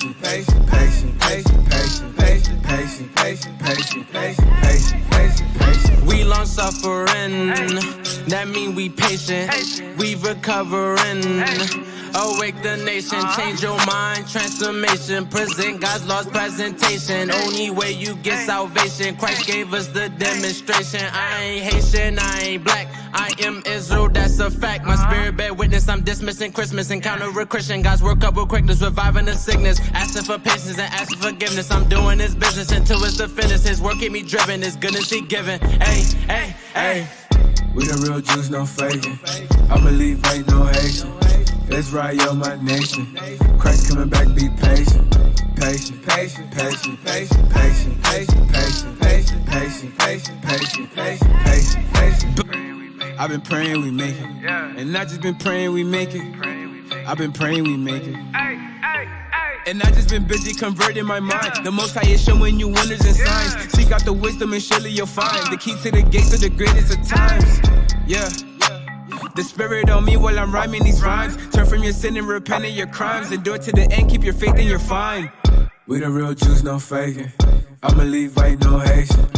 Patient, patient, patient, patient, patient, patient, patient, patient, patient, patient, patient, patient. We long suffering, that mean we patient. We recovering. Awake the nation, change your mind, transformation. Present God's lost presentation. Only way you get salvation. Christ gave us the demonstration. I ain't Haitian, I ain't black. I am Israel, that's a fact. My spirit bear witness, I'm dismissing Christmas. Encounter a Christian, God's work up with quickness, reviving the sickness. Asking for patience and asking forgiveness. I'm doing His business until it's the finish. His work keep me driven, His goodness He giving. Hey, hey, hey. We the real Jews, no faking. I believe ain't no Haitian. Israel, my nation. Christ coming back, be patient. Patient, patient, patient, patient, patient, patient, patient, patient, patient, patient, patient, patient, patient, patient. I've been praying we make it. And I just been praying we make it. I've been praying we make it. And I just been busy converting my mind. The Most High is showing you wonders and signs. Seek out the wisdom and surely you'll find the key to the gates of the greatest of times. Yeah. The spirit on me while I'm rhyming these rhymes. Turn from your sin and repent of your crimes. Endure to the end, keep your faith and you're fine. We the real Jews, no faking. I believe ain't no Haitian.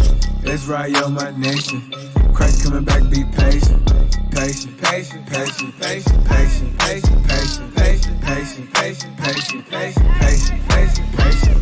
Israel, my nation. Christ coming back, be patient. Patient, patient, patient, patient, patient, patient, patient, patient, patient, patient, patient, patient, patient, patient, patient.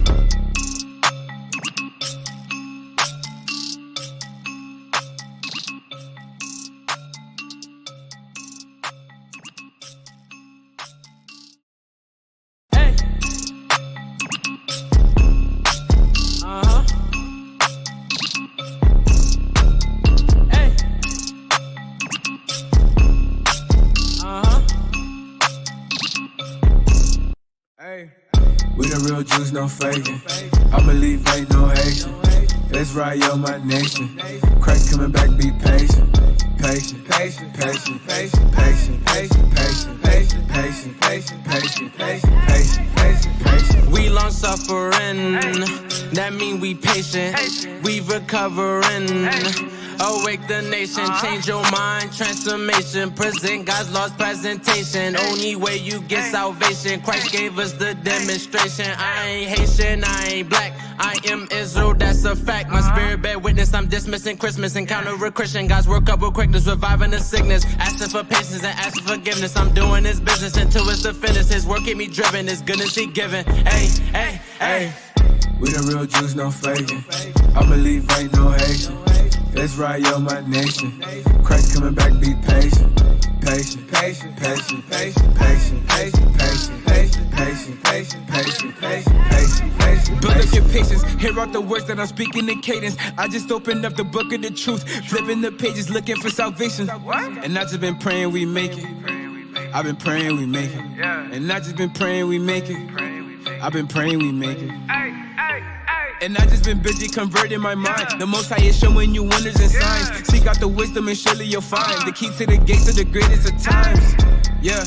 We the real Jews, no faking. I believe ain't no Haitian. Israel, my nation. Christ coming back, be patient. Patient, patient, patient, patient, patient, patient, patient, patient, patient, patient, patient, patient, patient, patient, patient. We long suffering, that mean we patient. We recovering. Awake the nation, change your mind, transformation. Present God's lost presentation. Only way you get salvation. Christ gave us the demonstration. I ain't Haitian, I ain't black. I am Israel, that's a fact. My spirit bear witness, I'm dismissing Christmas. Encounter a Christian, God's work up with quickness, reviving the sickness. Asking for patience and asking forgiveness. I'm doing His business until it's the finish. His work keep me driven, His goodness He giving. Hey, hey, hey. We the real Jews, no faking. I believe ain't no Haitian. Israel, my nation. Christ coming back, be patient. Patient, patient, patient, patient, patient, patient, patient, patient, patient, patient, patient, patient, patient, patient. Build up your patience, hear out the words that I'm speaking in cadence. I just opened up the book of the truth, flipping the pages, looking for salvation. And I just been praying we make it. I've been praying we make it. And I just been praying we make it. I've been praying we make it. And I just been busy converting my mind. The Most High is showing you wonders and signs. Seek out the wisdom and surely you'll find the key to the gates of the greatest of times. Yeah.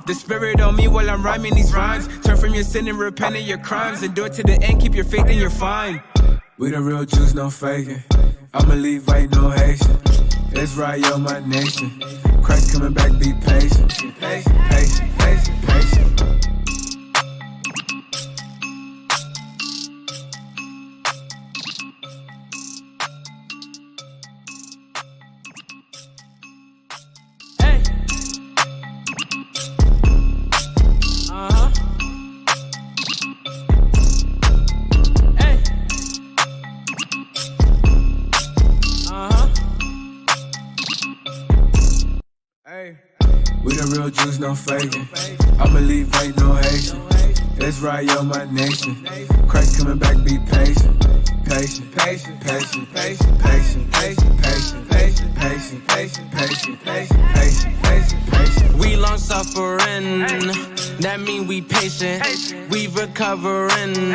The spirit on me while I'm rhyming these rhymes. Turn from your sin and repent of your crimes. Endure to the end, keep your faith and you're fine. We the real Jews, no faking. I believe ain't no Haitian. Israel, my nation. Christ coming back, be patient. Patient, patient, patient, patient. We the real Jews, no faking. I believe ain't no Haitian. Israel, my nation. Christ coming back, be patient. Patient, patient, patient, patient, patient, patient, patient, patient, patient, patient, patient, patient, patient, patient, patient. We long suffering, that mean we patient. We recovering.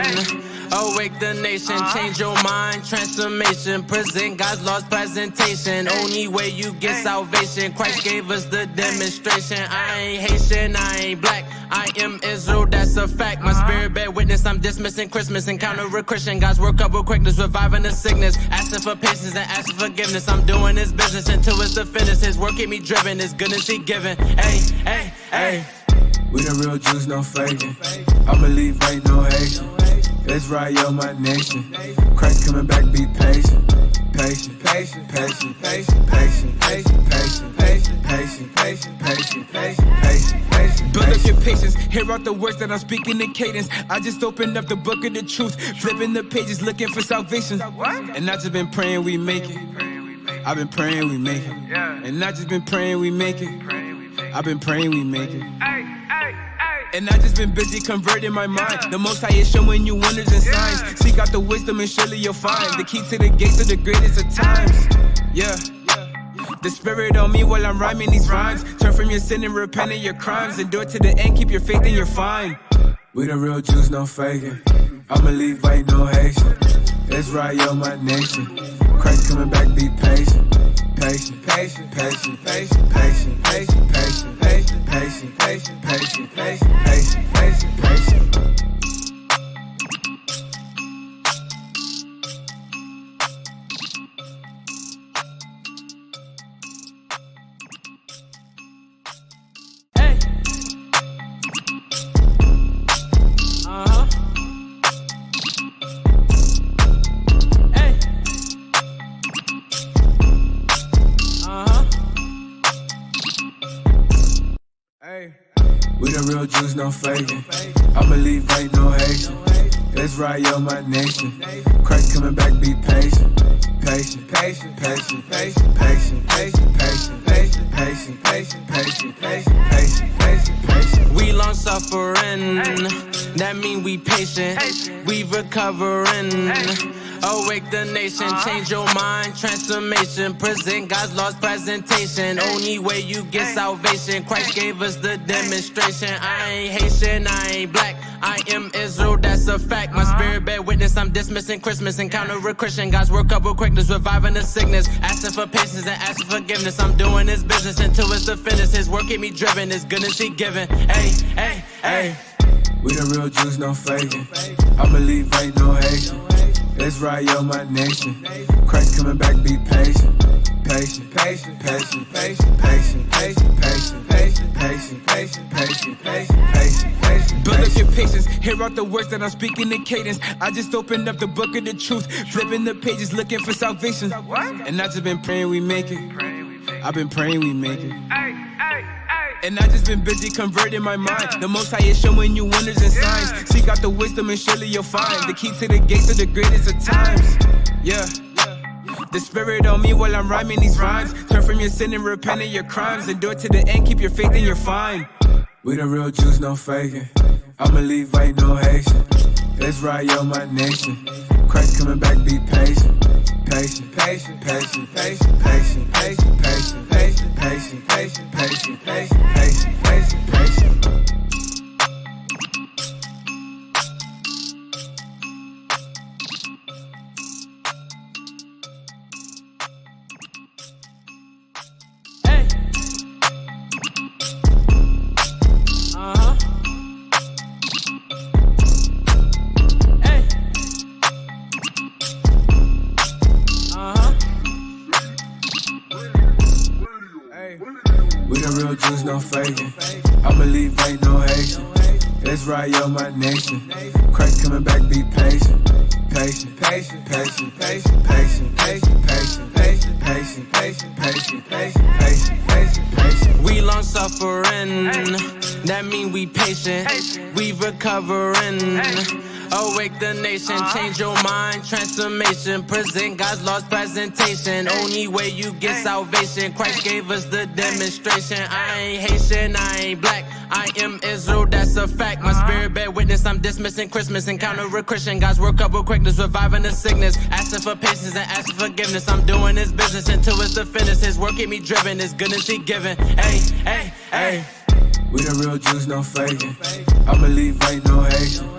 Awake the nation, change your mind, transformation. Present God's lost presentation. Only way you get salvation. Christ gave us the demonstration. I ain't Haitian, I ain't black. I am Israel, that's a fact. My spirit bear witness, I'm dismissing Christmas. Encounter a Christian, God's work up with quickness, reviving the sickness. Asking for patience and asking forgiveness. I'm doing His business until it's the finish. His work keep me driven, His goodness He giving. Hey, hey, hey. We the real Jews, no faking. I believe ain't no Haitian. Let's ride yo my nation. Christ coming back, be patient. Patient, patient, patient, patient, patient, patient, patient, patient, patient, patient, patient, patient, patient, patient. Build up your patience, hear out the words that I'm speaking in cadence. I just opened up the book of the truth, flipping the pages, looking for salvation. And I just been praying we make it. I've been praying we make it. And I just been praying we make it. I've been praying we make it. And I just been busy converting my mind. The Most High is showing you wonders and signs. Seek out the wisdom and surely you'll find the key to the gates of the greatest of times. Yeah. The Spirit on me while I'm rhyming these rhymes. Turn from your sin and repent of your crimes. Endure to the end, keep your faith and you're fine. We the real Jews, no faking. I believe ain't no Haitian. Let's ride yo my nation. Christ coming back, be patient. Patient, patient, patient, patient, patient, patient, patient, patient, patient, patient, patient, patient, patient, patient, patient. Hey. Hey. Hey. We the real Jews, no faking. I believe ain't no Haitian. Let's ride yo my nation. Christ coming back, be patient. Patient, patient, patient, patient, patient, patient, patient, patient, patient, patient, patient, patient, patient, patient, patient. We long suffering, that mean we patient. We recovering. Awake the nation, change your mind, transformation. Present God's lost presentation. Only way you get salvation. Christ gave us the demonstration. I ain't Haitian, I ain't black. I am Israel, that's a fact. My spirit bear witness, I'm dismissing Christmas. Encounter a Christian, God's work up with quickness, reviving the sickness. Asking for patience and asking forgiveness. I'm doing His business until it's the finish. His work keep me driven, His goodness He giving. Hey, hey, hey. We the real Jews, no faking. I believe ain't no Haitian. Let's ride yo my nation. Christ coming back, be patient. Patient, patient, patient, patient, patient, patient, patient, patient, patient, patient, patient, patient, patient, patient. Build up your patience, hear out the words that I'm speaking in cadence. I just opened up the book of the truth, flipping the pages, looking for salvation. And I just been praying we make it. I've been praying we make it. And I just been busy converting my mind. The Most High is showing you wonders and signs. Seek out the wisdom and surely you'll find the key to the gates of the greatest of times. Yeah. The Spirit on me while I'm rhyming these rhymes. Turn from your sin and repent of your crimes. Endure to the end, keep your faith and you're fine. We the real Jews, no faking. I believe ain't no Haitian. Let's ride yo my nation. Christ coming back, be patient. Patient, patient, patient, patient, patient, patient, patient, patient, patient, patient, patient, patient, patient, patient, patient. Hey. Hey. We the real Jews, no faking. I believe ain't no Haitian. Let's ride yo my nation. Christ coming back, be patient. Patient, patient, patient, patient, patient, patient, patient, patient, patient, patient, patient, patient, patient, patient, patient. We long suffering, that mean we patient. We recovering. Awake the nation, change your mind, transformation. Present God's lost presentation. Only way you get salvation. Christ gave us the demonstration. I ain't Haitian, I ain't black. I am Israel, that's a fact. My spirit bear witness, I'm dismissing Christmas. Encounter a Christian, God's work up with quickness, reviving the sickness. Asking for patience and asking forgiveness. I'm doing His business until it's the finish. His work keep me driven, His goodness He giving. Hey, hey, hey. We the real Jews, no faking. I believe ain't no Haitian.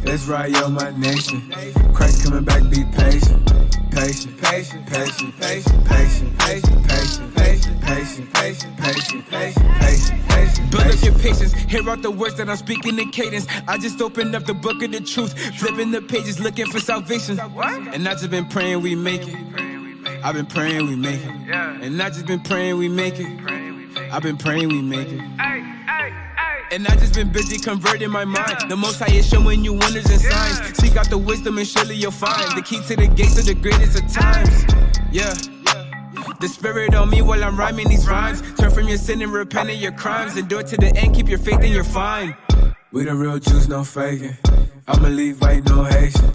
Let's ride yo my nation. Christ coming back, be patient. Patient, patient, patient, patient, patient, patient, patient, patient, patient, patient, patient, patient, patient, patient. Build up your patience, hear out the words that I'm speaking in cadence. I just opened up the book of the truth, flipping the pages, looking for salvation. And I just been praying we make it. I've been praying we make it. And I just been praying we make it. I've been praying we make it. And I just been busy converting my mind. The Most High is showing you wonders and signs. Seek out the wisdom and surely you'll find the key to the gates of the greatest of times. Yeah. The spirit on me while I'm rhyming these rhymes. Turn from your sin and repent of your crimes. Endure to the end, keep your faith and you're fine. We the real Jews, no faking. I'm a Levite, no Haitian.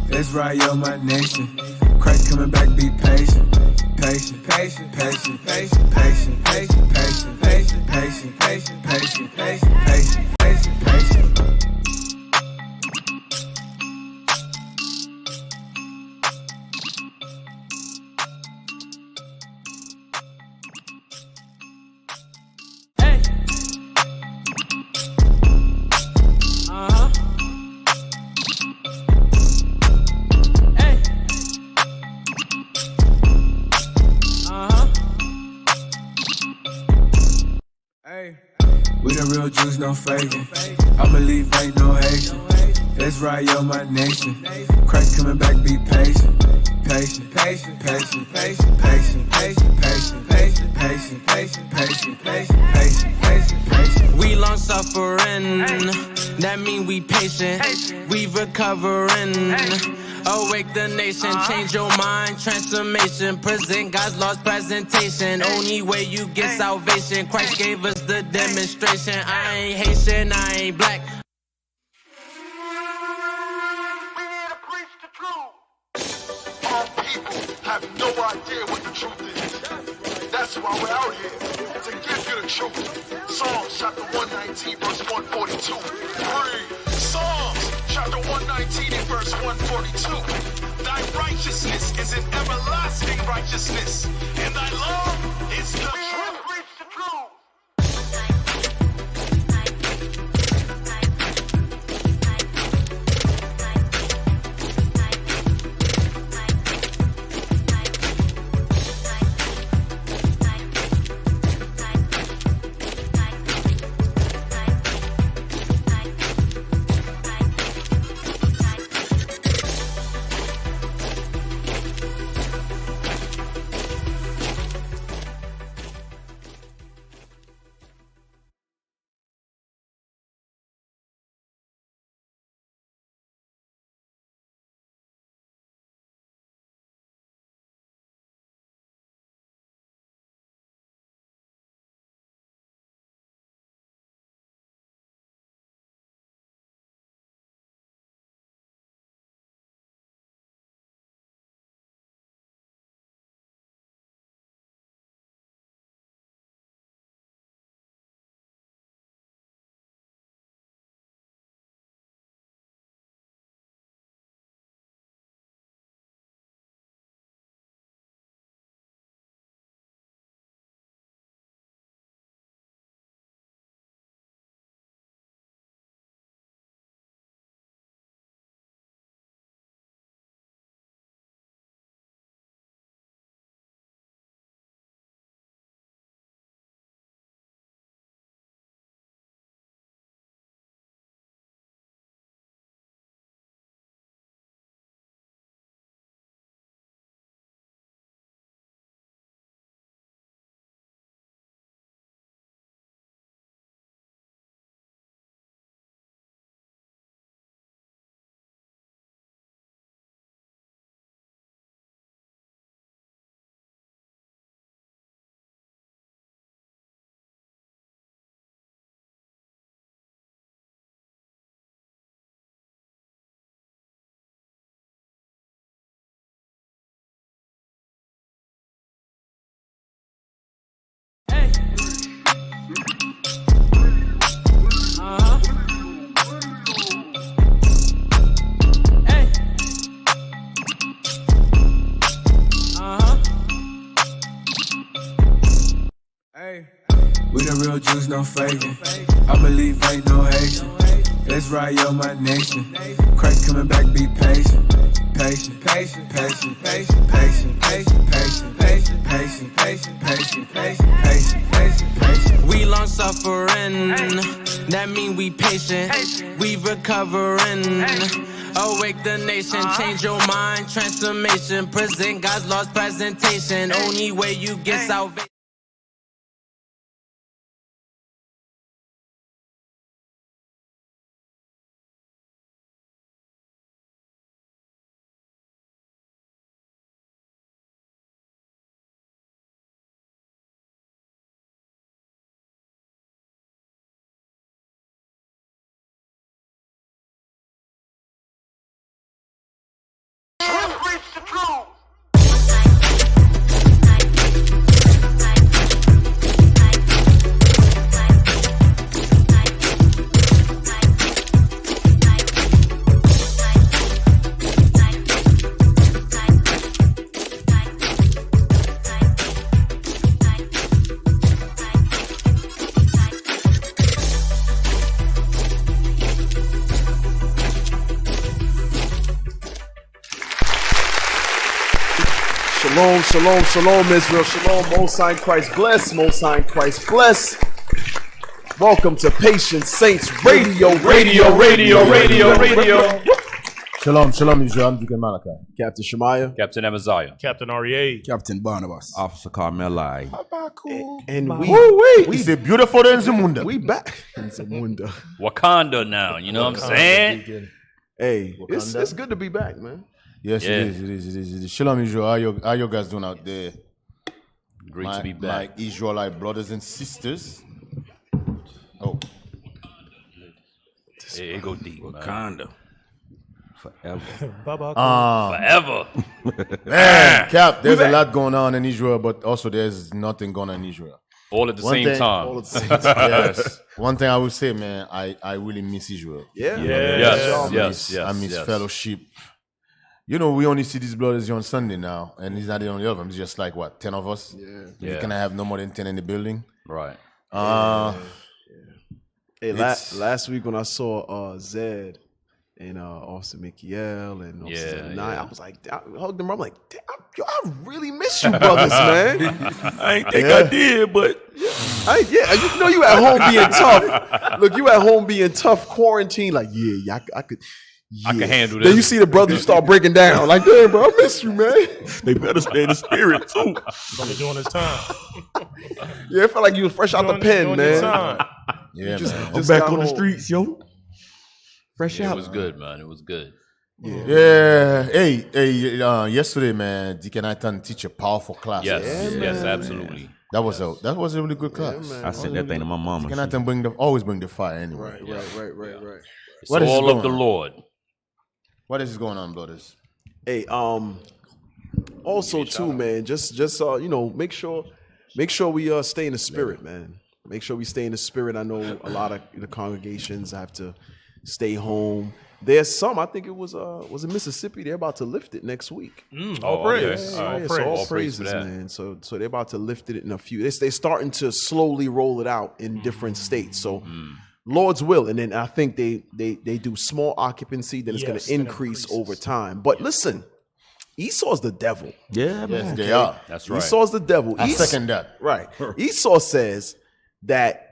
That's right, yo, my nation. Christ coming back, be patient. Patient, patient, patient, patient, patient, patient, patient, patient, patient, patient, patient, patient, patient, patient, patient. We the real Jews, no faking. I'm a Levite, no Haitian. That's right, yo, my nation. Christ coming back, be patient. Patient, patient, patient, patient, patient, patient, patient, patient, patient, patient, patient, patient, patient, patient, patient. We long suffering, that mean we patient. We recovering. Awake the nation, change your mind, transformation. Present God's lost presentation. Only way you get salvation. Christ gave us the demonstration. I ain't Haitian, I ain't black. We need to preach the truth. Our people have no idea what the truth is. That's why we're out here, to give you the truth. Psalms chapter 119, verse 142. Read. Psalms chapter 119 and verse 142. Thy righteousness is an everlasting righteousness, and thy love is the truth. Preach the truth. We the real Jews, no faking. I'm a Levite, no Haitian. That's right, yo, my nation. Christ coming back, be patient. Patient, patient, patient, patient, patient, patient, patient, patient, patient, patient, patient, patient, patient, patient, patient. We long suffering, that mean we patient. We recovering. Awake the nation, change your mind, transformation. Present God's lost presentation. Only way you get salvation. preach the truth. Shalom, shalom, shalom, Israel. Shalom, Most High Christ bless. Most High Christ bless. Welcome to Patient Saints Radio. Shalom, shalom, Israel. I'm Deacon Malachi. Captain Shemaiah. Captain Amaziah. Captain REA. Captain Barnabas. Officer Carmeli. And It's a beautiful day in Zamunda. we back in Zamunda. Wakanda now, you know what I'm saying? Hey, it's good to be back, man. Yes, Yeah. it is. Shalom, Israel. How you guys doing out there? Great to be back. My Israelite brothers and sisters. Oh, It go deep, man. Wakanda. Forever. Forever. Cap, there's a lot going on in Israel, but also there's nothing going on in Israel. All at the One same thing- time. All at the same time. Yes. One thing I would say, man, I really miss Israel. Yeah. I miss fellowship. You know, we only see these brothers here on Sunday now, and he's not the only of them. It's just like, what, 10 of us? Yeah. You can have no more than 10 in the building. Right. Hey, last week when I saw Zed and Officer Mikiel and Officer Nine, I was like, I hugged them. I'm like, damn, I really miss you, brothers, man. I ain't think I did, but You know you at home being tough. Look, you at home being tough, quarantine. Like, I could. Yeah. I can handle this. Then you see the brothers start breaking down. Like, damn, bro, I miss you, man. they better stay in the spirit too. Brother doing his time. Yeah, it felt like you was fresh out the pen, Doing his man. time. Yeah, Just- man. I'm just back got on the home. streets, yo. Fresh It out. was good, man. It was good. Yeah. Hey, yesterday, man, Deacon Nathan teach a powerful class. Yes. Yes, absolutely. That was a really good class. I sent that thing to my mama. Deacon Nathan always bring the fire anyway. Right. It's What is all going of the on? Lord. What is going on, brothers? Hey, also too, man, just you know, make sure we stay in the spirit, man. Make sure we stay in the spirit. I know a lot of the congregations have to stay home. There's some, I think it was in Mississippi, they're about to lift it next week. All praise. okay. All Yeah, praise. so all All praise for praises, that. man. So they're about to lift it in a few. They're starting to slowly roll it out in different states. So Lord's will, and then I think they do small occupancy. Then it's going Yes, to then increase increases. over time. But listen, Esau's the devil. Yeah, Yes, man. they are. That's right. Esau's the devil. I second that. Right. Esau says that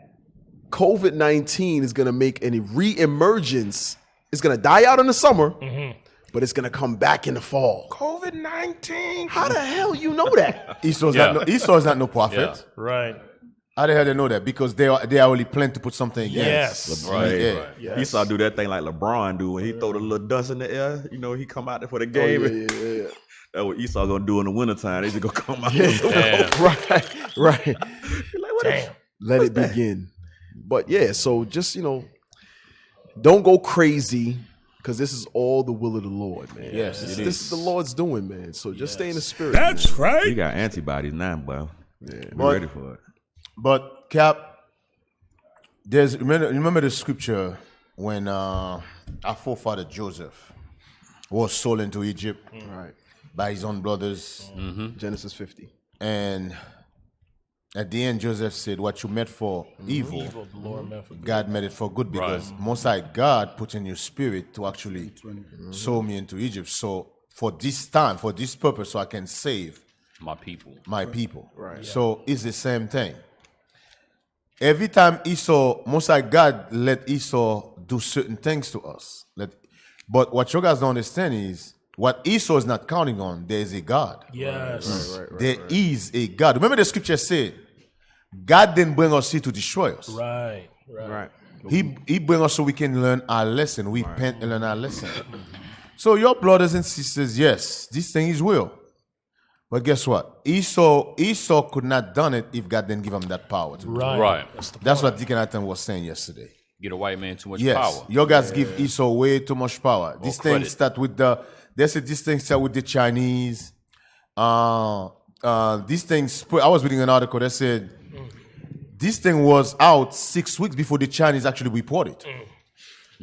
COVID-19 is going to make any re-emergence. It's going to die out in the summer, but it's going to come back in the fall. COVID-19. How the hell you know that? Esau's not no prophet. Yeah. Right. How the hell they know that? Because they already plan to put something against. Yes. Right. Yeah. Right. Yes. Esau do that thing like LeBron do when he throw the little dust in the air. You know, he come out there for the game. Yeah. That's what Esau gonna do in the wintertime. They just gonna come out. Right. Damn. Let it begin. But yeah, so just, you know, don't go crazy because this is all the will of the Lord, man. Yes, this it is the Lord's doing, man. So just stay in the spirit. He got antibodies now, boy. Yeah, we ready for it. But Cap, remember the scripture when our forefather Joseph was sold into Egypt Right. by his own brothers, Genesis 50. and at the end Joseph said, "What you meant for evil, The Lord meant for good. God made it for good," because Most High God put in your spirit to actually sow me into Egypt. So for this time, for this purpose, so I can save My people. my people. Right. So it's the same thing. Every time Esau, Most High God let Esau do certain things to us. But what you guys don't understand is what Esau is not counting on, there is a God. Yes. There is a God. Remember the scripture said, God didn't bring us here to destroy us. Right. He bring us so we can learn our lesson. We repent and learn our lesson. So your brothers and sisters, yes, this thing is real. But guess what? Esau could not done it if God didn't give him that power to do it. Right. That's what Deacon Nathan was saying yesterday. Get a white man too much Yes, power. your guys give Esau way too much power. This thing credit. start with the They said this thing started with the Chinese. These things. I was reading an article that said this thing was out 6 weeks before the Chinese actually reported,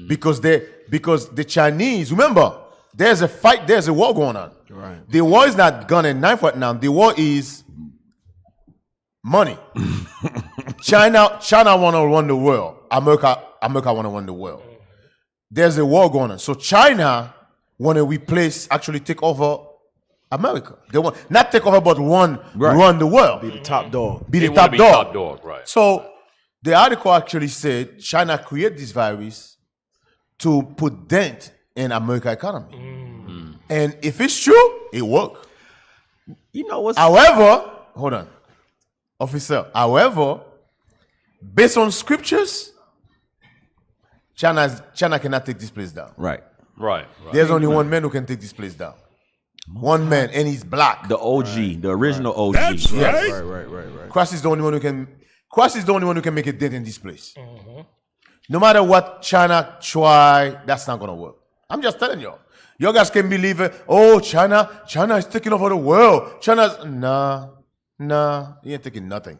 because the Chinese, remember, there's a fight, there's a war going on. Right. The war is not gun and knife right now. The war is money. China want to run the world. America want to run the world. There's a war going on. So China want to replace, actually take over America. They want not take over, but run the world. Be the top dog. Be They the wanna top be dog. top dog, right? So the article actually said China created this virus to put dent in America economy. And if it's true, it worked. You know what's However, hold on, officer. However, based on scriptures, China cannot take this place down. right? Right. There's only one man who can take this place down. One man, and he's black. The OG, the original OG. That's right. Right. Christ is the only one who can. Christ is the only one who can make a dent in this place. No matter what China try, that's not gonna work. I'm just telling you. You guys can believe it. Oh, China is taking over the world. China's nah, he ain't taking nothing.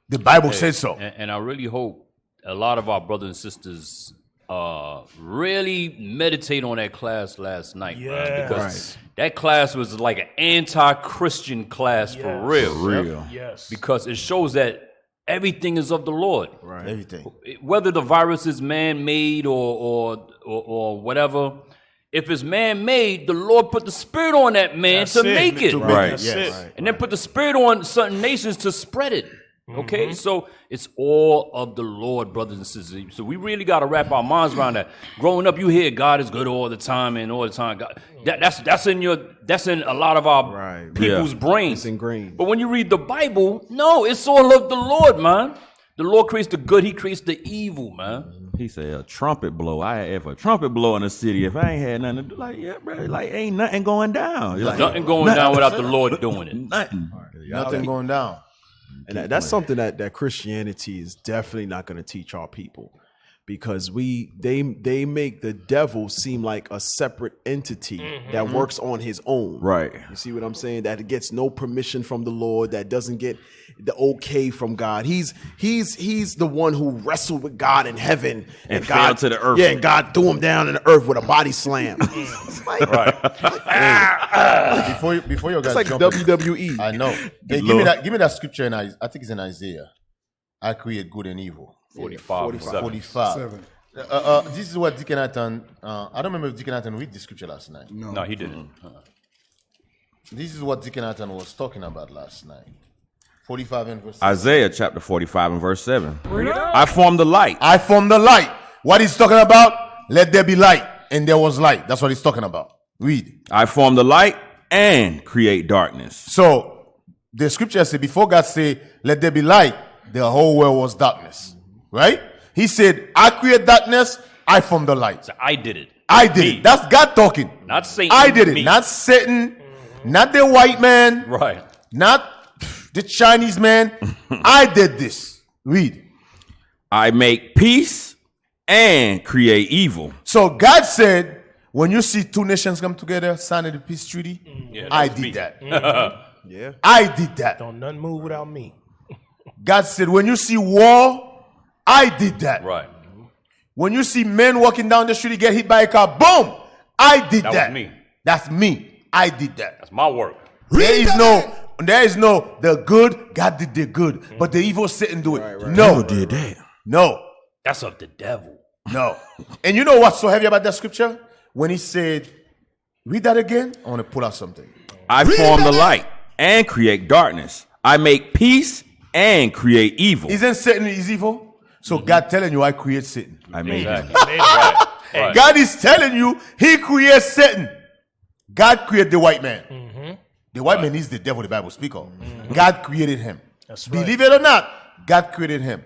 The Bible says so. And I really hope a lot of our brothers and sisters really meditate on that class last night, man, because that class was like an anti-Christian class for real. Yes. Because it shows that everything is of the Lord. Right. Everything. Whether the virus is man-made or whatever, if it's man-made, the Lord put the spirit on that man That's to it. make it. Right. That's Yes. it. And then put the spirit on certain nations to spread it. Okay, so it's all of the Lord, brothers and sisters. So we really got to wrap our minds around that. Growing up, you hear God is good all the time and all the time. God, that's in a lot of our people's brains. It's ingrained. But when you read the Bible, no, it's all of the Lord, man. The Lord creates the good; He creates the evil, man. He said a trumpet blow. If a trumpet blow in the city, if I ain't had nothing to do, like, yeah, bro, like ain't nothing going down. You're like, Nothing going down without the Lord doing it. nothing. Nothing going down. And that's something that Christianity is definitely not going to teach our people, because they make the devil seem like a separate entity that works on his own. Right. You see what I'm saying? That gets no permission from the Lord, that doesn't get the okay from God. He's the one who wrestled with God in heaven And God fell to the earth. Yeah, and God threw him down in the earth with a body slam. Before you guys It's like jump in, WWE. I know. Hey, give me that scripture in I think it's in Isaiah. I create good and evil. 45. 45. This is what Deacon Nathan. I don't remember if Deacon Nathan read the scripture last night. No, he didn't. This is what Deacon Nathan was talking about last night. 45 and verse 7. Isaiah chapter 45 and verse 7. I form the light. I form the light. What he's talking about? Let there be light, and there was light. That's what he's talking about. Read. I form the light and create darkness. So the scripture says, before God said, "Let there be light," the whole world was darkness. Right? He said, "I create darkness. I form the light." So I did it. I did it. That's God talking. Not Satan. I did it. me. Not Satan. Not the white man. Right. Not the Chinese man. I did this. Read. I make peace and create evil. So God said, when you see two nations come together, signing the peace treaty, Yeah, I that was did me. that. Yeah. I did that. Don't nothing move without me. God said, when you see war, I did that. Right. When you see men walking down the street get hit by a car, boom, I did that. That was me. That's me. I did that. That's my work. There is no the good, God did the good, but the evil Satan do it. No. Devil did that. No. That's of the devil. No. And you know what's so heavy about that scripture? When he said, read that again, I want to pull out something. I form the light and create darkness. I make peace and create evil. Isn't Satan is evil? So God telling you, I create Satan. I made it. Right. Right. God is telling you, he creates Satan. God created the white man. The white man is the devil the Bible speaks of. God created him. That's right. Believe it or not, God created him.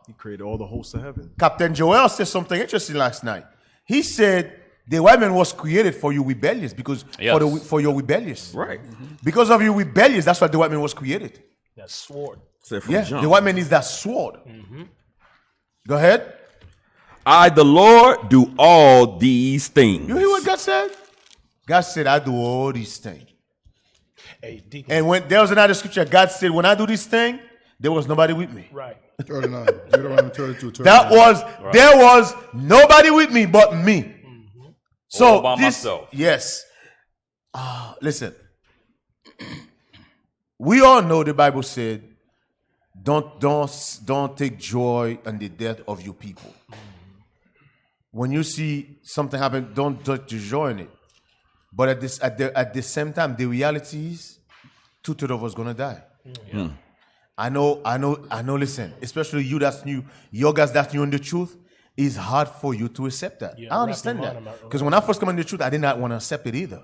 He created all the hosts of heaven. Captain Joel said something interesting last night. He said the white man was created for you rebellious, because Yes. for your rebellious. Right. Because of your rebellious, that's why the white man was created. That sword. Said from Yeah, jump. the white man is that sword. Go ahead. I, the Lord, do all these things. You hear what God said? God said, I do all these things. Hey, Deacon. And when there was another scripture, God said, when I do this thing, there was nobody with me. Right. 39. Deuteronomy 32. There was nobody with me but me. So All by this, myself. yes. Listen, we all know the Bible said, don't take joy in the death of your people. When you see something happen, don't take joy in it. But at the same time, the reality is, 2/3 of us gonna die. Yeah. I know. Listen, especially you that's new, your guys that's new in the truth, it's hard for you to accept that. Yeah, I understand wrap your that mind around- because when I first come in the truth, I did not want to accept it either.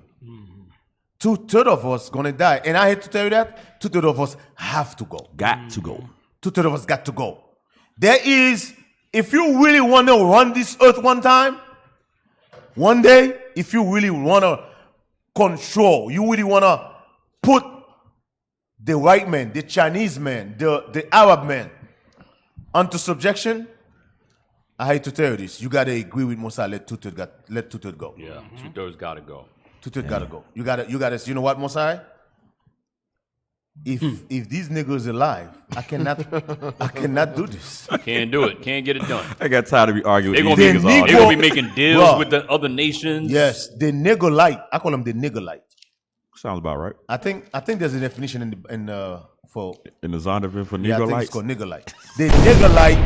2/3 of us gonna die, and I hate to tell you that 2/3 of us have to go. Got to go. 2/3 of us got to go. There is, if you really want to run this earth one time, one day, if you really want to control, you really want to put the white man, the Chinese man, the Arab man onto subjection, I hate to tell you this, you got to agree with Musa, let 2/3 go. Yeah. 2/3 got to go. 2/3 got to go. You got to, you know what, Musa? If these niggas alive, I cannot do this. Can't do it. Can't get it done. I got tired of be arguing They're with gonna, these be, niggas all they day. gonna be making deals Bruh. with the other nations. Yes, the nigger light. I call them the nigger light. Sounds about right. I think there's a definition for In the Zondervan for yeah, I Negro think lights. it's called nigger light. The nigger light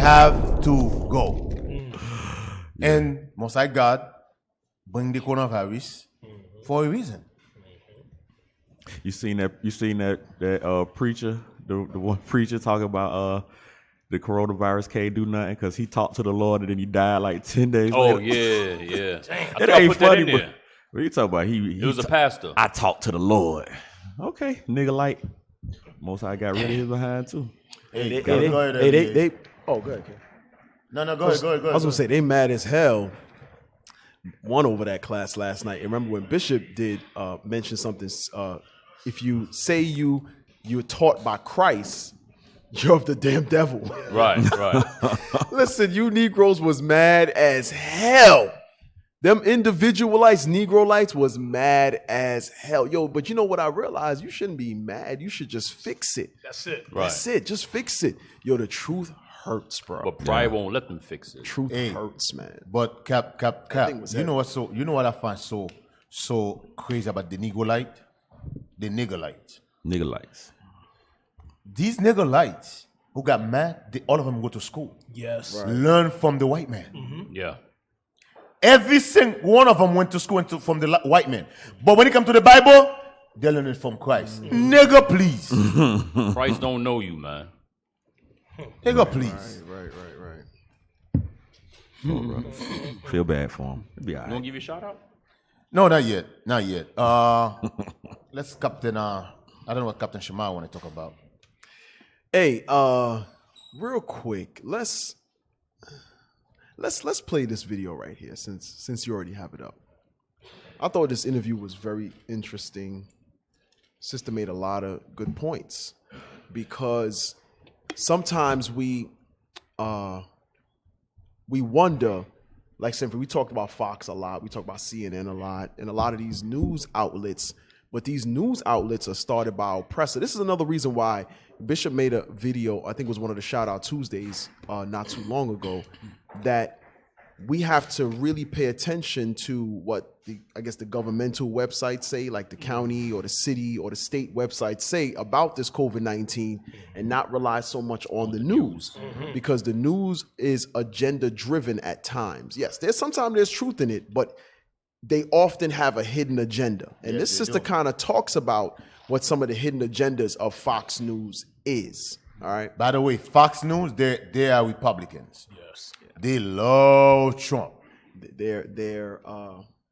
have to go. And Most High God bring the coronavirus for a reason. You seen that preacher, the one preacher talking about the coronavirus can't do nothing because he talked to the Lord and then he died like 10 days Oh later. yeah. I think It I ain't put that funny, in but there. what you talking about? He It was a pastor. I talked to the Lord. Okay, nigga, like most I got rid of his behind too. Hey, Go ahead, oh, go ahead. Ken. No, go ahead. I was gonna say they mad as hell. Won over that class last night. And remember when Bishop did mention something? If you say you're taught by Christ, you're of the damn devil. Right. Listen, you Negroes was mad as hell. Them individualites, Negroites was mad as hell. Yo, but you know what I realized? You shouldn't be mad. You should just fix it. That's it. Right. That's it. Just fix it. Yo, the truth hurts, bro. But pride won't let them fix it. Truth Hey. hurts, man. But Cap. thing was You know what? You know what I find so crazy about the nigger light? The nigger light. Nigga lights. These nigger lights who got mad, all of them go to school. Yes. Learn from the white man. Yeah. Every single one of them went to school from the white man. But when it comes to the Bible, they're learning from Christ. Nigga, please. Christ don't know you, man. Nigga, please. Right. Feel bad for him. It'll be all You gonna right. give you a shout out? No, not yet. Let's Captain. I don't know what Captain Shema want to talk about. Hey, real quick, let's play this video right here since you already have it up. I thought this interview was very interesting. Sister made a lot of good points because sometimes we wonder, like we talked about Fox a lot, we talk about CNN a lot, and a lot of these news outlets, but these news outlets are started by oppressor. This is another reason why Bishop made a video, I think it was one of the Shout Out Tuesdays not too long ago, that we have to really pay attention to what the governmental websites say, like the county or the city or the state websites say about this COVID-19 and not rely so much on the news because the news is agenda driven at times. Yes, sometimes there's truth in it, but they often have a hidden agenda. And this sister kind of talks about what some of the hidden agendas of Fox News is. All right. By the way, Fox News, they are Republicans. Yes. They love Trump. They're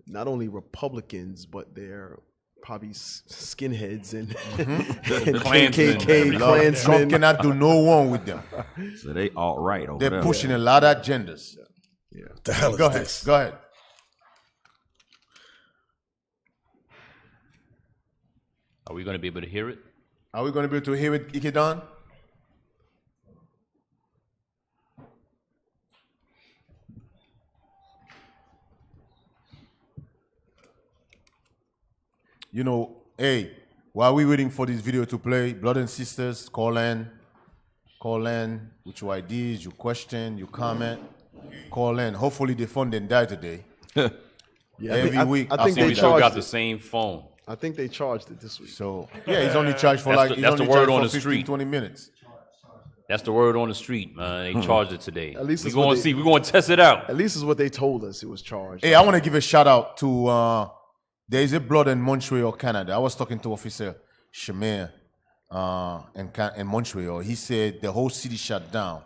not only Republicans, but they're probably skinheads and Klansmen. KKK, Trump Klansmen. cannot do no wrong with them. So they all right over They're there. pushing a lot of agendas. The hell is Go ahead. this? Go ahead. Are we gonna be able to hear it? Are we going to be able to hear it, Ikedan? you know, hey, while we waiting for this video to play, brothers and sisters, call in with your ideas, your question, your comment. Call in. Hopefully the phone didn't die today. Every week. I think we they still got charged the it. same phone. I think they charged it this week. So yeah, he's only charged for That's like the word on the 15, street. 20 minutes. That's the word on the street, man. They charged it today. At least we're it's what going to they- see. We're going to test it out. At least is what they told us. It was charged. Hey, I want to give a shout out to there is a blood in Montreal, Canada. I was talking to Officer Shamir in Montreal. He said the whole city shut down.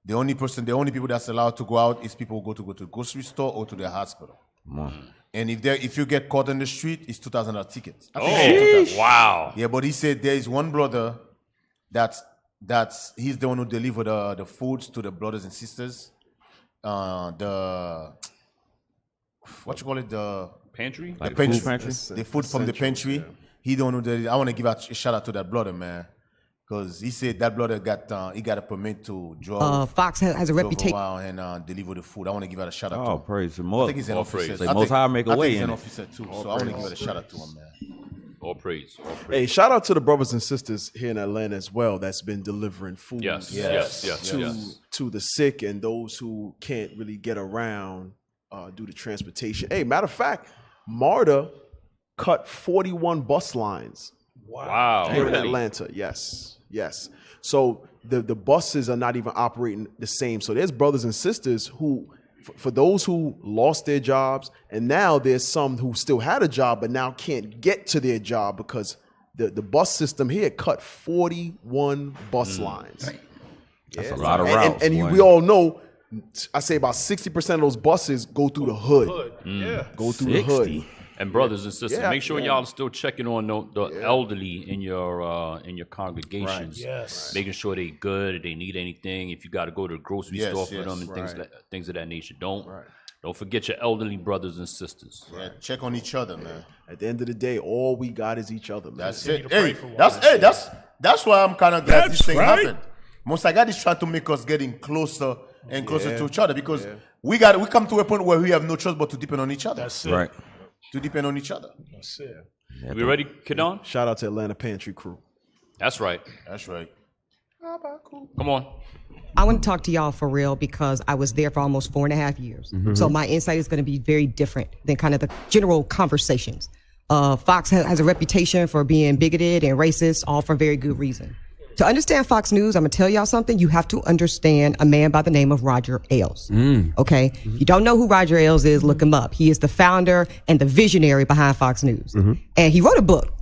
The only people that's allowed to go out is people who go to the grocery store or to the hospital. And if you get caught in the street, it's $2,000 ticket. I think it's $2,000. Wow. Yeah, but he said there is one brother that's he's the one who delivered the foods to the brothers and sisters. The what you call it, the Pantry? the pantry, food pantry? the food from the pantry. He the one who did it. I want to give a shout out to that brother, man, because he said that brother got a permit to drive. Fox has a reputation. and deliver the food. I want to give out a shout out to Oh, him. praise the I Most. think he's an All officer. praise. Say Most High make a I think way he's in an it. officer too. So I want to give it a shout out to him, man. All praise. All praise. Hey, shout out to the brothers and sisters here in Atlanta as well that's been delivering food Yes. to the sick and those who can't really get around due to transportation. Hey, matter of fact, MARTA cut 41 bus lines Wow. here in Really? Atlanta. Yes. So the buses are not even operating the same. So there's brothers and sisters who, for those who lost their jobs, and now there's some who still had a job but now can't get to their job because the bus system here cut 41 bus lines. That's a lot of And- routes. and boy. we all know, I say about 60% of those buses go through the hood. Yeah. Go through the hood. 60. And brothers and sisters, Yeah, make sure yeah. y'all are still checking on the elderly in your congregations. Yes. Making sure they good, if they need anything. If you got to go to the grocery Yes, store for yes, them and right. things of that nature, don't forget your elderly brothers and sisters. Yeah, check on each other, man. At the end of the day, all we got is each other, man. That's Continue it. to pray Hey, for one that's why I'm kind of glad this thing right. happened. Most God is trying to make us getting closer and closer to each other because we come to a point where we have no choice but to depend on each other. That's it. Right. To depend on each other. That's it. We ready, Kadon? Shout out to Atlanta Pantry Crew. That's right. That's right. Come on. I want to talk to y'all for real because I was there for almost 4.5 years. So my insight is going to be very different than kind of the general conversations. Fox has a reputation for being bigoted and racist, all for very good reason. To understand Fox News, I'm going to tell y'all something. You have to understand a man by the name of Roger Ailes. Okay? If you don't know who Roger Ailes is, look him up. He is the founder and the visionary behind Fox News. And he wrote a book.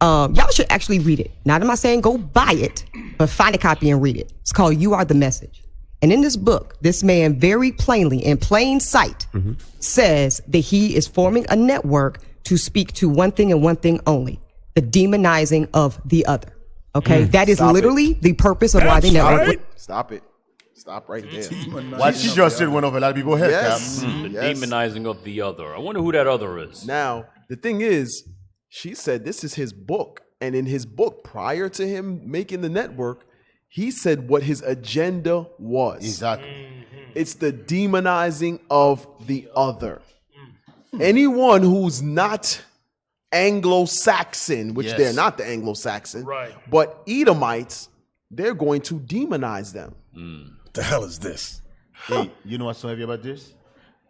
Y'all should actually read it. Now, I'm not saying go buy it, but find a copy and read it. It's called You Are the Message. And in this book, this man very plainly, in plain sight, says that he is forming a network to speak to one thing and one thing only, the demonizing of the other. Okay? That is Stop it. literally the purpose of why they network. Stop it. Stop right there. What she just said went over a lot of people's head, Yes. Cap. The Yes. demonizing of the other. I wonder who that other is. Now, the thing is, she said this is his book. And in his book, prior to him making the network, he said what his agenda was. Exactly. It's the demonizing of the other. Anyone who's not Anglo-Saxon, which Yes. they're not the Anglo-Saxon, Right. but Edomites, they're going to demonize them. What the hell is this? Hey, you know what's so heavy about this?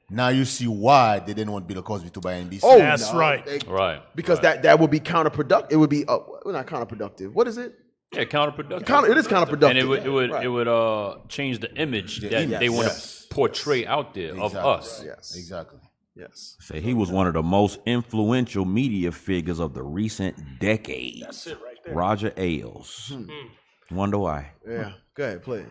Now you see why they didn't want Bill Cosby to buy NBC. Oh, That's no, right. Right. Because that would be counterproductive. It would be not counterproductive. What is it? Yeah, counterproductive. It is counterproductive. And it would Right. change the image that image, they want to yes. portray out there of Exactly. us. Yes. Exactly. Yes. Say he was one of the most influential media figures of the recent decade. That's it right there. Roger Ailes. Wonder why. Yeah. Go ahead, play it.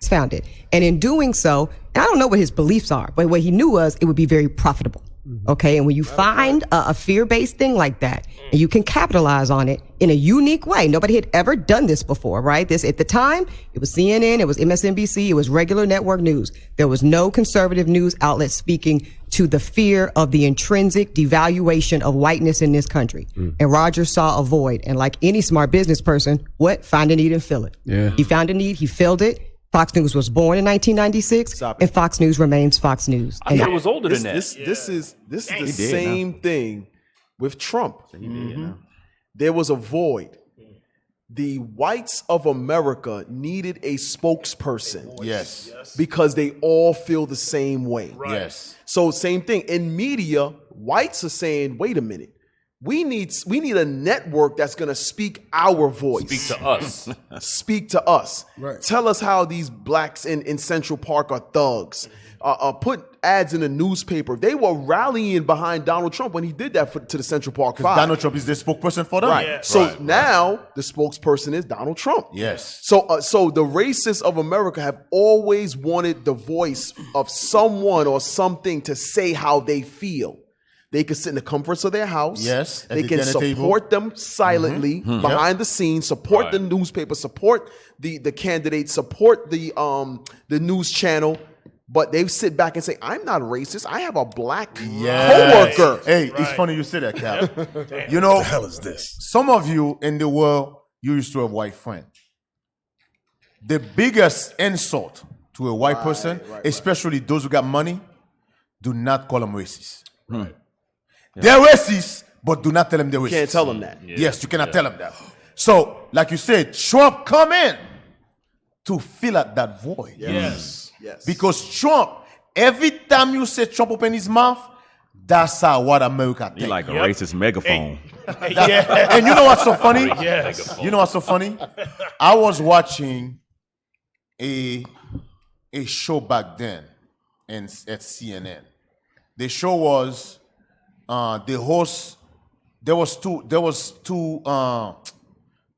Founded. And in doing so, and I don't know what his beliefs are, but what he knew was it would be very profitable. Okay. And when you find a fear-based thing like that, and you can capitalize on it in a unique way, nobody had ever done this before, right? This at the time, it was CNN, it was MSNBC, it was regular network news. There was no conservative news outlet speaking to the fear of the intrinsic devaluation of whiteness in this country. And Roger saw a void. And like any smart business person, what? Find a need and fill it. Yeah. He found a need, he filled it. Fox News was born in 1996, Stop it. and Fox News remains Fox News. I thought it was older than that. This is the did, same thing with Trump. There was a void. The whites of America needed a spokesperson. Yes. Because they all feel the same way. Yes. So same thing in media, whites are saying, wait a minute. We need a network that's going to speak our voice. Speak to us. Speak to us. Right. Tell us how these blacks in Central Park are thugs. Put ads in the newspaper. They were rallying behind Donald Trump when he did that to the Central Park Five. Donald Trump is the spokesperson for them. Right. Yeah. So now the spokesperson is Donald Trump. Yes. So the racists of America have always wanted the voice of someone or something to say how they feel. They can sit in the comforts of their house. Yes, at They the can dinner support table. them silently behind the scenes, support the newspaper, support the candidate, support the news channel. But they sit back and say, I'm not racist. I have a black coworker. Hey, it's funny you say that, Cap. You know, The hell is this? some of you in the world, you used to have white friends. The biggest insult to a white person, especially those who got money, do not call them racist. They're racist, but do not tell them they're racist. You can't tell them that. Yes, you cannot tell them that. So, like you said, Trump come in to fill out that void. Yes. Yes. Because Trump, every time you say Trump open his mouth, that's how what America He thinks. like a racist megaphone. And you know what's so funny? Yes. You know what's so funny? I was watching a show back then at CNN. The show was the host. There was two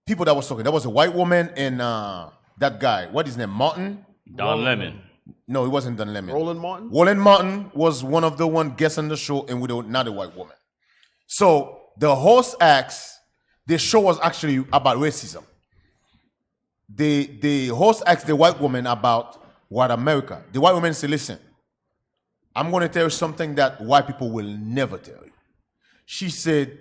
people that was talking. There was a white woman and that guy. What is his name? Martin? Don Lemon. No, it wasn't Don Lemon. Roland Martin? Roland Martin was one of the guests on the show, and with another white woman. So the host asked. The show was actually about racism. The host asked the white woman about white America. The white woman said, "Listen, I'm going to tell you something that white people will never tell you." She said,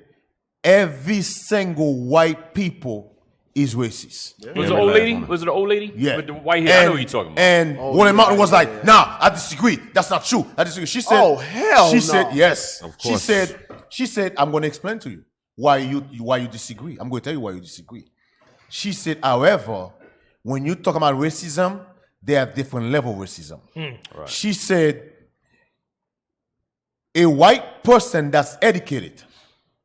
"Every single white people is racist." Was it the old lady? Was it the old lady? Yeah. With the white hair? I know what you're talking about. And Roland Martin was like, "Nah, I disagree. That's not true. I disagree." She said, Oh, hell She no. said, "Yes." Of She course. said, "I'm going to explain to you why you disagree. I'm going to tell you why you disagree." She said, "However, when you talk about racism, there are different level of racism." She said, a white person that's educated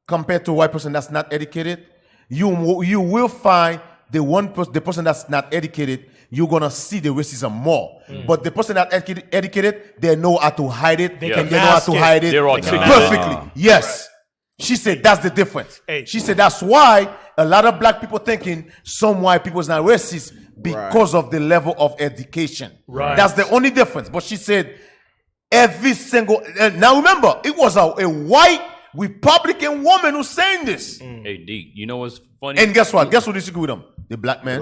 compared to a white person that's not educated, you will find the person that's not educated, you're gonna see the racism more. But the person that's educated, they know how to hide it. They and can they know how mask to it. hide it They're articulate. perfectly. Yes. She said that's the difference. Hey. She said that's why a lot of black people thinking some white people is not racist because of the level of education. Right. That's the only difference. But she said every single. Now remember, it was a white Republican woman who's saying this. Hey, D, you know what's funny? And guess what? Guess who disagree with them? The black man.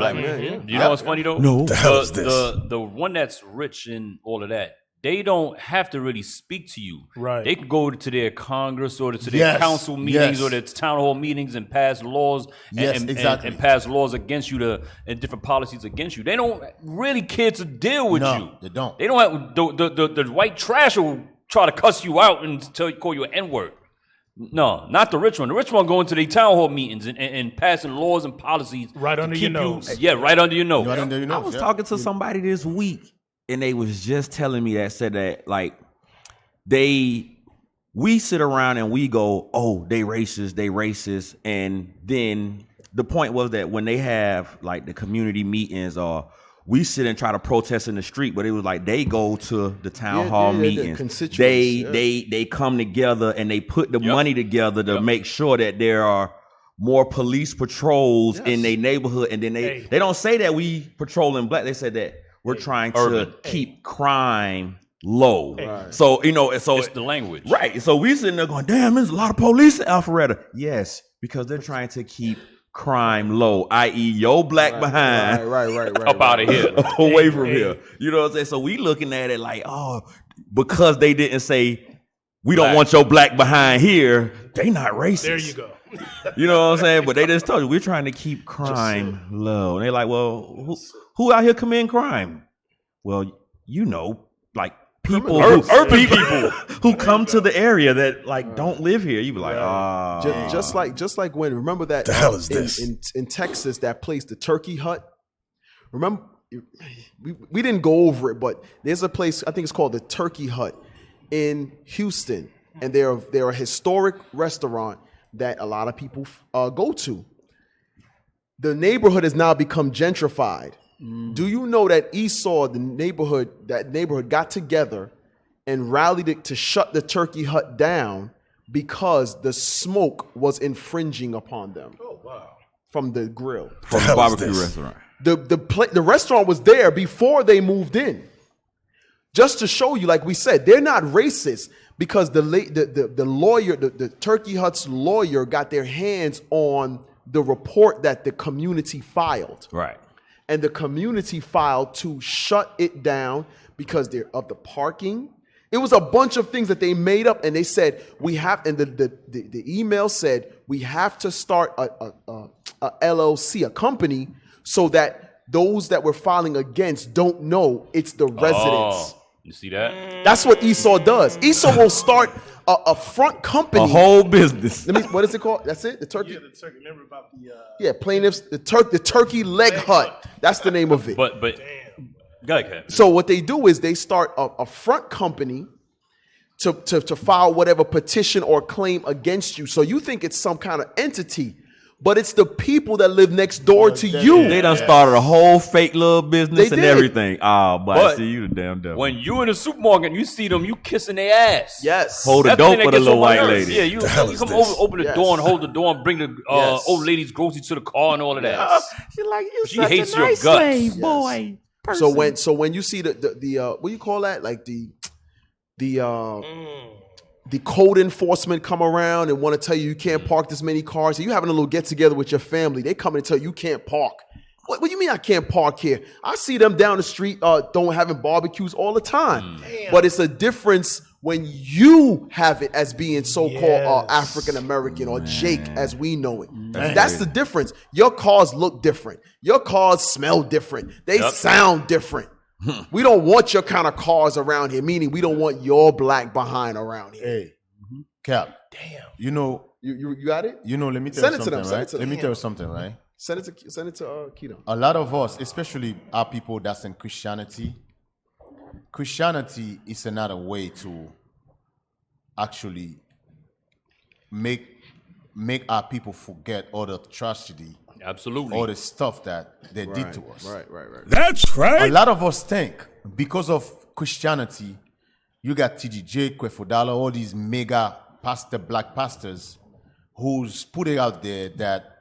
You know what's funny though? No. The hell is this? The one that's rich and all of that, they don't have to really speak to you. Right. They can go to their Congress or to their Yes. council meetings Yes. or their town hall meetings and pass laws Yes, and exactly. pass laws against you and different policies against you. They don't really care to deal with No, you. they don't. They don't have the white trash will try to cuss you out and call you an N-word. No, not the rich one. The rich one going to their town hall meetings and passing laws and policies Right to under keep your you- nose. Yeah, right under your nose. Right under your I nose, was yeah. talking to somebody this week, and they was just telling me that said that like we sit around and we go, oh, they racist, and then the point was that when they have like the community meetings or we sit and try to protest in the street, but it was like they go to the town hall the meetings. constituents, They come together and they put the money together to make sure that there are more police patrols in their neighborhood, and then they don't say that we patrolling black. They said that we're trying to keep crime low. So so It's the language. right. So we sitting there going, damn, there's a lot of police in Alpharetta. Yes, because they're trying to keep crime low, i.e. your black behind Right. Up out of here. away from here. You know what I'm saying? So we looking at it like, oh, because they didn't say we don't want your black behind here, they not racist. There you go. You know what I'm saying? But they just told you we're trying to keep crime low. And they're like, well, who out here committing crime? Well, like people, Urban people. who come to the area that like don't live here. You be like, ah, Just like when, remember that The hell is this? in Texas, that place, the Turkey Hut. Remember, we didn't go over it, but there's a place, I think it's called the Turkey Hut in Houston, and they're a historic restaurant that a lot of people go to. The neighborhood has now become gentrified. Do you know that Esau, that neighborhood got together and rallied it to shut the Turkey Hut down because the smoke was infringing upon them? Oh, wow. From the grill. from the barbecue restaurant. The restaurant was there before they moved in. Just to show you, like we said, they're not racist because the lawyer, the Turkey Hut's lawyer, got their hands on the report that the community filed. Right. And the community filed to shut it down because they're of the parking. It was a bunch of things that they made up, and they said we have. And the email said we have to start a LLC, a company, so that those that we're filing against don't know it's the residents. You see that? That's what Esau does. Esau will start a front company, A whole business. what is it called? That's it. The turkey. Yeah, the turkey. Remember about Yeah, plaintiffs. The turkey leg hut. That's the name of it. But go ahead. So what they do is they start a front company to file whatever petition or claim against you. So you think it's some kind of entity, but it's the people that live next door to you. They done started a whole fake little business They and did. everything. Oh, but I But see you the damn devil. When you in the supermarket, you see them, you kissing their ass. Yes. Hold the That's dope thing that for the gets little on my white nerves. lady. Yeah, you hell come is over, this? open the Yes. door and hold the door and bring the Yes. old lady's groceries to the car and all of that. She's like, you She hates your guts. boy. So when you see the what do you call that? Like the code enforcement come around and want to tell you can't park this many cars. So you having a little get together with your family. They come and tell you can't park. What do you mean I can't park here? I see them down the street having barbecues all the time. But it's a difference when you have it as being so-called African American or Jake as we know it. That's the difference. Your cars look different. Your cars smell different. They sound different. We don't want your kind of cars around here, meaning we don't want your black behind around here. Hey, Cap. Damn. You know, You got it? let me tell Send you it to them, something, send it right? to Let me them. tell you something, right? Send it to Keto. A lot of us, especially our people that's in Christianity is another way to actually make our people forget all the tragedy, Absolutely. all the stuff that they did to us. Right. That's A right. lot of us think because of Christianity, you got TGJ, Kwefodala, all these mega black pastors who's putting out there that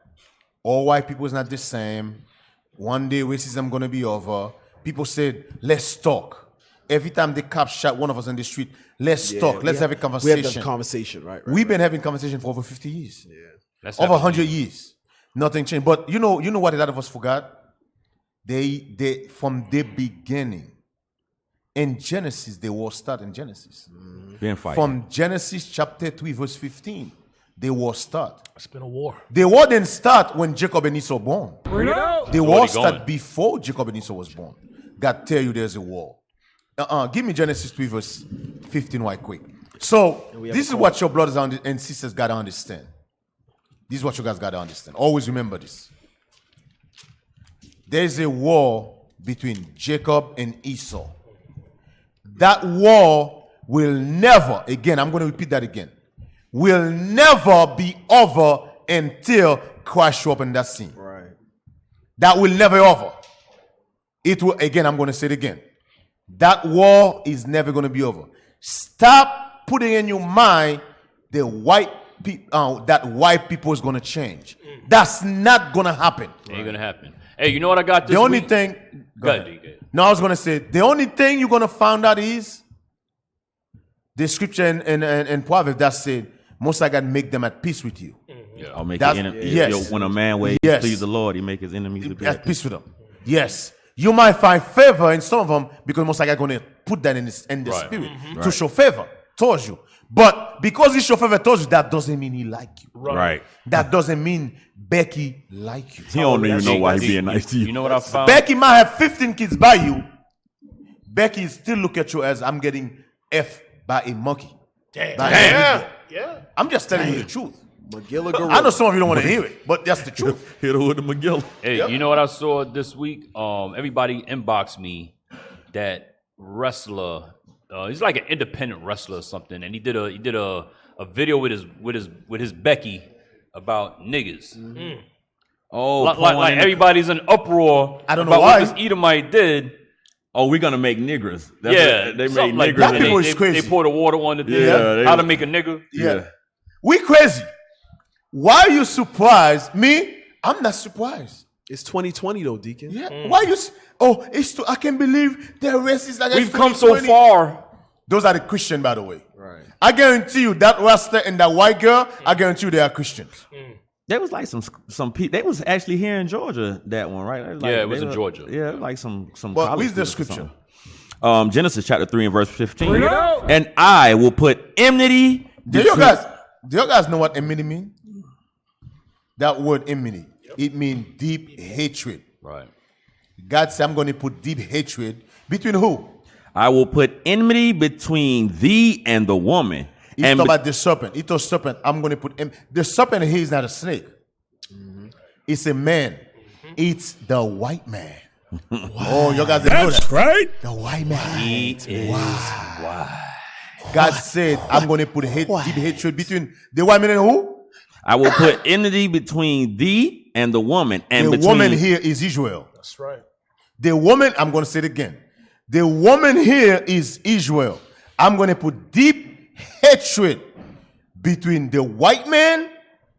all white people is not the same. One day racism gonna be over. People said, let's talk. Every time the cops shot one of us on the street, let's talk. Let's have a We conversation. have that conversation, right? We've been having conversation for over 50 years. That's Over absolutely- 100 years. Nothing changed. But you know what a lot of us forgot? They from the beginning, in Genesis, the war started in Genesis. Been fighting. From Genesis chapter 3, verse 15, the war start. It's been a war. The war didn't start when Jacob and Esau born. The war already started going. before Jacob and Esau was born. God tell you there's a war. Give me Genesis 3, verse 15 right quick. So this is what your brothers and sisters got to understand. This is what you guys got to understand. Always remember this. There's a war between Jacob and Esau. That war will never, again, I'm going to repeat that again, will never be over until Christ show up in that scene. Right. That will never be over. It will, again, I'm going to say it again. That war is never going to be over. Stop putting in your mind that white people is going to change. That's not going to happen. Ain't gonna happen. Hey, you know what I got this The only week? thing, Go ahead, DK. no, I was going to say, the only thing you're going to find out is the scripture in Proverbs that said, most I God make them at peace with you. I'll make That's- your enemy. yes. When a man ways Yes. please the Lord, he make his enemies to be At peace with them. Yes. You might find favor in some of them because most I God going to put that in the Right. spirit to show favor towards you. But because he show favor towards you, that doesn't mean he like you. Right. That doesn't mean Becky like you. He don't even know why he See, being nice to you. You know what I found? Becky might have 15 kids by you. Becky still look at you as I'm getting F by a monkey. Damn. Yeah. I'm just telling you the truth. McGilla I know some of you don't want to hear it, but that's the truth. Hit her with the McGill. Hey, you know what I saw this week? Everybody inboxed me that wrestler. He's like an independent wrestler or something, and he did a video with his Becky about niggas. Mm-hmm. Oh, like everybody's in uproar. I don't know about why. what this Edomite did. Oh, we're gonna make niggers. Yeah, they made something like niggers. Black that. people is crazy. They pour the water on the thing. Yeah, How to make a nigga. Yeah. We crazy. Why are you surprised? Me, I'm not surprised. It's 2020 though, Deacon. Yeah. Why you? I can't believe they're racist. Like We've come so far. Those are the Christian, by the way. Right. I guarantee you that Rasta and that white girl, I guarantee you they are Christians. There was like some people. They was actually here in Georgia. That one, right? Like, Yeah, it was in Georgia. Yeah, like some. But college read the students or scripture. something. Genesis chapter 3 and verse 15. And I will put enmity. Do you guys know what enmity means? That word enmity, it means deep hatred. Right. God said, I'm going to put deep hatred between who? I will put enmity between thee and the woman. He's talking about the serpent. He told serpent, I'm going to put the serpent here is not a snake. It's a man. It's the white man. Oh, you guys didn't know that. right. The white man. He is why. God said, I'm going to put deep hatred between the white man and who? I will put enmity between thee and the woman. And The between woman here is Israel. That's right. The woman, I'm going to say it again. The woman here is Israel. I'm going to put deep hatred between the white man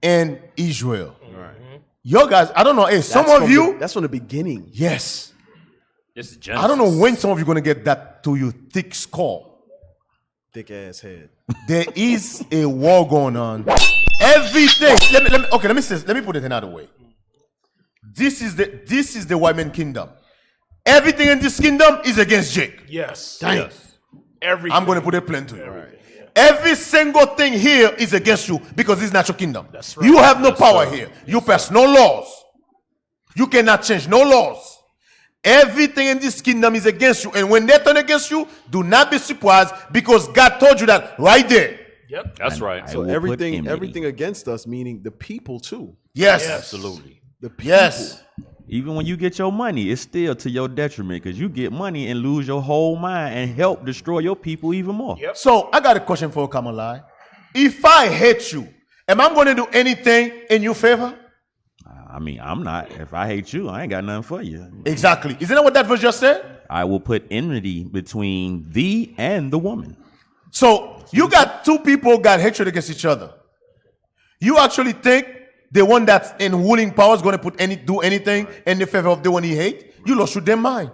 and Israel. Yo, guys, I don't know. Hey, some of you. That's from the beginning. Yes. This is Genesis. I don't know when some of you are going to get that to your thick skull. Thick ass head. There is a war going on. Everything. Let me put it another way. This is the white man kingdom. Everything in this kingdom is against Jake. Yes. Yes. Everything. I'm going to put it plain to you. Every single thing here is against you because it's not your kingdom. That's right. You have no power here. You pass no laws. You cannot change no laws. Everything in this kingdom is against you. And when they turn against you, do not be surprised because God told you that right there. Yep. That's right. So will put everything enmity. against us, meaning the people too. Yes. Absolutely. The people. Yes. Even when you get your money, it's still to your detriment because you get money and lose your whole mind and help destroy your people even more. Yep. So I got a question for you, Kamalai. If I hate you, am I going to do anything in your favor? I mean, I'm not. If I hate you, I ain't got nothing for you. Exactly. Isn't that what that verse just said? I will put enmity between thee and the woman. So you got two people got hatred against each other. You actually think the one that's in ruling power is going to do anything in the favor of the one he hate? You lost your damn mind.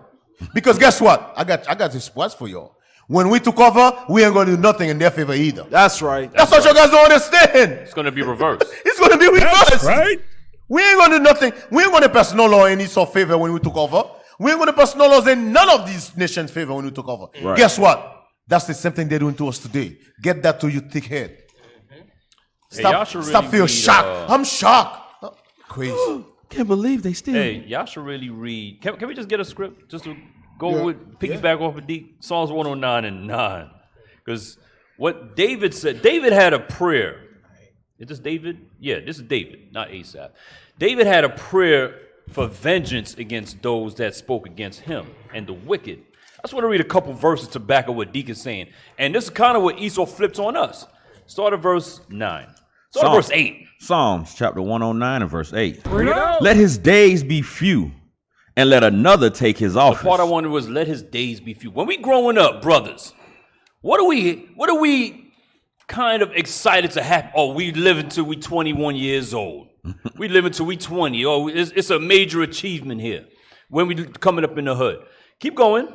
Because guess what? I got this surprise for y'all. When we took over, we ain't going to do nothing in their favor either. That's right. That's what you guys don't understand. It's going to be reversed. It's going to be reversed. That's right. We ain't going to do nothing. We ain't going to pass no law in his favor when we took over. We ain't going to pass no laws in none of these nations' favor when we took over. Right. Guess what? That's the same thing they're doing to us today. Get that to your thick head. y'all should Stop really feeling read, shocked. I'm shocked. Crazy. Can't believe they still. Hey, y'all should really read. Can we just get a script just to go with piggyback off of Psalms 109 and 9? Because what David said, David had a prayer. Is this David? Yeah, this is David, not Asaph. David had a prayer for vengeance against those that spoke against him and the wicked. I just want to read a couple verses to back up what Deacon's saying. And this is kind of what Esau flips on us. Start at verse 9. Start at verse 8. Psalms chapter 109 and verse 8. Let his days be few, and let another take his office. The part I wanted was let his days be few. When we growing up, brothers, what are we kind of excited to happen? Oh, we live until we 21 years old. We live until we 20. Oh, it's a major achievement here when we coming up in the hood. Keep going.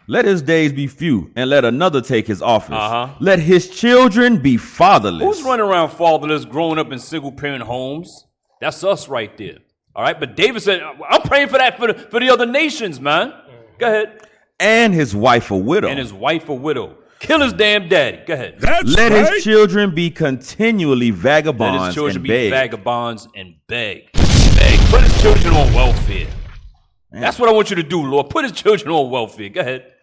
Let his days be few, and let another take his office. Uh-huh. Let his children be fatherless. Who's running around fatherless, growing up in single-parent homes? That's us right there. All right, but David said, I'm praying for that for the other nations, man. Go ahead. And his wife a widow. And his wife a widow. Kill his damn daddy. Go ahead. Let his children be continually vagabonds Let his children and be beg. vagabonds and beg. Beg. Put his children on welfare. That's what I want you to do, Lord. Put his children on welfare. Go ahead.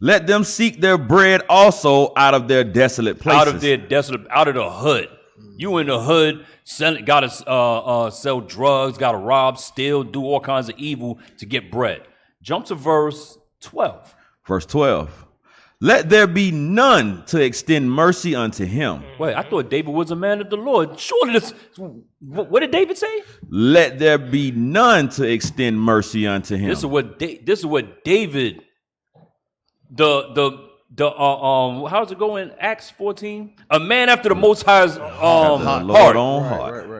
Let them seek their bread also out of their desolate places. Out of the hood. You in the hood, gotta sell drugs, gotta rob, steal, do all kinds of evil to get bread. Jump to verse 12. Verse 12. Let there be none to extend mercy unto him. Wait, I thought David was a man of the Lord. Surely this. What did David say? Let there be none to extend mercy unto him. This is what David. How's it go in Acts 14? A man after the Most High's heart.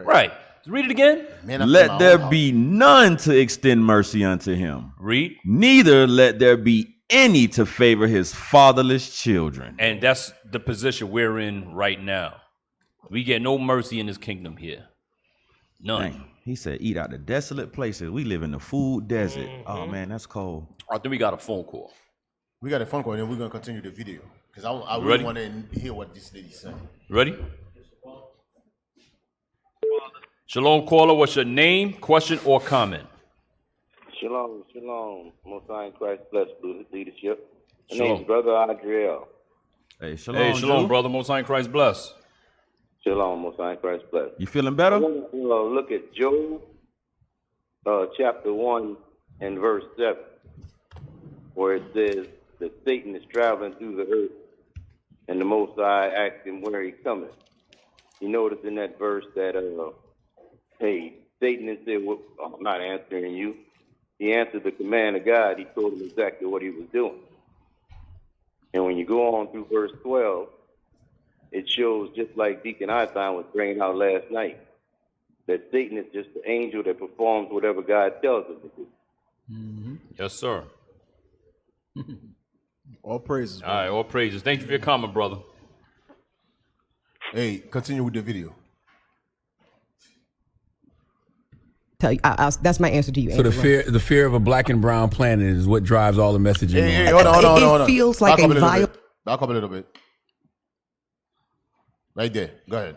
Right. Read it again. Let there be none to extend mercy unto him. Read. Neither let there be any to favor his fatherless children. And that's the position we're in right now. We get no mercy in this kingdom here. None. Dang. He said, eat out the desolate places. We live in the food desert. Oh, man, that's cold. I think we got a phone call. We got a phone call, and then we're going to continue the video. Because I really want to hear what this lady's saying. Ready? Shalom, caller. What's your name, question, or comment? Shalom. Most High in Christ bless leadership. My Shalom. name's Brother Adriel. Hey, shalom, brother. Most High in Christ bless. Shalom, Most High in Christ bless. You feeling better? I want to look at Job, chapter 1 and verse 7, where it says that Satan is traveling through the earth, and the Most High asked him where he coming. You notice in that verse that, Satan said, well, I'm not answering you. He answered the command of God. He told him exactly what he was doing. And when you go on through verse 12, it shows, just like Deacon Einstein was bringing out last night, that Satan is just the angel that performs whatever God tells him to do. Mm-hmm. Yes, sir. All praises. All right, all praises. Thank you for your comment, brother. Hey, continue with the video. Tell you, that's my answer to you. So the fear of a black and brown planet is what drives all the messaging. Hey, hold on. It feels like a violent. Back up a little bit. Right there. Go ahead.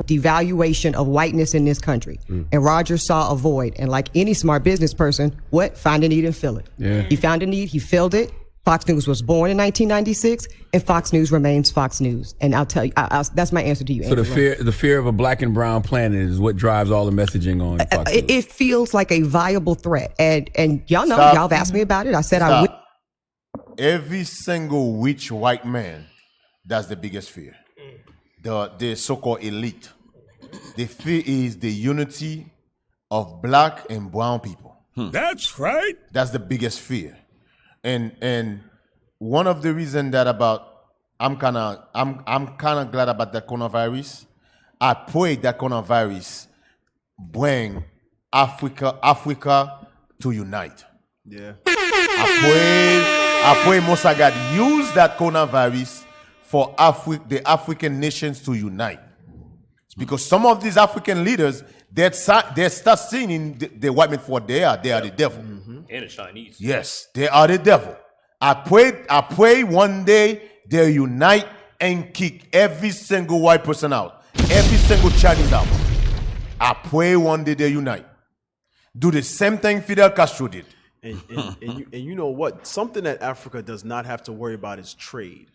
Devaluation of whiteness in this country. And Roger saw a void. And like any smart business person, find a need and fill it. Yeah. He found a need, he filled it. Fox News was born in 1996, and Fox News remains Fox News. And I'll tell you, that's my answer to you. So the fear of a black and brown planet is what drives all the messaging on Fox News. It feels like a viable threat. And y'all know, y'all have asked me about it. I said I would. Every single rich white man, that's the biggest fear. The so-called elite. The fear is the unity of black and brown people. That's right. That's the biggest fear. And one of the reasons that I'm kind of glad about the coronavirus. I pray that coronavirus bring Africa to unite. Yeah. I pray Most High God use that coronavirus for the African nations to unite. It's because some of these African leaders, they start seeing the white men for what they are. They are the devil. And the Chinese. Yes, they are the devil. I pray one day they unite and kick every single white person out, every single Chinese out. I pray one day they unite. Do the same thing Fidel Castro did. And you know what? Something that Africa does not have to worry about is trade.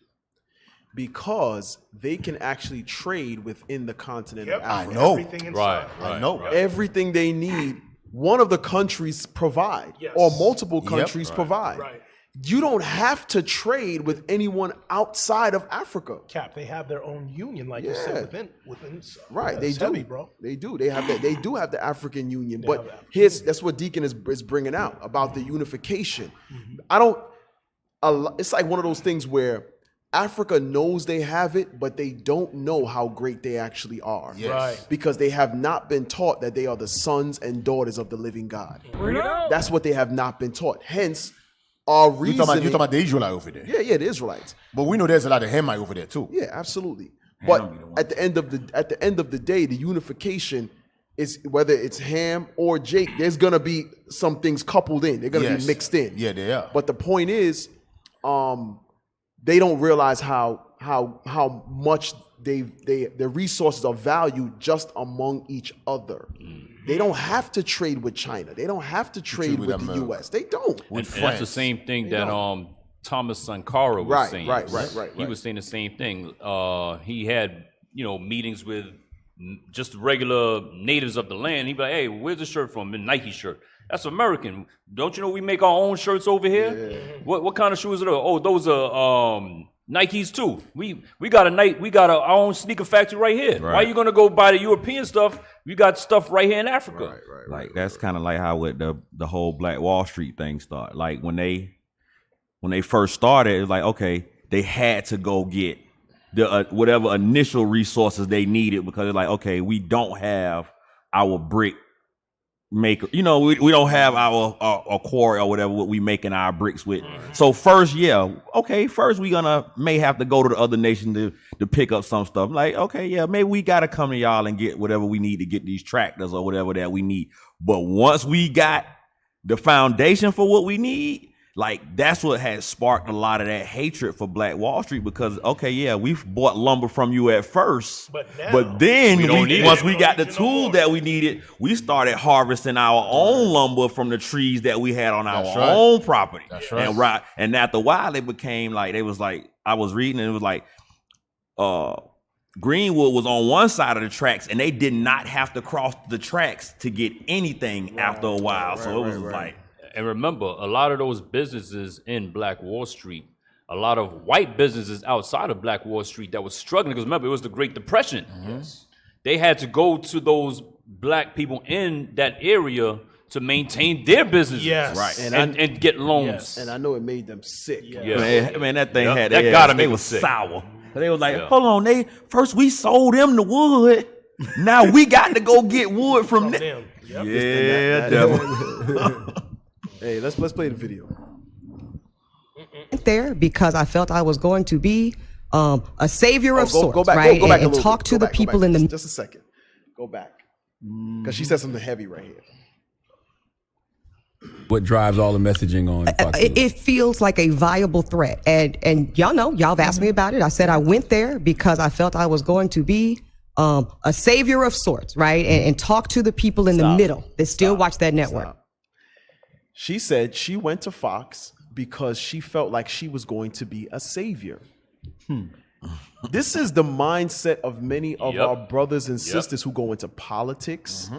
Because they can actually trade within the continent of Africa. I know. Everything inside. I know. Everything they need, one of the countries provide, or multiple countries provide. Right. You don't have to trade with anyone outside of Africa. Cap, they have their own union, like you said, within Right, they semi, do, bro. They do. They have that. They do have the African Union, They but have the African that's what Deacon is bringing out about the unification. It's like one of those things where Africa knows they have it, but they don't know how great they actually are. Yes. Right. Because they have not been taught that they are the sons and daughters of the living God. That's what they have not been taught. Hence, our reason. You're talking about the Israelites over there. Yeah, the Israelites. But we know there's a lot of Hamite over there too. Yeah, absolutely. But at the end of the day, the unification is whether it's Ham or Jake. There's gonna be some things coupled in. They're gonna be mixed in. Yeah, they are. But the point is, they don't realize how much their resources are valued just among each other. They don't have to trade with China. They don't have to trade with the U.S. They don't. And that's the same thing that Thomas Sankara was saying. Right. He was saying the same thing. He had, meetings with just regular natives of the land. He'd be like, hey, where's the shirt from? A Nike shirt. That's American. Don't you know we make our own shirts over here? Yeah. What kind of shoes are those? Oh, those are Nikes too. We got our own sneaker factory right here. Right. Why are you gonna go buy the European stuff? We got stuff right here in Africa. Right. That's kind of like how with the whole Black Wall Street thing started. Like when they first started, it was like, okay, they had to go get the whatever initial resources they needed because it's like, okay, we don't have our brick maker, we don't have our quarry or whatever what we making our bricks with. So first we may have to go to the other nation to pick up some stuff. Like, okay, yeah, maybe we gotta come to y'all and get whatever we need to get these tractors or whatever that we need. But once we got the foundation for what we need, like that's what has sparked a lot of that hatred for Black Wall Street because, okay, yeah, we've bought lumber from you at first, but then once we got the tools that we needed, we started harvesting our own lumber from the trees that we had on our own property. That's right. And after a while, it became like, I was reading and it was like, Greenwood was on one side of the tracks and they did not have to cross the tracks to get anything after a while. So it was like, and remember, a lot of those businesses in Black Wall Street, a lot of white businesses outside of Black Wall Street that was struggling, because remember, it was the Great Depression. Yes. They had to go to those black people in that area to maintain their businesses. Yes. Right. And get loans. Yes. And I know it made them sick. Yeah. Man, that thing had they was sick. Sour. They was like, hold on, first we sold them the wood. Now we got to go get wood from them. Yep. Yeah, devil. Hey, let's play the video. There because I felt I was going to be a savior of sorts, go back, right? Go back and talk to the people in the. Just a second. Go back, because she said something heavy right here. What drives all the messaging on? It feels like a viable threat, and y'all know, y'all have asked me about it. I said I went there because I felt I was going to be a savior of sorts, right? And talk to the people in the middle that still watch that network. She said she went to Fox because she felt like she was going to be a savior. This is the mindset of many of our brothers and sisters who go into politics,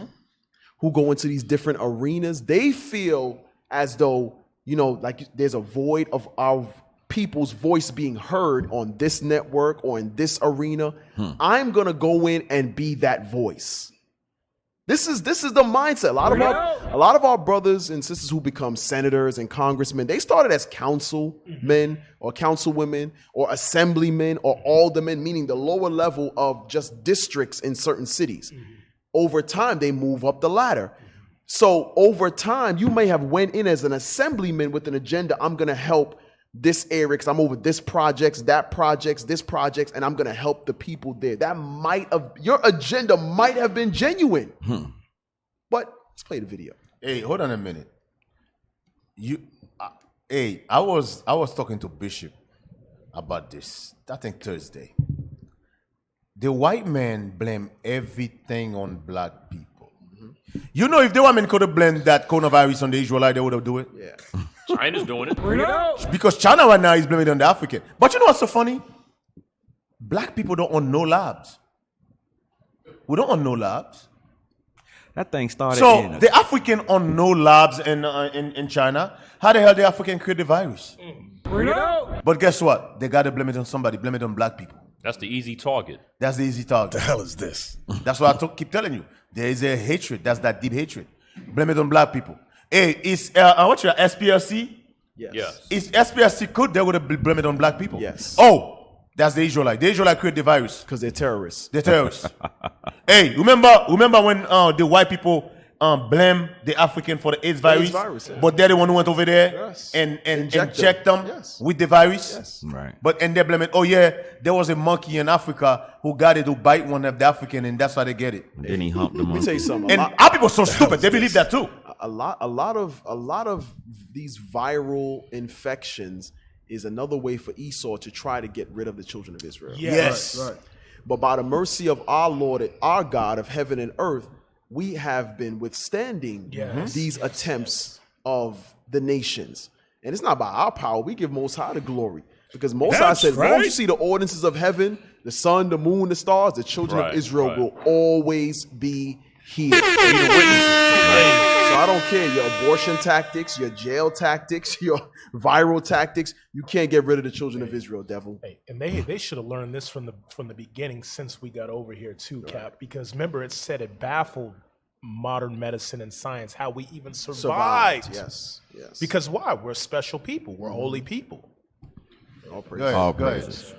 who go into these different arenas. They feel as though, like there's a void of our people's voice being heard on this network or in this arena. I'm going to go in and be that voice. This is the mindset. A lot of our brothers and sisters who become senators and congressmen, they started as councilmen or councilwomen or assemblymen or aldermen, meaning the lower level of just districts in certain cities. Over time, they move up the ladder. So over time, you may have went in as an assemblyman with an agenda. I'm going to help this area because I'm over this projects, this projects, and I'm going to help the people there. Your agenda might have been genuine. But let's play the video. Hey, hold on a minute. I was talking to Bishop about this, I think Thursday. The white man blame everything on black people. If the white man could have blamed that coronavirus on the Israelite, they would have done it. Yeah. China's doing it. Bring it out. Because China right now is blaming it on the African. But you know what's so funny? Black people don't own no labs. We don't own no labs. That thing started. So the African own no labs in China. How the hell the African create the virus? Bring it out. But guess what? They got to blame it on somebody. Blame it on black people. That's the easy target. That's the easy target. The hell is this? That's what I keep telling you. There is a hatred. That's that deep hatred. Blame it on black people. Hey, is what's your SPLC? Yes. Is SPLC good? They would have blamed it on black people. Yes. Oh, that's the Israelite. The Israelite created the virus because they're terrorists. They're terrorists. Hey, remember when the white people blame the African for the AIDS virus? But they're the one who went over there and inject them with the virus. Yes. Right. But and they blame it. Oh yeah, there was a monkey in Africa who got it to bite one of the African, and that's why they get it. Then he humped them. Let me tell you something. And our people are so stupid. They believe that too. A lot of these viral infections is another way for Esau to try to get rid of the children of Israel. Yes. Right. But by the mercy of our Lord, our God of heaven and earth, we have been withstanding these attempts of the nations. And it's not by our power. We give Most High the glory. Because Most High That's said, as long as you right. see the ordinances of heaven, the sun, the moon, the stars, the children of Israel will always be here. So I don't care your abortion tactics, your jail tactics, your viral tactics. You can't get rid of the children of Israel, devil. Hey, and they should have learned this from the beginning since we got over here too, Cap. Because remember, it said it baffled modern medicine and science how we even survived. Yes. Because why? We're special people. We're holy people. All praises.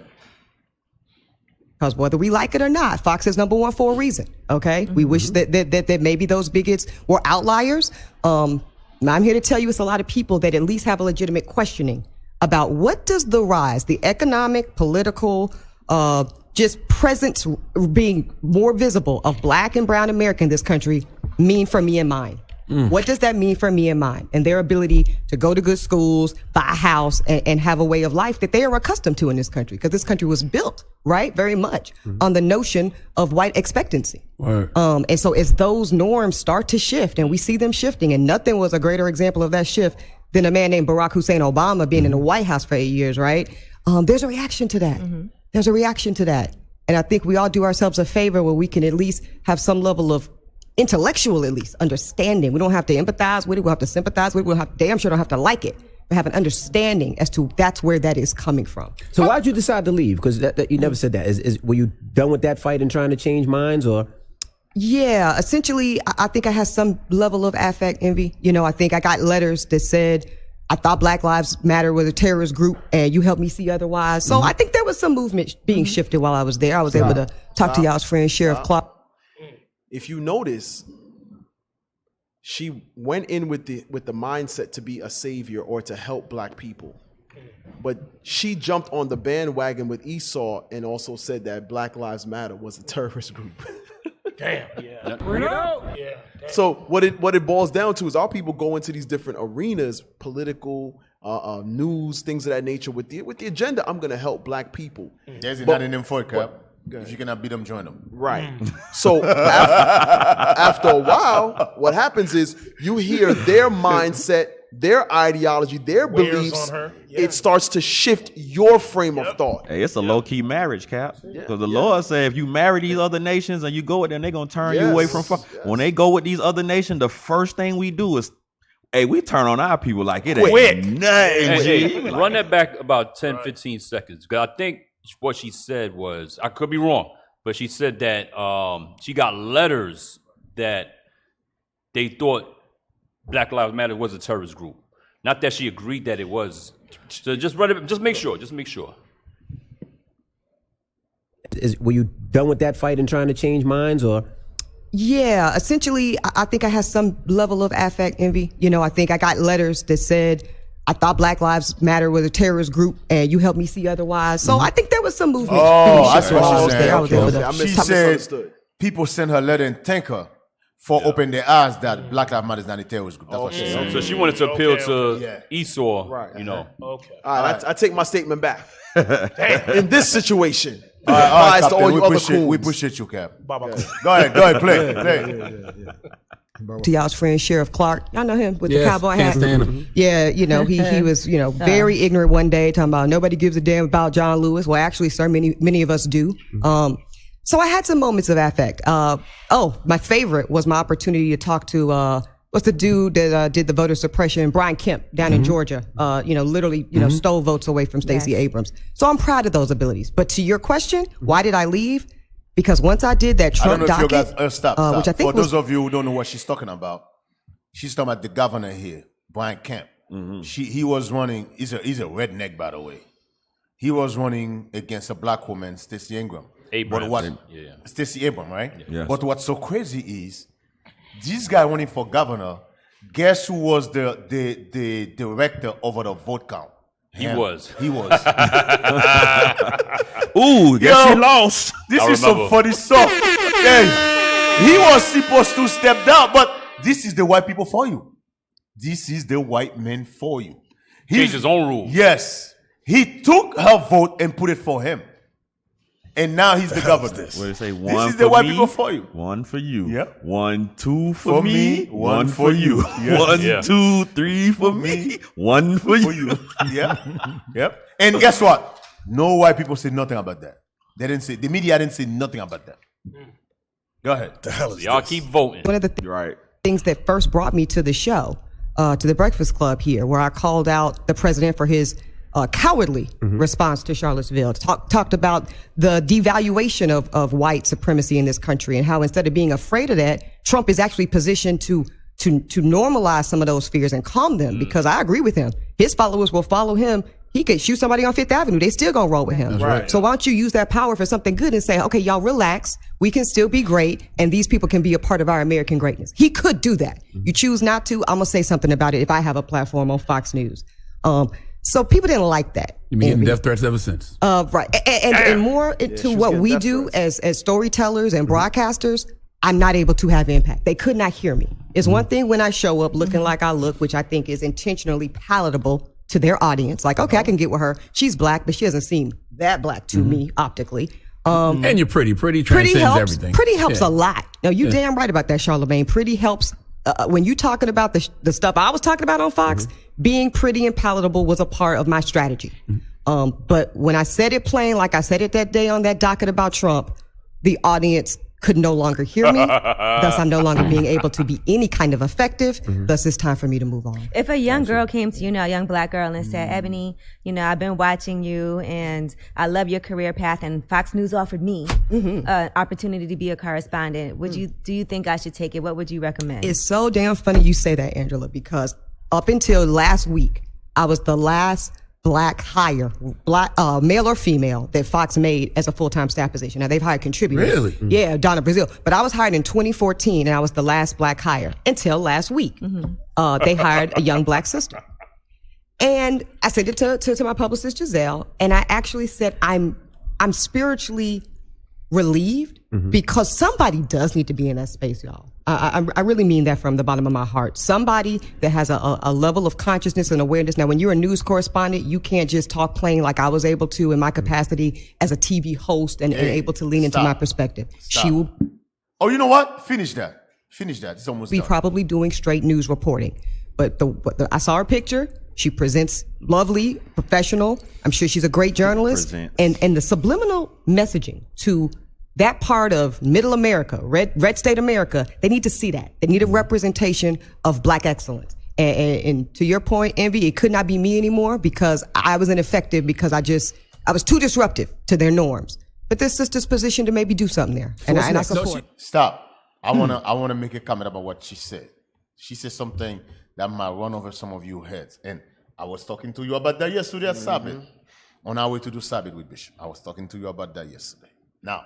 Because whether we like it or not, Fox is number one for a reason. Okay, we wish that maybe those bigots were outliers. I'm here to tell you, it's a lot of people that at least have a legitimate questioning about what does the rise, the economic, political, just presence being more visible of Black and brown America in this country mean for me and mine. What does that mean for me and mine and their ability to go to good schools, buy a house, and have a way of life that they are accustomed to in this country? Because this country was built, right, very much on the notion of white expectancy. And so as those norms start to shift, and we see them shifting, and nothing was a greater example of that shift than a man named Barack Hussein Obama being in the White House for 8 years, right? There's a reaction to that. There's a reaction to that. And I think we all do ourselves a favor where we can at least have some level of intellectual, at least, understanding. We don't have to empathize with it. We don't have to sympathize with it. We damn sure don't have to like it. We have an understanding as to that's where that is coming from. So why'd you decide to leave? Because that you never said that. Were you done with that fight and trying to change minds, or? Yeah, essentially, I think I had some level of affect envy. You know, I think I got letters that said, I thought Black Lives Matter was a terrorist group and you helped me see otherwise. So I think there was some movement being shifted while I was there. I was able to talk to y'all's friend, Sheriff Clark. If you notice, she went in with the mindset to be a savior or to help Black people. But she jumped on the bandwagon with Esau and also said that Black Lives Matter was a terrorist group. Damn. Yeah. Bring it out. Yeah. Damn. So what it boils down to is our people go into these different arenas, political, news, things of that nature, with the agenda. I'm going to help Black people. There's not in them for it, Cap. If you cannot beat them, join them. Right. So after a while, what happens is you hear their mindset, their ideology, their beliefs. It starts to shift your frame of thought. Hey, it's a low-key marriage, Cap. Because the Lord said if you marry these other nations and you go with them, they're going to turn you away from. When they go with these other nations, the first thing we do is, hey, we turn on our people like it ain't nothing. Hey, run that back about 10, 15 seconds. Because I think what she said was, I could be wrong, but she said that she got letters that they thought Black Lives Matter was a terrorist group. Not that she agreed that it was. So just run it. Just make sure. Just make sure. Were you done with that fight and trying to change minds, or? Yeah, essentially, I think I had some level of affect envy. You know, I think I got letters that said, I thought Black Lives Matter was a terrorist group and you helped me see otherwise. So I think there was some movement. That's what I she was said. there. She said people sent her letter and thank her for opening their eyes that Black Lives Matter is not a terrorist group. That's what she said. So she wanted to appeal to Esau, you know. Okay. All right, I take my statement back. In this situation, all right, applies to all you other coons. We appreciate you, Cap. Go ahead, play. To y'all's friend Sheriff Clark, y'all know him with the Yes, cowboy can't hat. stand him. Yeah, you know he was very ignorant one day, talking about nobody gives a damn about John Lewis. Well, actually, sir, many of us do. So I had some moments of affect. My favorite was my opportunity to talk to what's the dude that did the voter suppression, Brian Kemp, down in Georgia. Literally, stole votes away from Stacey Abrams. So I'm proud of those abilities. But to your question, why did I leave? Because once I did that Trump I don't know if docket, you guys, stop. which I think for those of you who don't know what she's talking about, she's talking about the governor here, Brian Kemp. He was running. He's a redneck, by the way. He was running against a Black woman, Stacey Abrams. Stacey Abrams, right? Yes. But what's so crazy is this guy running for governor. Guess who was the director over the vote count? He was. Ooh, guess he lost. This is some funny stuff. Hey, he was supposed to step down, but this is the white people for you. This is the white men for you. He changed his own rules. Yes. He took her vote and put it for him. And now he's the governor. What do they say? This One is for the white me, people for you. One for you. Yep. 1, 2 For me, one for you. Yeah. 1, Yeah. 2, 3 for me. 1 for you. Yep. Yep. And guess what? No white people say nothing about that. They didn't say, the media didn't say nothing about that. Go ahead. The hell is Y'all this? keep voting. One of the things that first brought me to the show, to the Breakfast Club here, where I called out the president for his cowardly response to Charlottesville. Talked about the devaluation of white supremacy in this country and how instead of being afraid of that, Trump is actually positioned to normalize some of those fears and calm them. Because I agree with him. His followers will follow him. He could shoot somebody on Fifth Avenue. They still gonna roll with him. right. So why don't you use that power for something good and say, okay, y'all relax. We can still be great. And these people can be a part of our American greatness. He could do that. You choose not to. I'm gonna say something about it if I have a platform on Fox News. So people didn't like that. You've been getting death threats ever since. Right. And more into what getting we death do as storytellers and broadcasters, I'm not able to have impact. They could not hear me. It's one thing when I show up looking like I look, which I think is intentionally palatable to their audience. Like, okay, I can get with her. She's black, but she doesn't seem that black to me optically. And you're pretty. Pretty Pretty transcends helps. everything. Pretty helps Yeah. a lot. Now, you damn right about that, Charlemagne. Pretty helps. When you talking about the stuff I was talking about on Fox, being pretty and palatable was a part of my strategy. But when I said it plain, like I said it that day on that docket about Trump, the audience could no longer hear me. Thus, I'm no longer being able to be any kind of effective. Thus, it's time for me to move on. If a young girl came to you, a young black girl, and said, Ebony, I've been watching you and I love your career path, and Fox News offered me an opportunity to be a correspondent, do you think I should take it? What would you recommend? It's so damn funny you say that, Angela, because up until last week, I was the last black hire, male or female, that Fox made as a full-time staff position. Now, they've hired contributors. Really? Yeah, Donna Brazile. But I was hired in 2014, and I was the last black hire until last week. They hired a young black sister. And I said it to my publicist, Giselle, and I actually said, I'm spiritually relieved because somebody does need to be in that space, y'all. I really mean that from the bottom of my heart. Somebody that has a level of consciousness and awareness. Now, when you're a news correspondent, you can't just talk plain like I was able to in my capacity as a TV host and able to lean into my perspective. She will Oh, you know what? Finish that. It's almost be done. probably doing straight news reporting. But I saw her picture. She presents lovely, professional. I'm sure she's a great journalist. And the subliminal messaging to that part of middle America, red state America, they need to see that. They need a representation of black excellence. And to your point, Envy, it could not be me anymore because I was ineffective because I was too disruptive to their norms. But this sister's positioned to maybe do something there. And I support. Stop. I wanna make a comment about what she said. She said something that might run over some of your heads. And I was talking to you about that yesterday at Sabbath. On our way to do Sabbath with Bishop. I was talking to you about that yesterday. Now,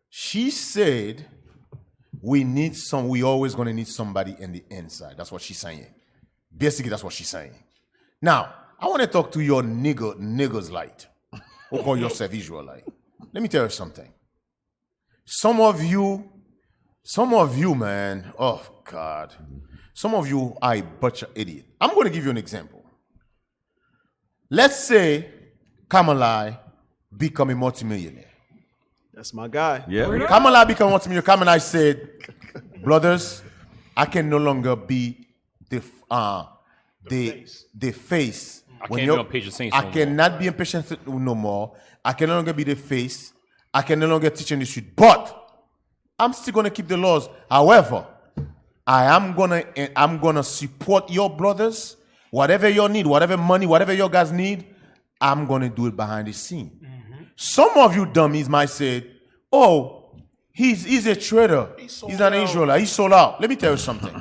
she said we always gonna need somebody in the inside. That's what she's saying. Basically, that's what she's saying. Now, I want to talk to your niggas light, who call yourself Israelite. Let me tell you something. Some of you, man, oh God. Some of you are a bunch of idiot. I'm going to give you an example. Let's say Kamala become a multimillionaire. That's my guy. Yeah. Kamala become a multimillionaire. Kamala said, brothers, I can no longer be the face. I can't be on Patient Saints I no more. cannot be in Patient Saints no more. I can no longer be the face. I can no longer teach in the street. But I'm still gonna keep the laws. However, I'm gonna support your brothers. Whatever you need, whatever money, whatever you guys need, I'm gonna do it behind the scene. Some of you dummies might say, "Oh, he's a traitor. He's an Israelite. He sold out." Let me tell you something.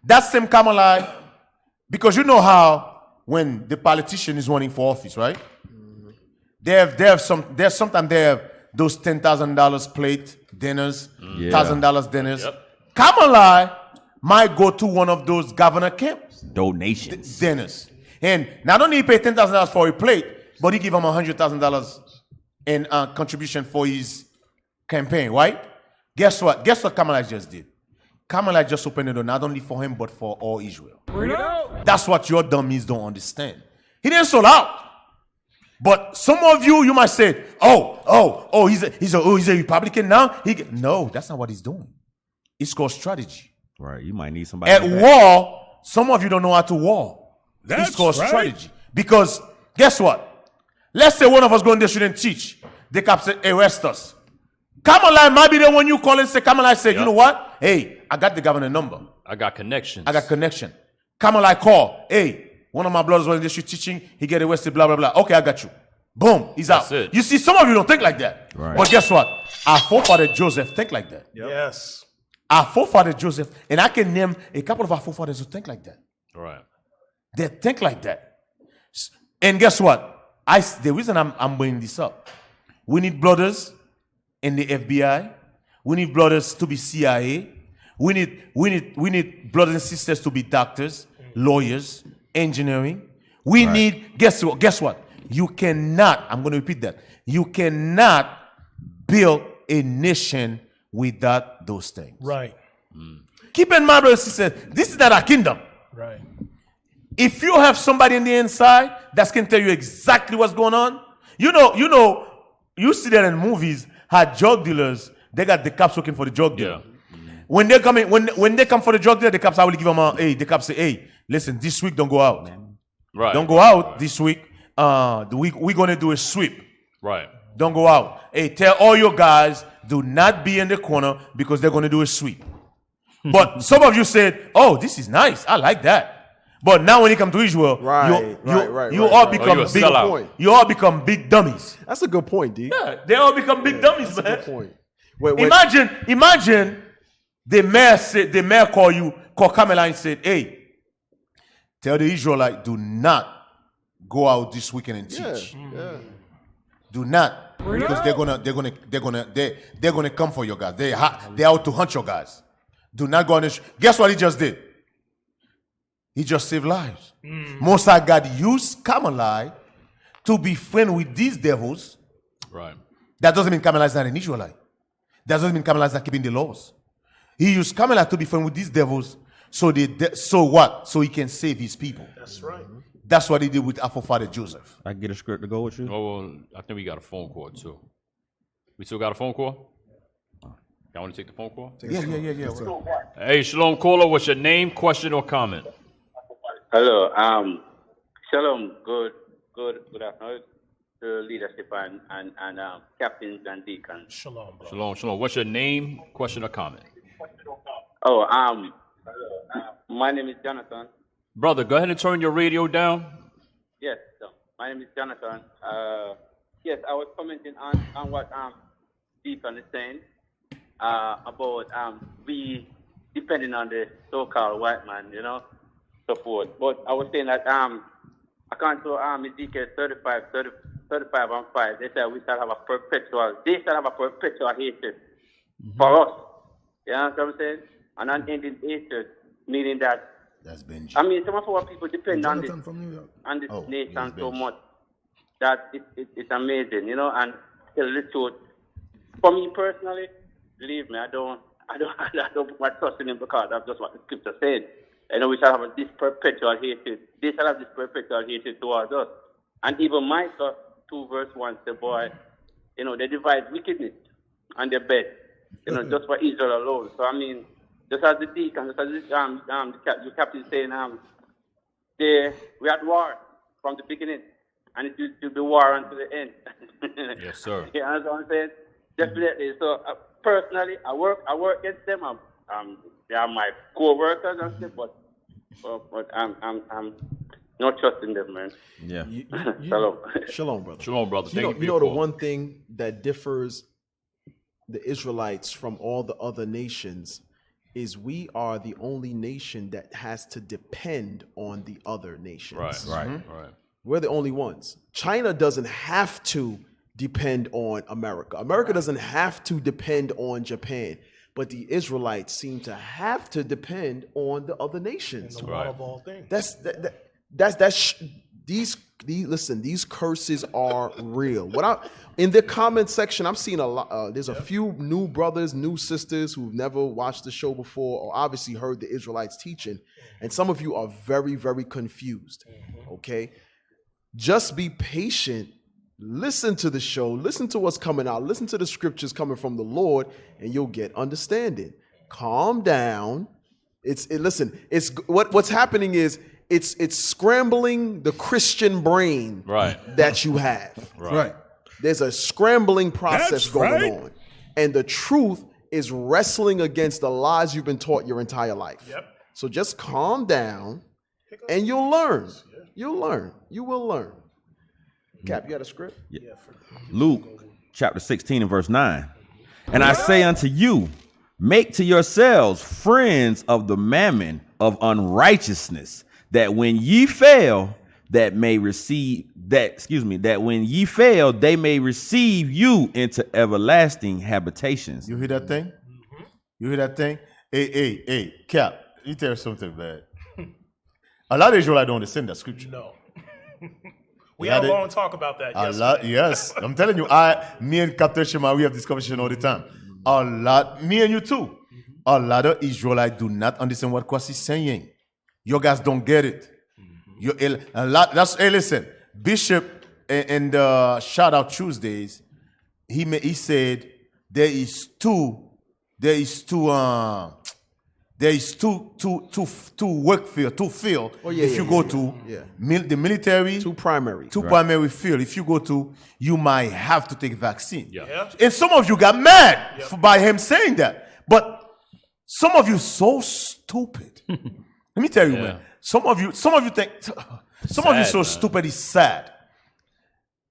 That same Kamala, because you know how when the politician is running for office, right? Sometimes they have those $10,000 plate dinners, $1,000 dinners. Kamala might go to one of those governor camps. Donations. Dinners. And not only he pay $10,000 for a plate, but he give him $100,000 in contribution for his campaign, right? Guess what? Guess what Kamala just did? Kamala just opened the door not only for him, but for all Israel. That's what your dummies don't understand. He didn't sold out. But some of you might say, he's a Republican now. No, that's not what he's doing. It's called strategy. Right. You might need somebody. At war, some of you don't know how to war. It's called strategy. Because guess what? Let's say one of us go in there and teach. The cops say, arrest us. Kamala might be the one you call and say, Kamala say, you know what? Hey, I got the governor number. I got connections. Kamala call. Hey, one of my brothers was in the street teaching. He get arrested, blah, blah, blah. Okay, I got you. Boom, he's out. It. You see, some of you don't think like that. Right. But guess what? Our forefather Joseph think like that. Yep. Yes. Our forefather Joseph, and I can name a couple of our forefathers who think like that. Right. They think like that. And guess what? The reason I'm bringing this up, we need brothers in the FBI. We need brothers to be CIA. We need brothers and sisters to be doctors, lawyers, engineering. We need, guess what? You cannot, I'm going to repeat that. You cannot build a nation without those things. Right. Keep in mind, brothers and sisters, this is not our kingdom. Right. If you have somebody in the inside that can tell you exactly what's going on, you see that in movies, how drug dealers, they got the cops working for the drug dealer. Yeah. When they come in, when they come for the drug dealer, the cops, I will give them the cops say, hey, listen, this week don't go out. Right. Don't go out this week. We're going to do a sweep. Right. Don't go out. Hey, tell all your guys, do not be in the corner because they're going to do a sweep. But some of you said, oh, this is nice. I like that. But now when you come to Israel, you all become big dummies. That's a good point, D. Yeah, they all become big dummies, man. That's a good point. Imagine the mayor call Kamala and said, hey, tell the Israelite, do not go out this weekend and teach. Yeah. Do not, because they're gonna come for your guys. They're out to hunt your guys. Do not go on this. Guess what he just did? He just saved lives. Most High God used Kamala to be friend with these devils. Right. That doesn't mean Kamala is not an Israelite. That doesn't mean Kamala is not keeping the laws. He used Kamala to be friend with these devils. So what? So he can save his people. That's right. That's what he did with our forefather Joseph. I can get a script to go with you. Oh, well, I think we got a phone call too. We still got a phone call? Y'all want to take the phone call? Yeah. Hey, Shalom caller, what's your name, question, or comment? Hello. Shalom. Good afternoon to leadership and captains and deacons. Shalom, bro. Shalom. What's your name, question, or comment? Oh, my name is Jonathan. Brother, go ahead and turn your radio down. Yes, my name is Jonathan. Yes, I was commenting on what Deacon is saying about we depending on the so-called white man, so forth. But I was saying that according to Ezekiel 35 and 5, they said we shall have a perpetual hatred for us. You know what I'm saying? An unending hatred, meaning that that's Benji. I mean, some of our people depend on this nation so much that it's amazing, and tell the truth. For me personally, believe me, I don't put my trust in him because that's just what the scripture said. We shall have this perpetual hatred. They shall have this perpetual hatred towards us. And even Micah 2 verse 1 said, boy, they divide wickedness on their bed, just for Israel alone. So I mean, just as the deacon, just as the captain saying, we had war from the beginning, and it will be war until the end. Yes, sir. You know what I'm saying? Definitely. So personally, I work against them. They are my co-workers and stuff, but I'm not trusting them, man. Yeah. Shalom, brother. Shalom, brother. Thank you know the one thing that differs the Israelites from all the other nations is we are the only nation that has to depend on the other nations. Right. We're the only ones. China doesn't have to depend on America. America doesn't have to depend on Japan. But the Israelites seem to have to depend on the other nations. And the one of all things. These curses are real. In the comment section, I'm seeing a lot. There's a few new brothers, new sisters who've never watched the show before, or obviously heard the Israelites teaching, and some of you are very, very confused. Okay, just be patient listen to the show, listen to what's coming out, listen to the scriptures coming from the Lord, and you'll get understanding. Calm down. Listen, it's what's happening is it's scrambling the Christian brain that you have. Right. There's a scrambling process going on. And the truth is wrestling against the lies you've been taught your entire life. Yep. So just calm down and you'll learn. You'll learn. You will learn. Cap, you got a script? Yeah. Luke chapter 16 and verse 9. And I say unto you, make to yourselves friends of the mammon of unrighteousness, that when ye fail, that when ye fail, they may receive you into everlasting habitations. You hear that thing? You hear that thing? Hey, Cap, let me tell you something, man. A lot of Israelites don't understand that scripture. No. We had a long talk about that yesterday. Yes. I'm telling you, me and Captain Shema, we have this conversation all the time. Me and you too. A lot of Israelites do not understand what Christ is saying. You guys don't get it. Listen, Bishop and Shout Out Tuesdays, he said there is two work field, two field. If you go to the military, two primary field. If you go to, you might have to take vaccine. Yeah. And some of you got mad by him saying that, but some of you so stupid. Let me tell you, man. Some of you think some of you so stupid. It's sad.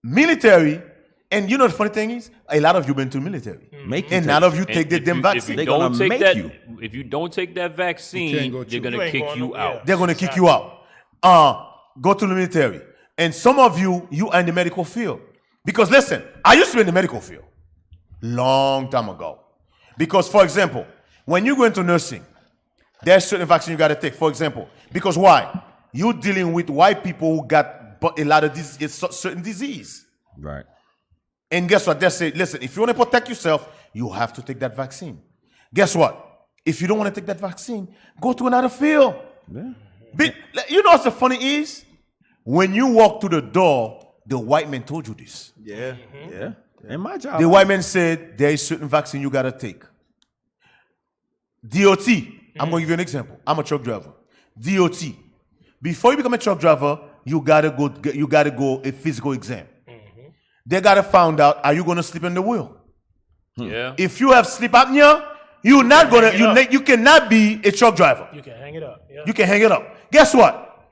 Military. And you know the funny thing is, a lot of you been to the military. And a lot of you take the damn vaccine. If you don't take that vaccine, they're going to kick you out. They're going to kick you out. Go to the military. And some of you are in the medical field. Because listen, I used to be in the medical field. Long time ago. Because, for example, when you go into nursing, there's certain vaccine you got to take. For example, because why? You're dealing with white people who got a lot of certain disease. Right. And guess what? They say, listen, if you want to protect yourself, you have to take that vaccine. Guess what? If you don't want to take that vaccine, go to another field. Yeah. You know what's the funny is? When you walk through the door, the white man told you this. Yeah. Yeah. And my job. The white man said there is certain vaccine you got to take. DOT. I'm going to give you an example. I'm a truck driver. DOT. Before you become a truck driver, you got to go a physical exam. They got to find out, are you going to sleep in the wheel? Yeah. If you have sleep apnea, you're not going to, you cannot be a truck driver. You can hang it up. Yeah. You can hang it up. Guess what?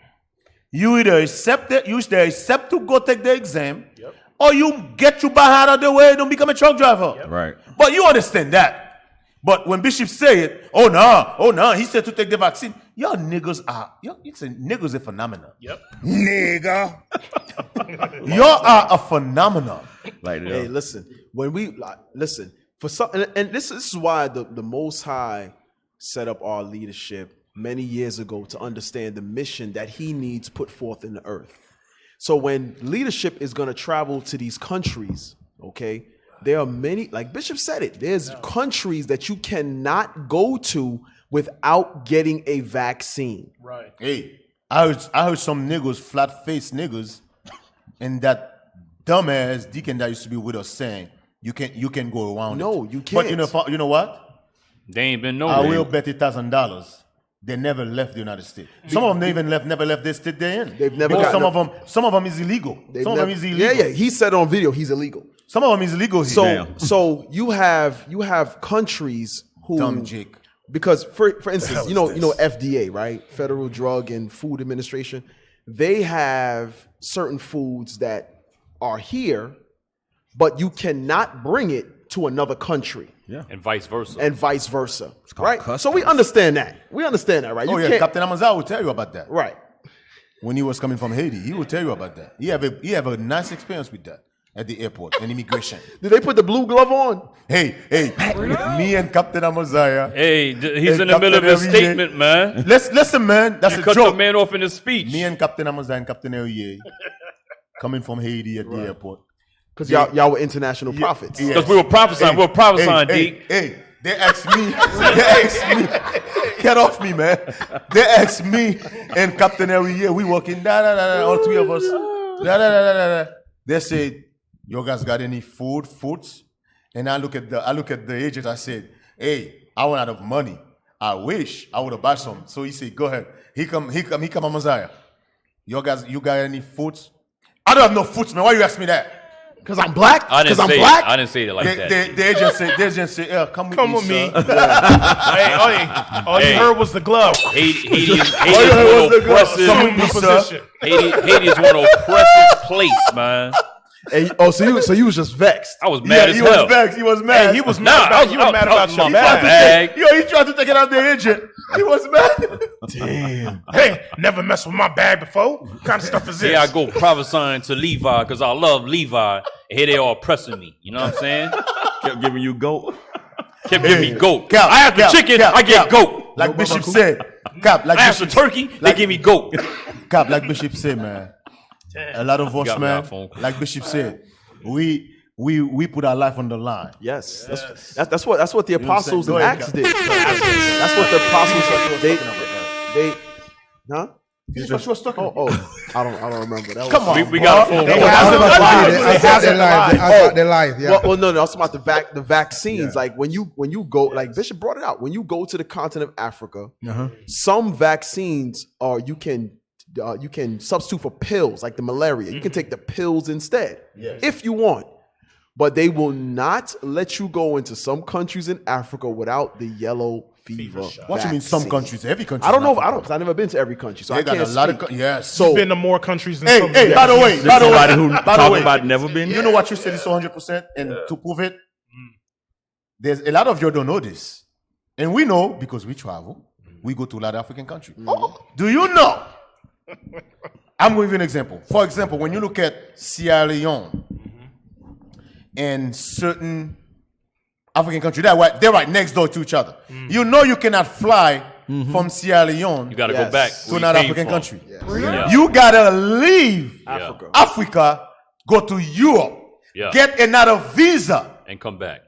You either accept to go take the exam, or you get your butt out of the way and don't become a truck driver. Yep. Right. But you understand that. But when Bishop say it, oh no, he said to take the vaccine. Y'all niggas niggas a phenomenon. Yep. Nigga. Y'all are a phenomenon. Like, hey, listen, for something, and this is why the Most High set up our leadership many years ago to understand the mission that he needs put forth in the earth. So when leadership is going to travel to these countries, okay, there are many, like Bishop said it, there's countries that you cannot go to without getting a vaccine. Right. Hey, I heard some niggas, flat-faced niggas, and that dumbass deacon that used to be with us saying, you can go around No, it. you can't. But you know what? They ain't been I nowhere. will bet $1,000 they never left the United States. Some of them never left the state they're in. They've never because gotten some of them is illegal. Some of them is illegal. Yeah, he said on video he's illegal. Some of them is illegal. So you have countries who Dumb Jake. Because for instance, you know FDA, right? Federal Drug and Food Administration, they have certain foods that are here, but you cannot bring it to another country. Yeah. And vice versa. Right? Customs. So we understand that. Right? Captain Amazar will tell you about that. Right. When he was coming from Haiti, he will tell you about that. He have a nice experience with that at the airport and immigration. Did they put the blue glove on? Hey, me and Captain Amazaya. Hey, he's in the middle of his statement, man. Listen, man, that's a joke. Cut the man off in his speech. Me and Captain Amazaya and Captain Erie coming from Haiti at the airport. Because y'all were international prophets. Because we were prophesying. We were prophesying, D. Hey, they asked me. Get off me, man. They asked me and Captain Erie, we walking, all three of us. They said, You guys got any foods? And I look at the agent. I said, hey, I went out of money. I wish I would have bought some. So he said, go ahead. He come, Messiah. You got any foods? I don't have no foods, man. Why you ask me that? Because I'm black? I didn't say it like that. The agent said, yeah, come with me. All you heard was the glove. Haiti is one oppressive place, man. Hey, so you was just vexed. I was mad as hell. He was mad. Hey, he was mad about you. Were mad about your bag. He tried to take it out the agent. He was mad. Damn. Hey, never messed with my bag before. What kind of stuff is this? Here I go prophesying to Levi because I love Levi. And here they all oppressing me. You know what I'm saying? Kept giving you goat. Kept giving me goat. Cap, I have the chicken, I get goat. Like Bishop said. Cap, like I have the turkey, they give me goat. Cap, like Bishop said, man. A lot of us, man, like Bishop said, we put our life on the line. Yes. That's what the apostles in Acts did. That's what the apostles they huh? This is what you was talking about. I don't remember. That Come on, we got a phone call. Their life. Yeah. Well, no. I was talking about the vaccines. Yeah. Like when you go, like Bishop brought it out. When you go to the continent of Africa, some vaccines are you can substitute for pills, like the malaria. You can take the pills instead if you want. But they will not let you go into some countries in Africa without the yellow fever vaccine. What you mean some countries? Every country? I don't know. Because I've never been to every country, so I can't speak. Yes. So you've been to more countries than some. Hey, by the way, about never been. You know what you said is 100%, and to prove it, there's a lot of you don't know this, and we know because we travel. We go to a lot of African countries. Do you know? I'm going to give you an example. For example, when you look at Sierra Leone and certain African countries, they're right next door to each other. You know you cannot fly from Sierra Leone you gotta go back to another African country. You got to leave Africa, go to Europe, get another visa. And come back.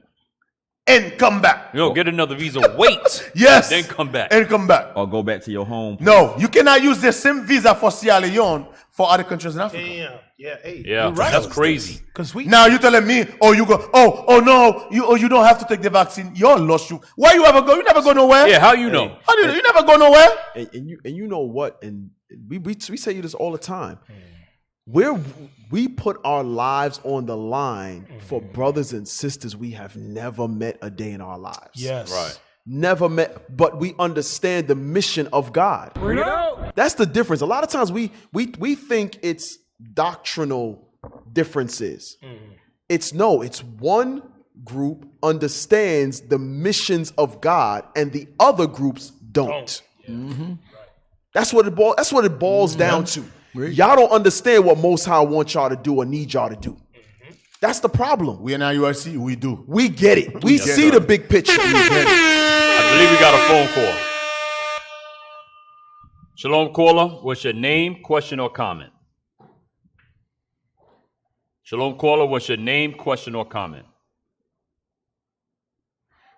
And come back. You know, get another visa, wait. Yes. Then come back. And come back. Or go back to your home. No, you cannot use the same visa for Sierra Leone for other countries in Africa. Yeah, right. That's crazy. Now you're telling me, you don't have to take the vaccine. You're lost. Where you ever go? You never go nowhere. Yeah, how you know? How do you never go nowhere? And you know what? And we say you this all the time. We put our lives on the line for brothers and sisters we have never met a day in our lives. Yes. Right. Never met, but we understand the mission of God. That's the difference. A lot of times we think it's doctrinal differences. It's one group understands the missions of God and the other groups don't. That's what it boils down to. Y'all don't understand what Most High wants y'all to do or need y'all to do. That's the problem. We in IUIC, we do. We get it. We see the big picture. I believe we got a phone call. Shalom, caller. What's your name, question, or comment? Shalom, caller. What's your name, question, or comment?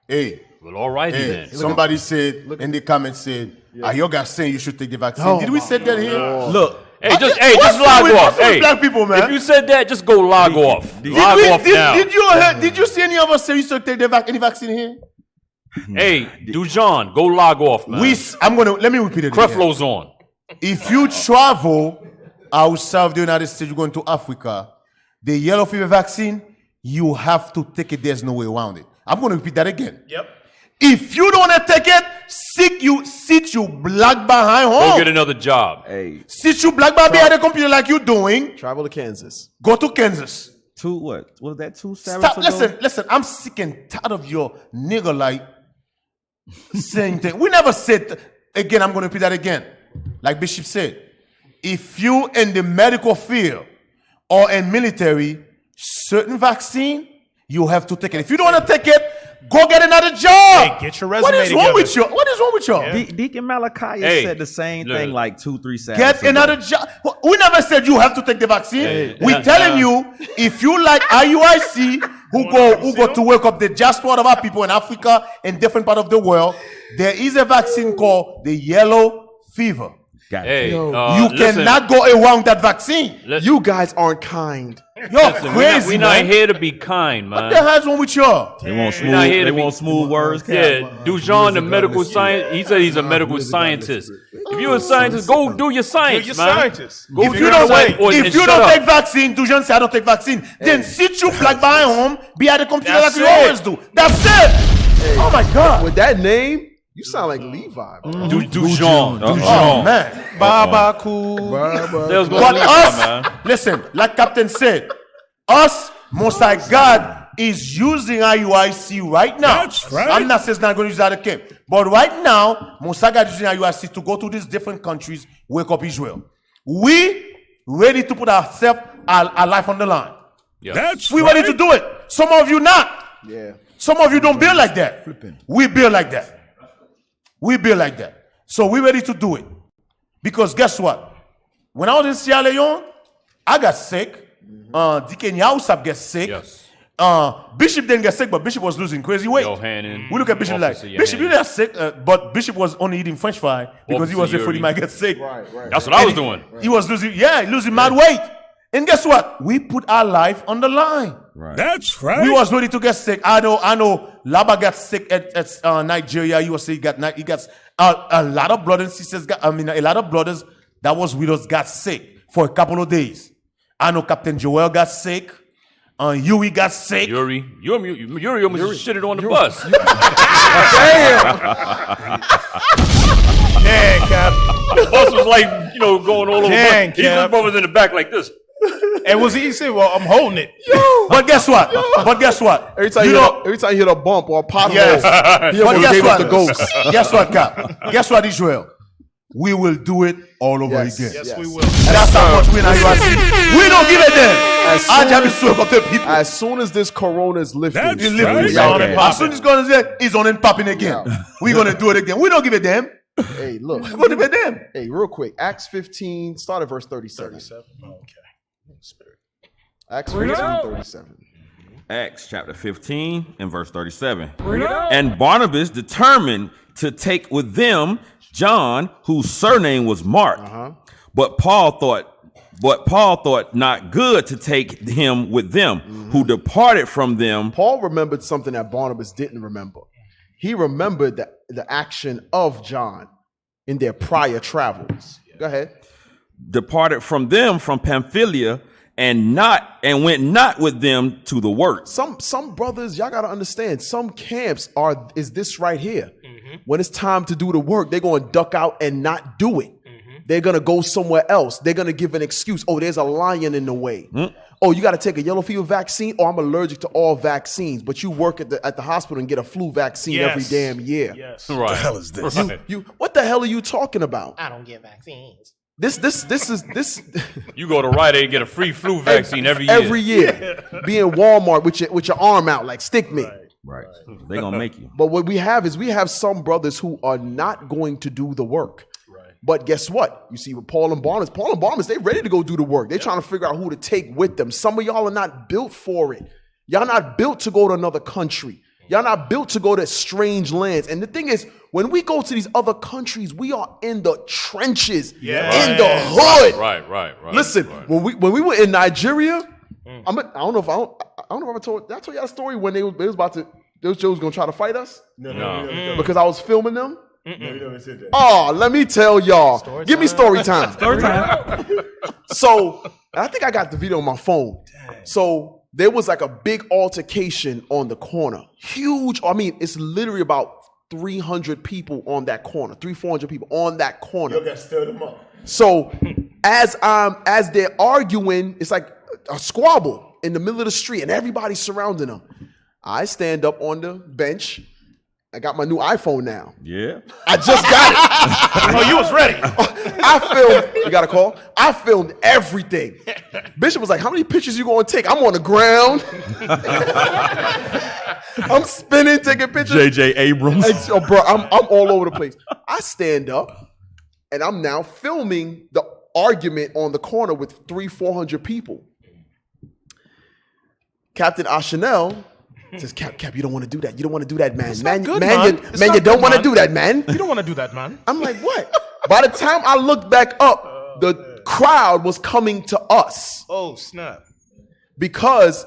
Hey. Well, all righty then. Somebody said in the comments are you guys saying you should take the vaccine? Did we say that here? Look. Hey, just log off. Hey, black people, man. If you said that, just go log off. Log off now. Did you see any of us say you should take any vaccine here? Hey, Dujon, go log off, man. Let me repeat it. Creflo's on. If you travel outside of the United States, you're going to Africa, the yellow fever vaccine, you have to take it. There's no way around it. I'm going to repeat that again. Yep. If you don't want to take it, sit you black behind home. Go get another job. Hey. Sit you black behind the computer like you're doing. Travel to Kansas. Go to Kansas. What was that? 2 Saturdays Stop. ago? Listen. I'm sick and tired of your nigger like saying things. We never said, again, I'm going to repeat that again. Like Bishop said, if you in the medical field or in military, certain vaccine, you have to take it. If you don't want to take it, go get another job. Hey, get your resume What is wrong together. with you? What is wrong with y'all? Yeah. Deacon Malachi said the same thing like 2-3 Saturdays Get ago. another job. We never said you have to take the vaccine. We're telling you, if you like IUIC, who go to wake up the just part of our people in Africa and different part of the world, there is a vaccine called the yellow fever. Hey, you cannot go around that vaccine. You guys aren't kind. You're crazy, We're not here to be kind, man. What the hell's wrong with y'all? They want We're not here to smooth. They want smooth words. Yeah, Dujon, the medical science. He said he's a medical scientist. If you're a scientist, go do your science, You're man. scientist. Go If do you your don't science, or- if and you shut don't up. take vaccine, Dujon say I don't take vaccine. Then sit you black by home, be at the computer like That's you it. always do. That's it. Oh my God. With that name, you sound like Levi. Bro. Dujon. Oh man. Baba cool. They was But gonna leave us, that, man. listen, like Captain said, us, Most High God is using IUIC right now. That's right. I'm not saying it's not going to use that again. But right now, Most High God is using IUIC to go to these different countries, wake up Israel. We ready to put ourselves, our life on the line. Yeah. That's We right. ready to do it. Some of you not. Yeah. Some of you don't build like that. We build like that. We build like that. So we ready to do it. Because guess what? When I was in Sierra Leone, I got sick. Deacon Yausab gets sick. Yes. Bishop didn't get sick, but Bishop was losing crazy weight. Yohanan, We look at Bishop like, Officer Bishop, you're Yohanan. not sick, but Bishop was only eating French fry because he was Officer afraid he Yuri. might get sick. Right. That's what I was doing. He was losing mad weight. And guess what? We put our life on the line. That's right. We was ready to get sick. I know. Laba got sick at Nigeria. You say he got a lot of brothers and sisters. A lot of brothers that was with us got sick for a couple of days. I know Captain Joel got sick. Yui got sick. Yuri almost shitted on the bus. Yeah, Cap. The bus was like, going all over. Dang, He Cap. was in the back like this. And was he said, "Well, I'm holding it." But guess what? Every time you hit a bump or a pothole, Yes. he But almost guess gave what? up the ghost. Guess what, Cap? Guess what, Israel? We will do it all over Yes. again. Yes, we will. That's how much we know you are seeing. We don't give a damn. As I soon just as- swear up the people. As soon as this corona is lifted, That's It's living. right. It's Yeah, on and yeah. popping. As soon as it's gonna say it's on and popping again. We're gonna do it again. We don't give a damn. hey, look. We don't give a damn. Hey, real quick. Acts 15, start at verse 37. 37. Oh, okay. Spirit. Acts 15, 37. Acts chapter 15 and verse 37. And Barnabas determined to take with them John, whose surname was Mark. But Paul thought not good to take him with them, who departed from them. Paul remembered something that Barnabas didn't remember. He remembered the action of John in their prior travels. Go ahead. Departed from them from Pamphylia and went not with them to the work. Some brothers, y'all gotta understand, some camps is this right here. When it's time to do the work, they're gonna duck out and not do it. They're gonna go somewhere else. They're gonna give an excuse. Oh, there's a lion in the way. Oh, you gotta take a yellow fever vaccine. Oh, I'm allergic to all vaccines. But you work at the hospital and get a flu vaccine every damn year. Yes. What the hell is this? What the hell are you talking about? I don't get vaccines. This is You go to Rite Aid and get a free flu vaccine every year. every year. Be in Walmart with your arm out like stick me. Right. They're going to make you. But what we have some brothers who are not going to do the work. Right. But guess what? You see with Paul and Barnabas, they ready to go do the work. They're trying to figure out who to take with them. Some of y'all are not built for it. Y'all not built to go to another country. Y'all not built to go to strange lands. And the thing is, when we go to these other countries, we are in the trenches, in the hood. Right. Listen, when we were in Nigeria, I don't know if I told y'all a story when they was about to. Those Joes gonna try to fight us? No. Because I was filming them. Oh, let me tell y'all. Give me story time. Story time. So I think I got the video on my phone. So there was like a big altercation on the corner. Huge. I mean, it's literally about 300 people on that corner. 300-400 people on that corner. You gotta stir them up. So as they're arguing, it's like a squabble in the middle of the street, and everybody's surrounding them. I stand up on the bench. I got my new iPhone now. Yeah. I just got it. Oh, you was ready. I filmed. You got a call? I filmed everything. Bishop was like, "How many pictures you gonna take?" I'm on the ground. I'm spinning, taking pictures. J.J. Abrams. Oh, bro, I'm all over the place. I stand up, and I'm now filming the argument on the corner with 300-400 people. Captain Ashanel says, Cap, you don't want to do that. You don't want to do that, man. It's Man, not good, man, you don't want to do that, man. You don't want to do that, man. I'm like, what? By the time I looked back up, the crowd was coming to us. Oh, snap. because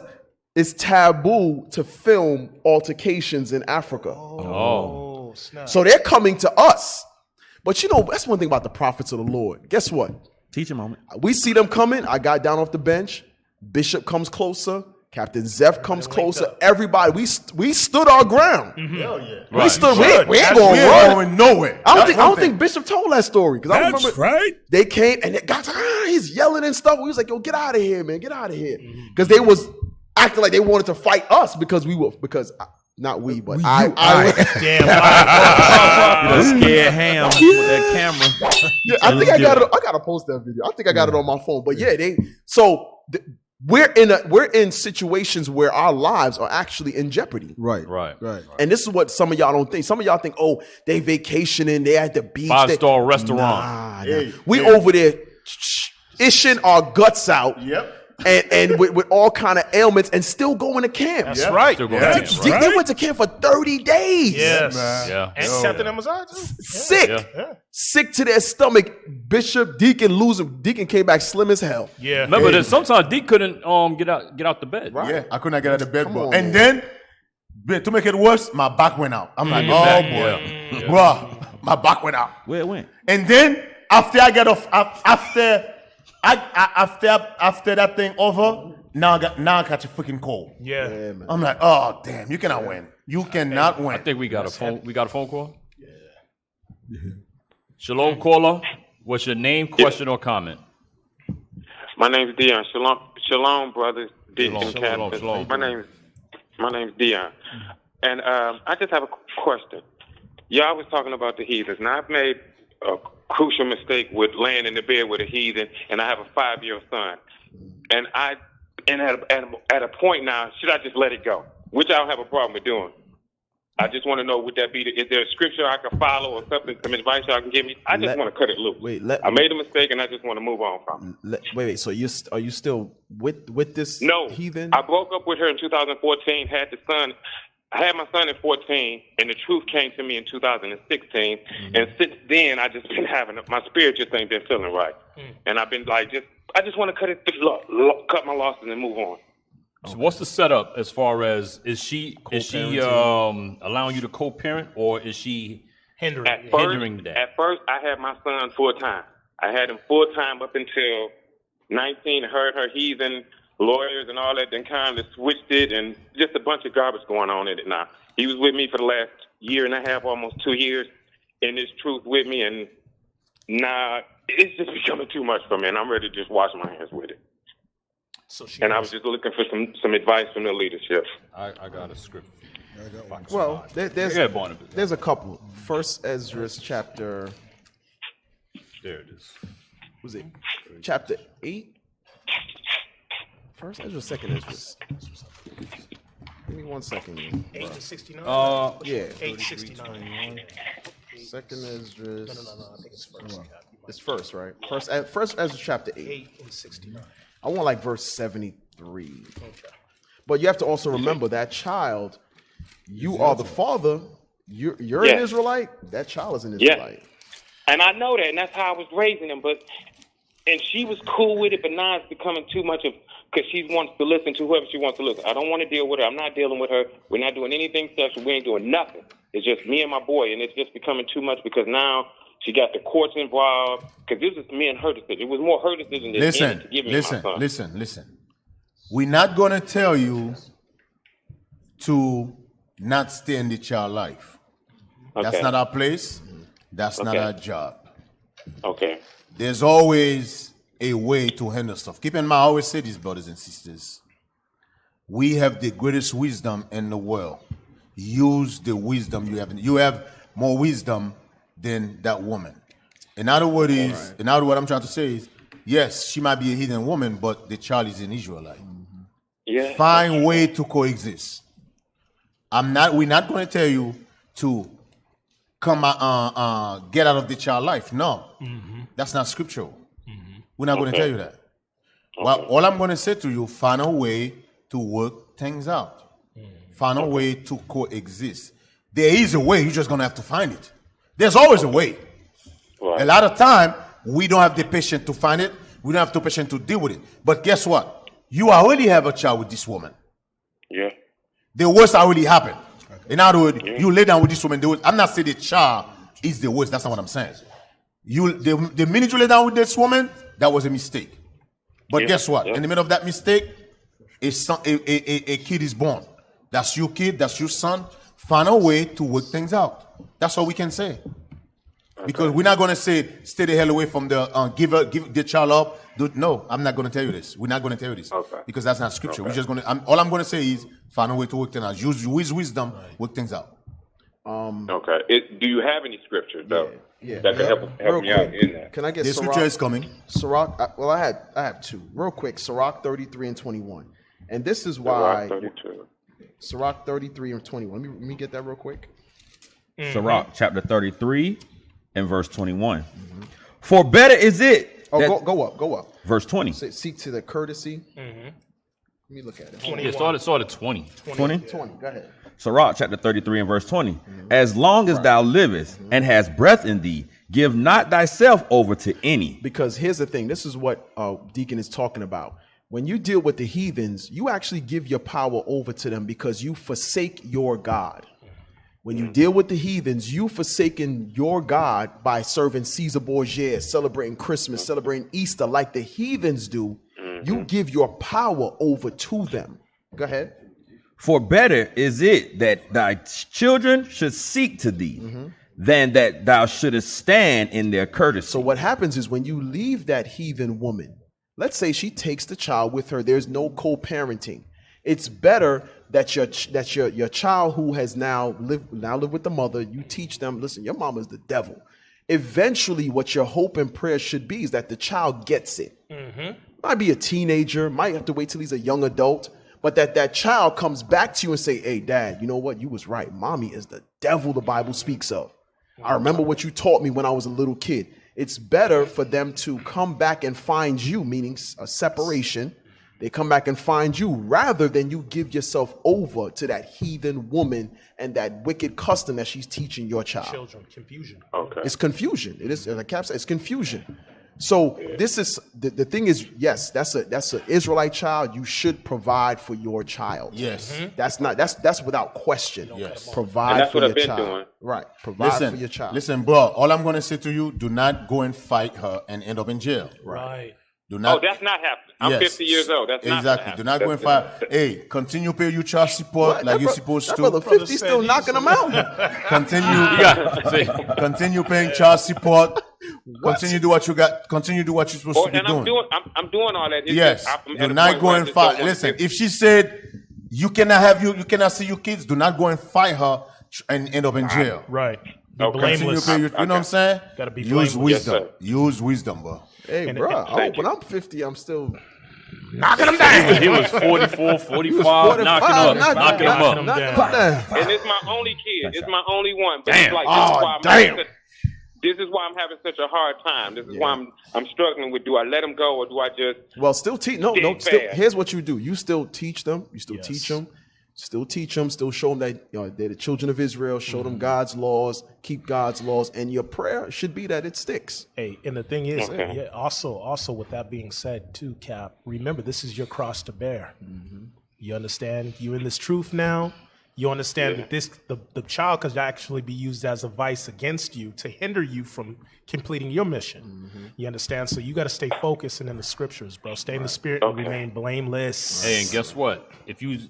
it's taboo to film altercations in Africa. Oh, snap. So they're coming to us. But you know, that's one thing about the prophets of the Lord. Guess what? Teach a moment. We see them coming. I got down off the bench. Bishop comes closer. Captain Zeph comes closer. Everybody, we stood our ground. Hell yeah. We stood. We ain't We going ain't run. going nowhere. I That's don't one think Bishop told that story because I That's remember right. they came and the guys he's yelling and stuff. We was like, yo, get out of here, man, get out of here, because they was acting like they wanted to fight us because we were not we, but I Damn. You scared ham with that camera. Yeah, I think I got it. I gotta post that video. I think I got it on my phone. But yeah, we're in situations where our lives are actually in jeopardy. Right. And this is what some of y'all don't think. Some of y'all think, oh, they vacationing, they at the beach. 5-star restaurant. Nah. We over there ishing our guts out. Yep. And with all kind of ailments and still going to camp. That's right. Still going to camp. They went to camp for 30 days. Yes. Yeah. And Captain Amazon too. Sick. Yeah. Sick to their stomach. Bishop, Deacon, Deacon came back slim as hell. Yeah. Remember that sometimes D couldn't get out the bed. Right. Yeah, I could not get out of bed, bro. on, And then, to make it worse, my back went out. I'm like, oh boy, bro, my back went out. Where it went? And then after I get off, after that thing over, now I catch a freaking cold. Yeah. man. I'm like, oh damn, you cannot win. You cannot win. I think we got a phone. We got a phone call. Yeah. Shalom, caller. What's your name, question, or comment? My name's Dion. Shalom, brothers. Shalom. My name's Dion, and I just have a question. Y'all was talking about the heathens. Now I've made a crucial mistake with laying in the bed with a heathen, and I have a 5-year-old son. And at a point now, should I just let it go? Which I don't have a problem with doing. I just want to know, would that be, is there a scripture I can follow or something, some advice y'all can give me? I just want to cut it loose. I made a mistake, and I just want to move on from it. Wait. So are you still with this heathen? I broke up with her in 2014, had the son. I had my son in 14, and the truth came to me in 2016. And since then, I just been my spirit just ain't been feeling right. And I've been like, I just want to cut my losses and move on. So what's the setup as far as is she allowing you to co-parent, or is she hindering that? At first, I had my son full time. I had him full time up until 19. Her heathen lawyers and all that, then kind of switched it, and just a bunch of garbage going on in it now. He was with me for the last year and a half, almost 2 years, in this truth with me, and now it's just becoming too much for me, and I'm ready to just wash my hands with it. I was just looking for some advice from the leadership. I got a script. Well, there's a couple. First Ezra chapter. There it is. Was it chapter 8? First Ezra, second Ezra. Give me 1 second. 8 to 69. Yeah. 8 to 69. Second Ezra. No. I think it's first. It's first, right? First Ezra chapter 8. 8 and 69. I want like verse 73. Okay. But you have to also remember that child, you are the father. You're an Israelite. That child is an Israelite. And I know that, and that's how I was raising him. And she was cool with it, but now it's becoming too much of, because she wants to listen to whoever she wants to listen. I don't want to deal with her. I'm not dealing with her. We're not doing anything sexual. We ain't doing nothing. It's just me and my boy, and it's just becoming too much because now she got the courts involved. Because this is me and her decision. It was more her decision than to give me my son. Listen. We're not going to tell you to not stay in the child life. Okay. That's not our place. That's not our job. Okay. There's always a way to handle stuff. Keep in mind, I always say this, brothers and sisters. We have the greatest wisdom in the world. Use the wisdom you have. You have more wisdom than that woman. In other words, what I'm trying to say is, yes, she might be a heathen woman, but the child is an Israelite. Yeah. Find way to coexist. We're not going to tell you to come get out of the child life. No. That's not scriptural. We're not going to tell you that. Well, all I'm going to say to you, find a way to work things out. Find a way to coexist. There is a way. You're just going to have to find it. There's always a way. Right. A lot of time, we don't have the patience to find it. We don't have the patience to deal with it. But guess what? you already have a child with this woman. Yeah. The worst already happened. In other words, you lay down with this woman. I'm not saying the child is the worst. That's not what I'm saying. The minute you lay down with this woman, that was a mistake. But guess what? In the middle of that mistake, a kid is born. That's your kid. That's your son. Find a way to work things out. That's all we can say. Because we're not going to say, stay the hell away from the, give the child up. No, I'm not going to tell you this. We're not going to tell you this. Okay. Because that's not scripture. We're just going to, all I'm going to say is, find a way to work things out. Use wisdom, work things out. Okay. Do you have any scriptures, though, that can help Real me out quick, in that? Can I get The scripture is coming. Sirach, I have two. Real quick, Sirach 33 and 21. And this is why... Sirach 33 and 21. Let me get that real quick. Sirach chapter 33 and verse 21. For better is it... go up. Verse 20. Seek to the courtesy. Let me look at it. Yeah, start at 20. 20? 20, go ahead. Sirach chapter 33 and verse 20. As long as thou livest and hast breath in thee, give not thyself over to any. Because here's the thing. This is what Deacon is talking about. When you deal with the heathens, you actually give your power over to them because you forsake your God. When you deal with the heathens, you forsaken your God by serving Caesar Borgia, celebrating Christmas, celebrating Easter like the heathens do. You give your power over to them. Go ahead. For better is it that thy children should seek to thee than that thou shouldest stand in their courtesy. So what happens is when you leave that heathen woman, let's say she takes the child with her, there's no co-parenting. It's better that your child who has now lived with the mother, you teach them, listen, your mama's the devil. Eventually, what your hope and prayer should be is that the child gets it. Might be a teenager, might have to wait till he's a young adult, but that child comes back to you and say, hey, Dad, you know what? You was right. Mommy is the devil the Bible speaks of. I remember what you taught me when I was a little kid. It's better for them to come back and find you, meaning a separation. They come back and find you rather than you give yourself over to that heathen woman and that wicked custom that she's teaching your child. Children, confusion. Okay. It's confusion. It is, like Cap said, it's confusion. So this is the thing is, yes, that's an Israelite child. You should provide for your child. Yes. That's without question. Yes. Provide And that's for what your I've been child. doing. Right. Provide for your child. Listen, bro, all I'm going to say to you, do not go and fight her and end up in jail. Right. Do not. That's not happening. I'm 50 years old. That's not exactly. Do not go and fight. Hey, continue pay your child support like you're supposed to. Brother 50 still knocking them out. Continue paying child support. Continue do what you got. Continue do what you're supposed to be doing. I'm doing all that. It's Yes. just, I'm Do at a not point go where I and just don't fight. wanna Listen, do- if she said you cannot see your kids, do not go and fight her and end up in jail. Right. Be Continue blameless. pay your, you know what I'm saying? Gotta be Use blameless. wisdom. Yes, Use wisdom, bro. Hey, bro, I hope when I'm 50, I'm still knocking them down. He was 44, 45, knocking them up. And it's my only kid. It's my only one. But Damn. it's like, this is why I'm having such a hard time. This is why I'm struggling with, do I let him go or do I just still teach? No. Here's what you do. You still teach them. You still teach them. Still teach them. Still show them that they're the children of Israel. Show them God's laws. Keep God's laws. And your prayer should be that it sticks. Hey, and the thing is, also with that being said, too, Cap, remember this is your cross to bear. You understand? You're in this truth now. You understand that the child could actually be used as a vice against you to hinder you from completing your mission. You understand? So you got to stay focused and in the scriptures, bro. Stay in the spirit and remain blameless. Hey, and guess what?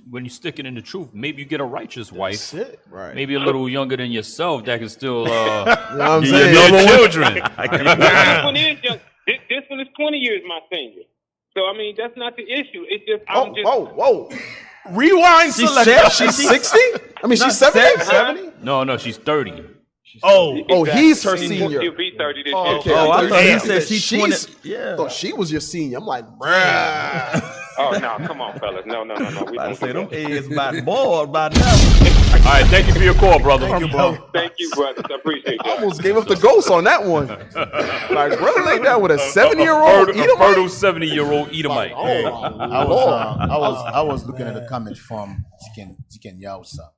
When you stick it in the truth, maybe you get a righteous wife. That's it. Right. Maybe a little younger than yourself that can still You know what I'm saying? your children. This one is young. This one is 20 years my senior. So I mean that's not the issue. It's just Whoa. Rewind selector. She's 60? I mean, she's 70? 70? No, she's 30. He's her senior. He'll be 30 this year. Okay. I thought he said she's 20. Yeah. thought she was your senior. I'm like, bruh. Oh no, come on, fellas. No. We I don't say do them that. is about bored by now. All right, thank you for your call, brother. Thank you, bro. Thank you, brothers. I appreciate I that. almost gave up the ghost on that one. Like, brother laid down with a 7-year-old A fertile 70-year-old Edomite. I was looking at the comment from Deacon Yausa.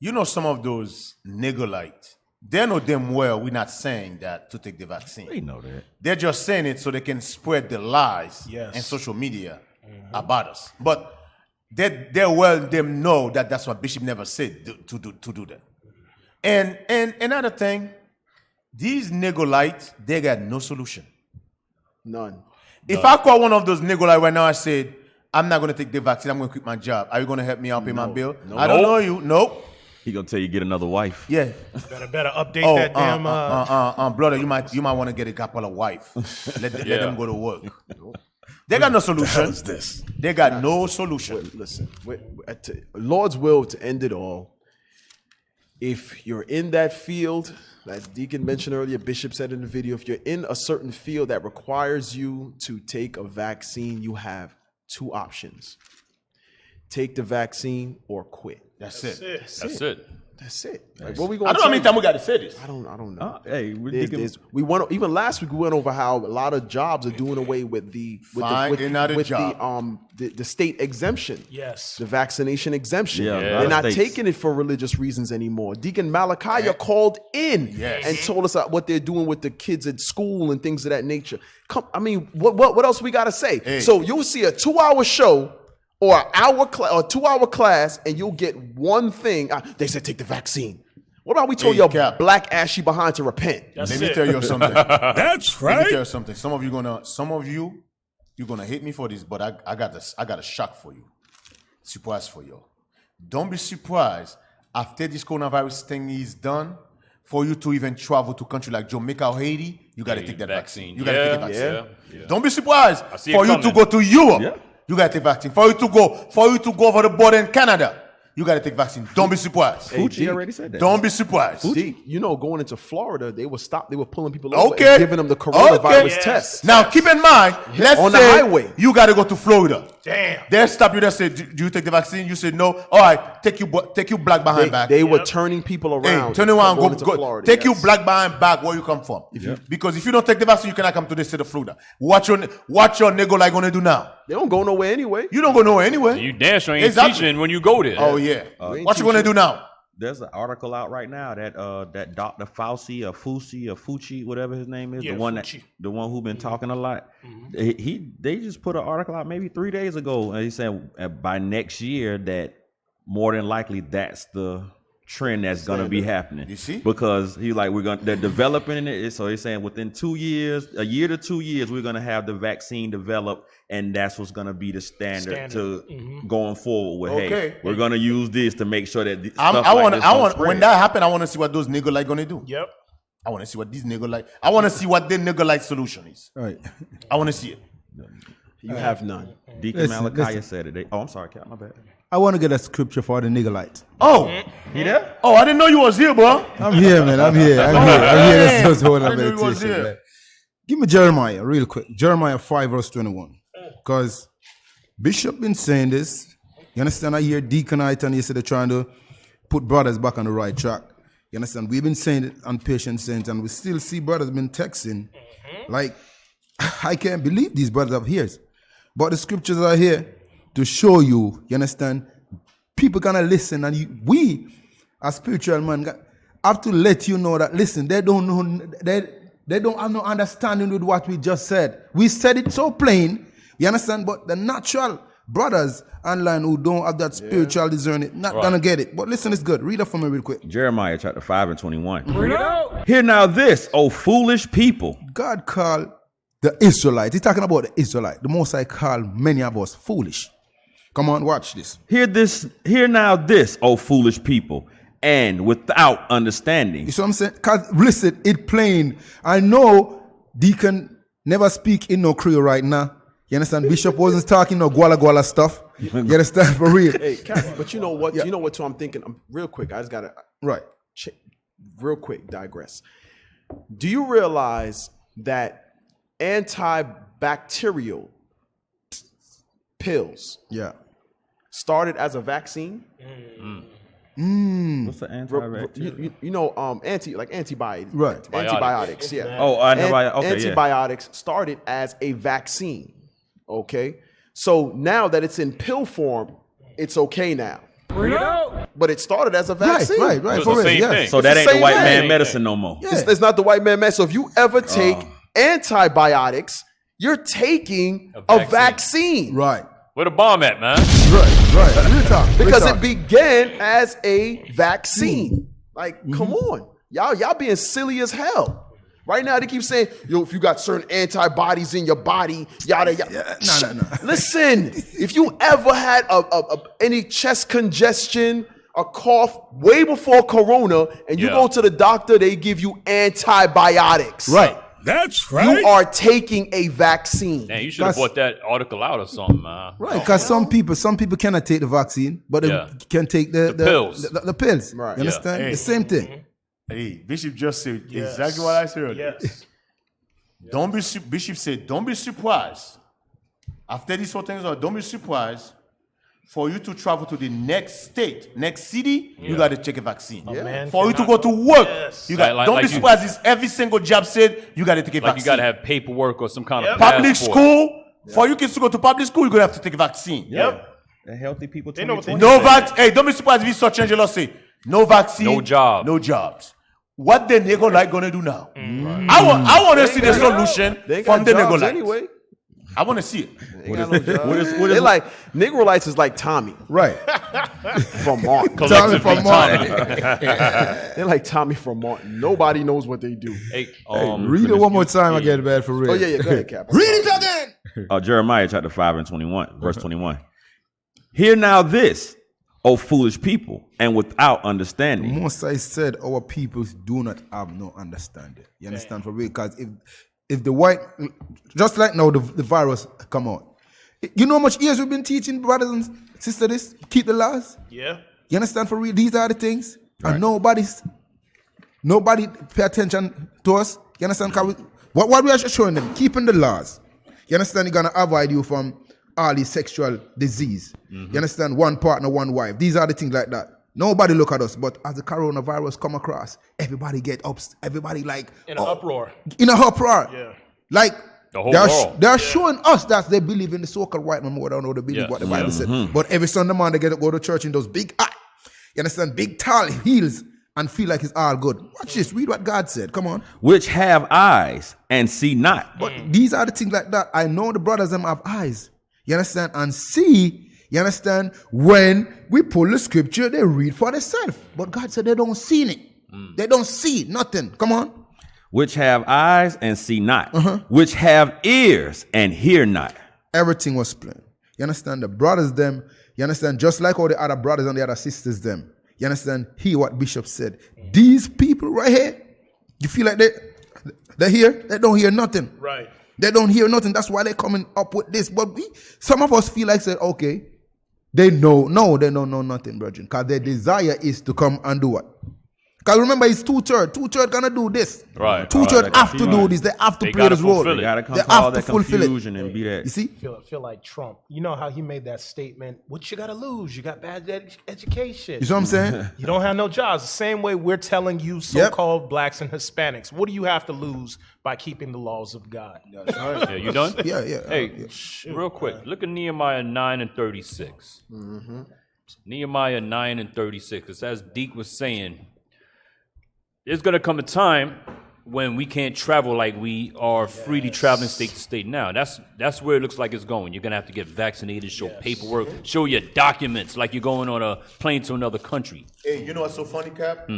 You know some of those niggerlites, they know damn well we're not saying that to take the vaccine. They know that. They're just saying it so they can spread the lies Yes. and social media about us. But they well them know that that's what Bishop never said to do that. And another thing, these Negolites, they got no solution. None. If I call one of those Negolites right now, I said, I'm not going to take the vaccine, I'm going to quit my job. Are you going to help me out pay my bill? No. I don't know you. Nope. He going to tell you get another wife. Yeah. Better update that damn. Brother, you might want to get a couple of wife. Let them go to work. They got no solution. This? They got no solution. Listen, Lord's will to end it all. If you're in that field, as Deacon mentioned earlier, Bishop said in the video, if you're in a certain field that requires you to take a vaccine, you have two options. Take the vaccine or quit. That's it. That's it. That's it. Like, what we going I don't know how many times we got to say this. I don't know. Hey, we went even last week. We went over how a lot of jobs are doing away with the state exemption. Yes, the vaccination exemption. Yeah, they're not taking it for religious reasons anymore. Deacon Malachi called in and told us what they're doing with the kids at school and things of that nature. What else we got to say? Hey. So you'll see a 2-hour show. Or an hour or 2-hour class, and you'll get one thing. They said take the vaccine. What about we told your black ashy behind to repent? Let me tell you something. That's right. Let me tell you something. Some of you you're gonna hate me for this, but I got a shock for you. Surprise for you. Don't be surprised after this coronavirus thing is done. For you to even travel to country like Jamaica or Haiti, you gotta take that vaccine. You gotta take the vaccine. Yeah. Don't be surprised for you to go to Europe. Yeah. You gotta take vaccine. For you to go over the border in Canada, you gotta take vaccine. Don't be surprised. Fucci already said that. Don't be surprised. Going into Florida, they were pulling people over and giving them the coronavirus test. Now keep in mind, let's on say the highway. You gotta go to Florida. Damn. They stop you. They say, "Do you take the vaccine?" You said no. All right, take you black behind back. They were turning people around. Hey, turn around, go. Florida, take you black behind back where you come from. Because if you don't take the vaccine, you cannot come to the state of Florida. What your nigga like gonna do now? They don't go nowhere anyway. You don't go nowhere anyway. You damn sure ain't teaching when you go there. Oh yeah. What you gonna do now? There's an article out right now that Dr. Fauci or Fucci, whatever his name is, the one who been talking a lot. They just put an article out maybe 3 days ago, and he said by next year that more than likely that's the trend that's going to be happening. You see? Because they're developing it. So he's saying within 2 years, a year to 2 years, we're going to have the vaccine developed, and that's what's going to be the standard. To going forward with. Okay. Hey, we're going to use this to make sure that I want when that happen. I want to see what those nigga like gonna do. Yep. I want to see what these nigga like. I want to see what their nigga like solution is. Right. I want to see it. You have none. Deacon Malachi said it. I'm sorry, Cap. My bad. I want to get a scripture for the Niggerite. Oh, you there? Oh, I didn't know you was here, bro. I'm here, man. I'm here. That's the whole meditation, man. Give me Jeremiah real quick. Jeremiah 5 verse 21. Because Bishop been saying this. You understand? I hear Deaconite and he said they're trying to put brothers back on the right track. You understand? We've been saying it on Patient Saints, and we still see brothers been texting. Like, I can't believe these brothers up here. But the scriptures are here to show you, you understand? People gonna listen, and we, as spiritual men, have to let you know that, listen, they don't know, they don't have no understanding with what we just said. We said it so plain, you understand? But the natural brothers online who don't have that spiritual discernment, not gonna get it. But listen, it's good. Read it for me real quick. Jeremiah chapter 5 and 21. Hear now this, O foolish people. God called the Israelites. He's talking about the Israelites. The Most High called many of us foolish. Come on, watch this. Hear now this, O foolish people, and without understanding. You see what I'm saying? Because listen, it plain. I know Deacon never speak in no Creole right now. You understand? Bishop wasn't talking no Guala Guala stuff. You understand? For real. Hey, but you know what? You know what? So I'm thinking. Real quick. I just gotta real quick digress. Do you realize that antibacterial pills started as a vaccine? What's the antibacterial? You know, antibiotics. Right. Antibiotics. Yeah. Oh, antibiotics. Okay, antibiotics started as a vaccine. Okay. So now that it's in pill form, it's okay now. But it started as a vaccine. Right. So, so that ain't the white man medicine no more. It's not the white man medicine. So if you ever take antibiotics, you're taking a vaccine. Right. Where the bomb at, man? Right. Real talk. Because it began as a vaccine. Like, come on. Y'all being silly as hell. Right now, they keep saying, yo, if you got certain antibodies in your body, yada, yada. No. Listen, if you ever had any chest congestion, a cough way before Corona, and you go to the doctor, they give you antibiotics. Right. That's right. You are taking a vaccine. Man, you should have bought that article out or something, man. Right, because some people cannot take the vaccine, but they can take the pills. The pills. Right. You understand? Hey. The same thing. Hey, Bishop just said exactly what I said earlier. Yes. Bishop said, don't be surprised. After these whole things are, don't be surprised for you to travel to the next state, next city, you got to take a vaccine. For you to go to work, you got. Don't be surprised. It's every single job said you got to take a vaccine. You got to have paperwork or some kind of public passport. school. For you kids to go to public school, you're gonna have to take a vaccine. The healthy people. No vaccine. Hey, don't be surprised if you saw change your law say no vaccine, no job, no jobs. What the nigga like gonna do now? I want to see the solution from the nigga like. Anyway. I want to see it. They like Negroites is like Tommy, right? From Martin. Tommy from Martin. They're like Tommy from Martin. Nobody knows what they do. Hey, read it one more time. I get bad for real. Oh yeah, go ahead, Cap. Read it again. Jeremiah chapter 5 and 21, verse 21. Hear now this, O foolish people, and without understanding. Most I said, our people do not have no understanding. You understand for real? Because if the white, just like now, the virus come out. You know how much years we've been teaching brothers and sisters this? Keep the laws. Yeah. You understand for real? These are the things. Right. And nobody pay attention to us. You understand? What we are showing them? Keeping the laws. You understand? You're going to avoid you from all these sexual disease. You understand? One partner, one wife. These are the things like that. Nobody look at us, but as the coronavirus come across, everybody get up. Everybody like in an uproar. In an uproar. Yeah. Like the whole world. They are showing us that they believe in the so-called white man more than they believe what the Bible said. But every Sunday morning they get to go to church in those big, you understand, big tall heels and feel like it's all good. Watch this. Read what God said. Come on. Which have eyes and see not. But these are the things like that. I know the brothers them have eyes. You understand? And see. You understand? When we pull the scripture, they read for themselves. But God said they don't see it. They don't see nothing. Come on. Which have eyes and see not. Which have ears and hear not. Everything was plain. You understand? The brothers them, you understand? Just like all the other brothers and the other sisters them. You understand? Hear what Bishop said. These people right here, you feel like they hear? They don't hear nothing. Right. They don't hear nothing. That's why they're coming up with this. But some of us feel like, say, okay, they know. No, they don't know nothing, brethren. Because their desire is to come and do what? Because remember, it's two-thirds. Two-thirds gonna do this. Right. Two-thirds have to do this. They have to play this role. They gotta come to all that confusion and be that. You see? Feel like Trump. You know how he made that statement, what you gotta lose? You got bad education. You see what I'm saying? You don't have no jobs. The same way we're telling you so-called blacks and Hispanics, what do you have to lose by keeping the laws of God? Yeah, you done? Yeah. Hey, real quick, look at Nehemiah 9 and 36. Nehemiah 9 and 36. It's as Deke was saying, there's going to come a time when we can't travel like we are freely traveling state to state now. That's where it looks like it's going. You're going to have to get vaccinated, show paperwork, show your documents like you're going on a plane to another country. Hey, you know what's so funny, Cap?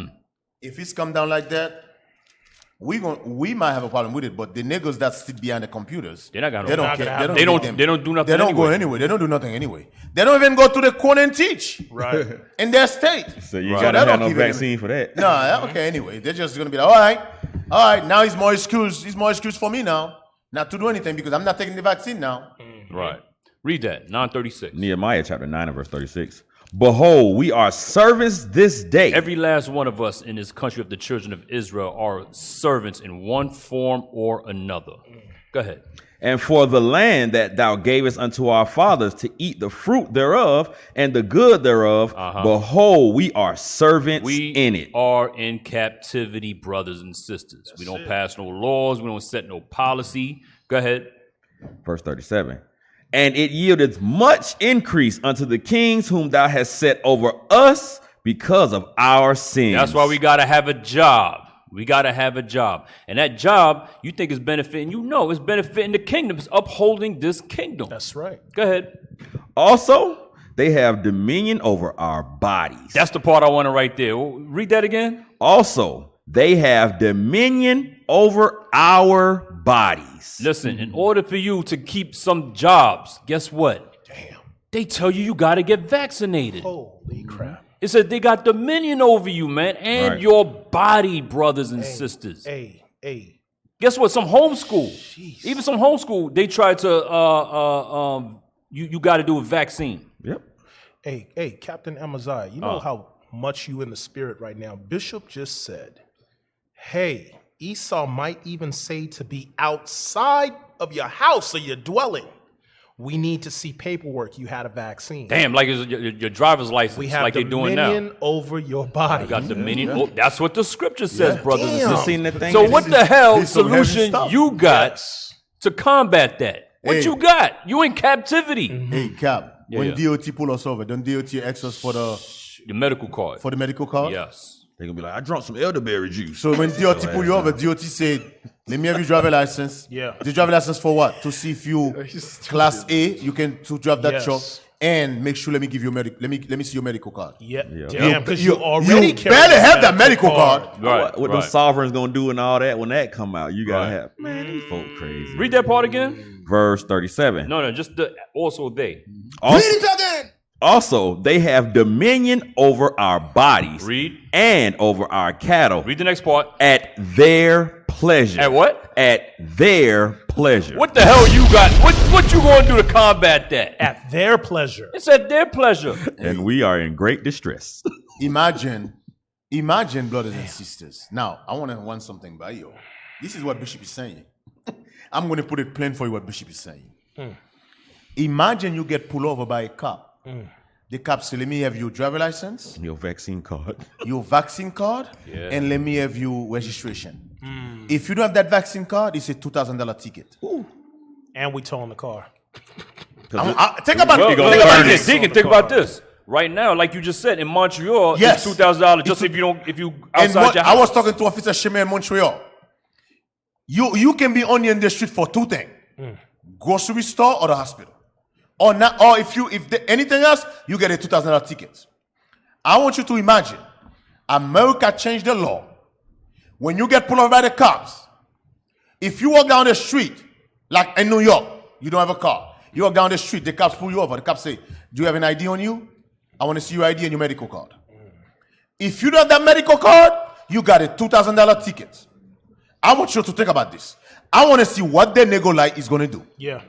If it's come down like that, we might have a problem with it, but the niggas that sit behind the computers, they're not gonna. They don't care. They don't do nothing. They don't go anywhere. They don't do nothing anyway. They don't even go to the corner and teach. Right. In their state. So you gotta have no vaccine for that. No, okay. Anyway, they're just gonna be like, all right. Now it's more excuse. It's more excuse for me now not to do anything because I'm not taking the vaccine now. Right. Read that 9:36. Nehemiah chapter 9 and verse 36. Behold, we are servants this day. Every last one of us in this country of the children of Israel are servants in one form or another. Go ahead. And for the land that thou gavest unto our fathers to eat the fruit thereof and the good thereof, behold, we are servants in it. We are in captivity, brothers and sisters. We don't pass no laws. We don't set no policy. Go ahead. Verse 37. And it yieldeth much increase unto the kings whom thou hast set over us because of our sins. That's why we got to have a job. We got to have a job. And that job, you think is benefiting, it's benefiting the kingdom. It's upholding this kingdom. That's right. Go ahead. Also, they have dominion over our bodies. That's the part I want to write there. Read that again. Also, they have dominion over our bodies. Listen, in order for you to keep some jobs, guess what? Damn. They tell you got to get vaccinated. Holy crap. It said they got dominion over you, man, and Right. your body, brothers and sisters. Hey. Guess what? Some homeschool, even some homeschool, they try to you got to do a vaccine. Yep. Hey, Captain Amaziah, you know how much you in the spirit right now. Bishop just said, hey, Esau might even say to be outside of your house or your dwelling. We need to see paperwork. You had a vaccine. Damn, like it's your driver's license, We have like they're doing now. dominion over your body. You got dominion. Oh, that's what the scripture says, Yeah. brothers and Damn. sisters. Seen that thing? So what the hell this is some heavy solution stuff. you got to combat that? What Hey. you got? You in captivity. Hey, Cap, Yeah, when yeah. DOT pull us over, don't DOT ask us for the medical card? For the medical card? Yes. They're going to be like, I drunk some elderberry juice. So when DOT pull you over, DOT said, let me have your driver license. Yeah. The driver license for what? To see if you class A, you can to drive that Yes. truck. And make sure let me give you let me see your medical card. Yeah. Damn, because you already you carry better a have that medical card. What them sovereigns going to do and all that when that come out, you got to have. Man, these folk crazy. Read that part again. Verse 37. No, just the also they. Also, they have dominion over our bodies. Read. And over our cattle. Read the next part. At their pleasure. At what? At their pleasure. What the hell you got? What you going to do to combat that? At their pleasure. It's at their pleasure. And we are in great distress. Imagine, brothers and sisters. Now, I want to run something by you. This is what Bishop is saying. I'm going to put it plain for you what Bishop is saying. Imagine you get pulled over by a cop. The cop say, let me have your driver license, your vaccine card, Yeah. and let me have your registration. If you don't have that vaccine card, it's a $2,000 ticket. And we towing the car. Think about it. Think about this. Right now, like you just said, in Montreal, Yes. it's $2,000 just if you outside your house. I was talking to Officer Shimmer in Montreal. You can be only in the street for two things: grocery store or the hospital. Or not, or anything else, you get a $2,000 ticket. I want you to imagine, America changed the law. When you get pulled over by the cops, if you walk down the street, like in New York, you don't have a car. You walk down the street, the cops pull you over. The cops say, do you have an ID on you? I want to see your ID and your medical card. If you don't have that medical card, you got a $2,000 ticket. I want you to think about this. I want to see what the Nego Light is going to do. Yeah.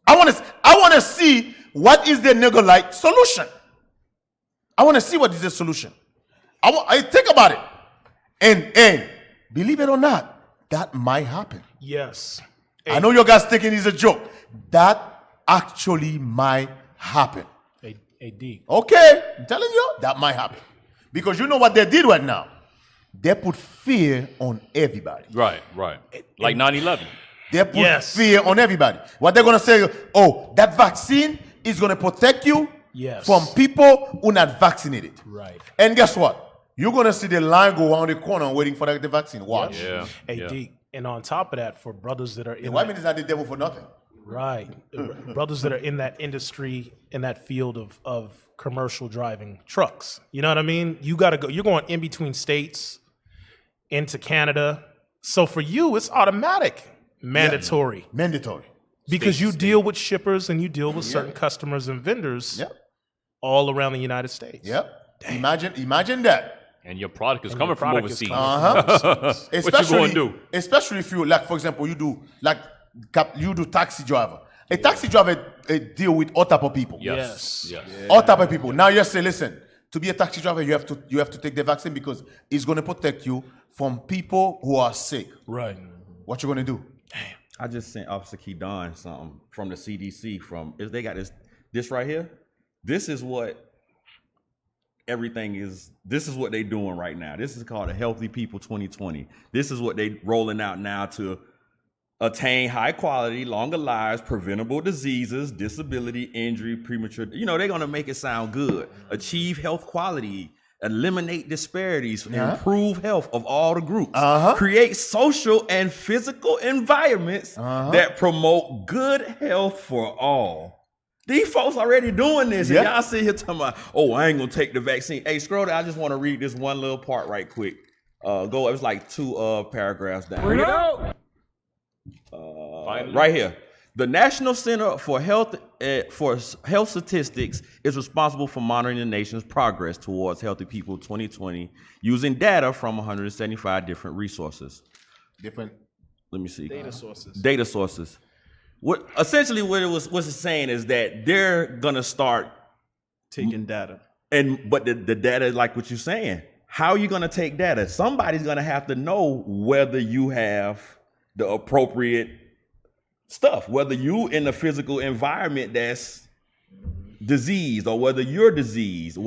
I want to see what is the Nego Light solution. I want to see what is the solution. I think about it. And believe it or not, that might happen. Yes. I know you guys thinking it's a joke. That actually might happen. Hey, D. Okay, I'm telling you, that might happen. Because you know what they did right now? They put fear on everybody. Right. Like 9/11. They put fear on everybody. What they're going to say, that vaccine is going to protect you from people who are not vaccinated. Right. And guess what? You're going to see the line go around the corner waiting for the vaccine. Watch. Yeah. Hey, D. And on top of that, for brothers that are in The white man is not the devil for nothing. Right. Brothers that are in that industry, in that field of commercial driving trucks. You know what I mean? You got to go. You're going in between states, into Canada. So for you, it's automatic. Mandatory. Mandatory. Because you deal with shippers and you deal with certain customers and vendors all around the United States. Yep. Imagine that. And your product is coming from overseas. What you going to do? Especially if you, like, for example, you do taxi driver. A taxi driver deal with all type of people. Yes. All type of people. Now you say, listen, to be a taxi driver, you have to take the vaccine because it's going to protect you from people who are sick. Right. What you going to do? I just sent Officer Keydon something from the CDC. They got this right here. This is what everything is. This is what they doing right now. This is called a Healthy People 2020. This is what they rolling out now to attain high quality, longer lives, preventable diseases, disability, injury, premature. They're going to make it sound good. Achieve health quality, eliminate disparities, improve health of all the groups, create social and physical environments that promote good health for all. These folks already doing this, and Yeah. y'all sit here talking about, oh, I ain't gonna take the vaccine. Hey, scroll down. I just want to read this one little part right quick. Go. It was like 2 paragraphs down. Bring it out. Right here. The National Center for Health Statistics is responsible for monitoring the nation's progress towards Healthy People 2020 using data from 175 different resources. Different. Let me see. Data sources. Data sources. What essentially what it's saying is that they're gonna start taking data. But the data, like what you're saying, how are you gonna take data? Somebody's gonna have to know whether you have the appropriate stuff, whether you in a physical environment that's diseased or whether you're diseased,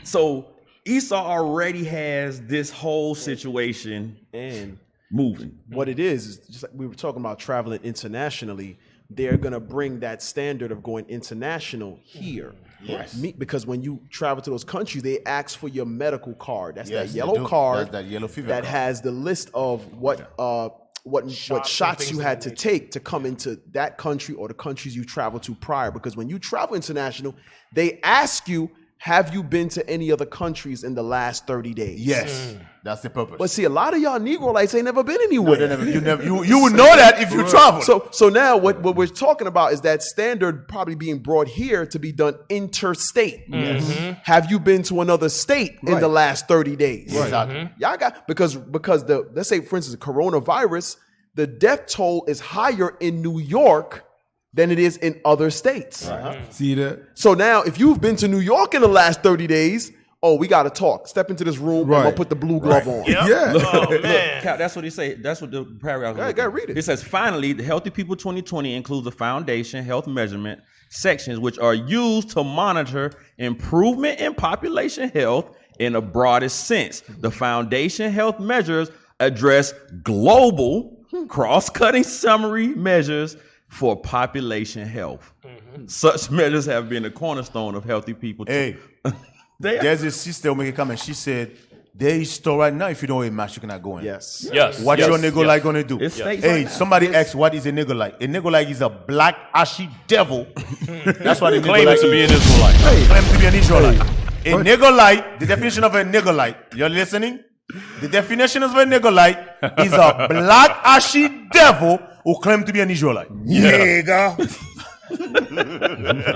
so Esau already has this whole situation and moving. What it is just like we were talking about traveling internationally. They're gonna bring that standard of going international here. Yes. Because when you travel to those countries, they ask for your medical card. That's Yes, that they yellow do. card. That's that yellow fever that card. has the list of what shots you had to take to come into that country or the countries you traveled to prior. Because when you travel international, they ask you, have you been to any other countries in the last 30 days? Yes, that's the purpose. But see, a lot of y'all Negroites ain't never been anywhere. You would know that if you travel. So now what we're talking about is that standard probably being brought here to be done interstate. Yes. Have you been to another state in the last 30 days? Right. Exactly. Y'all got because the let's say for instance the coronavirus, the death toll is higher in New York than it is in other states. See that? So now if you've been to New York in the last 30 days, oh, we got to talk. Step into this room. I'm going to put the blue glove on. Yeah. Look, Cap, that's what he say. That's what the paragraph was. Go ahead, read it. It says, finally, the Healthy People 2020 includes a foundation health measurement sections which are used to monitor improvement in population health in the broadest sense. The foundation health measures address global cross-cutting summary measures for population health. Such measures have been a cornerstone of Healthy People. Hey, there's a sister who make a comment. She said, there is store right now. If you don't wear a mask, you cannot go in. Yes. What your nigga like gonna do? It's states Hey, right now. somebody asked, what is a nigga like? A nigga like is a black ashy devil. That's what a nigga Claiming like to be an Israelite. Claim to be an Israelite. A nigga like, the definition of a nigga like, you're listening? The definition of a nigga like is a black ashy devil who claim to be an Israelite. Nigga.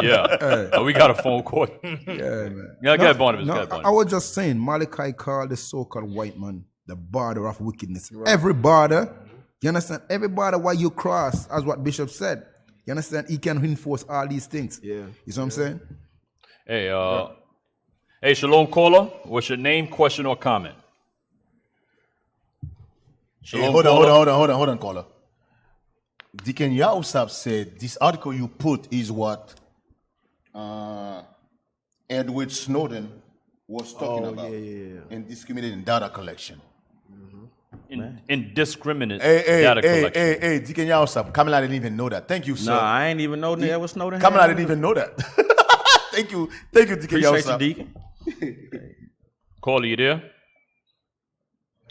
Yeah. We got a phone call. Yeah, man. Yeah, go ahead, Barnabas. No, Go ahead, Barnabas. I was just saying, Malachi called the so-called white man the border of wickedness. Every border, you understand? Every border where you cross, as what Bishop said, you understand? He can enforce all these things. Yeah. You see what I'm saying? Hey, Shalom caller. What's your name, question, or comment? Hey, hold on, caller. Deacon Yausab said this article you put is what Edward Snowden was talking about in discriminating data collection. Indiscriminate Hey, data collection. hey, Deacon Yausab. Kamala didn't even know that. Thank you, sir. Nah, I ain't even know that was Snowden. Kamala didn't even know that. Thank you, Deacon Appreciate Yausab. you, Deacon. Caller, you there?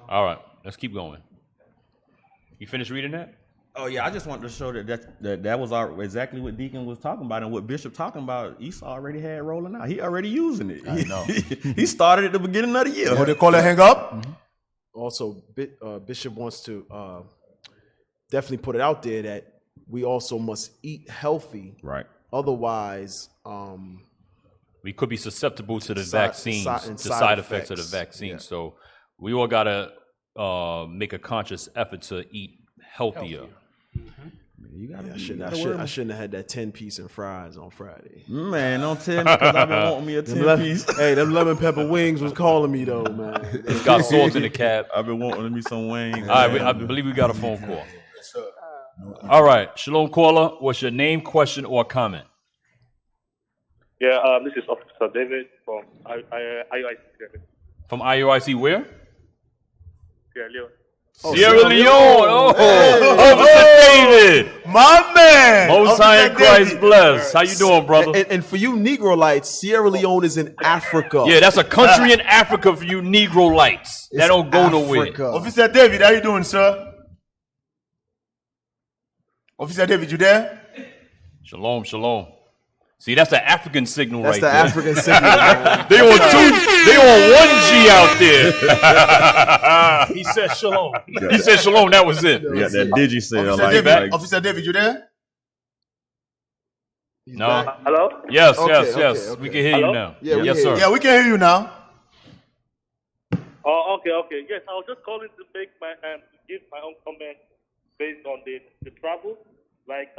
All right, let's keep going. You finished reading that? Oh yeah, I just wanted to show that was exactly what Deacon was talking about and what Bishop talking about. Esau already had rolling out. He already using it. I know. He started at the beginning of the year. What they call it? Hang up. Also, Bishop wants to definitely put it out there that we also must eat healthy. Right. Otherwise, we could be susceptible to the Side side effects of the effects. vaccine. Yeah. So we all gotta make a conscious effort to eat healthier. You gotta I be- shouldn't have had that 10-piece and fries on Friday. Man, don't tell me because I've been wanting me a 10-piece. Hey, them lemon pepper wings was calling me though, man. It's got salt in the cab. I've been wanting me some wings. All right, I believe we got a phone call. All right, Shalom caller, what's your name, question, or comment? Yeah, this is Officer David from IUIC. From IUIC where? Sierra Leone. Sierra Leone. Officer David. My man. Most High in Christ bless. How you doing, brother? And for you Negroites, Sierra Leone is in Africa. Yeah, that's a country in Africa for you Negro lights. That don't go nowhere. Officer David, how you doing, sir? Officer David, you there? Shalom, shalom. See, that's the African signal That's right the there. African signal. Man. They on 1G out there. He said shalom. He said shalom. That was it. You got that digicel Officer David, you there? No. Hello? Yes, Okay, yes, okay, yes. okay. We can hear Hello? you now. Yeah, we yes, hear sir. you. Yeah, we can hear you now. Oh, okay. Yes, I was just calling to make my give my own comment based on the travel. Like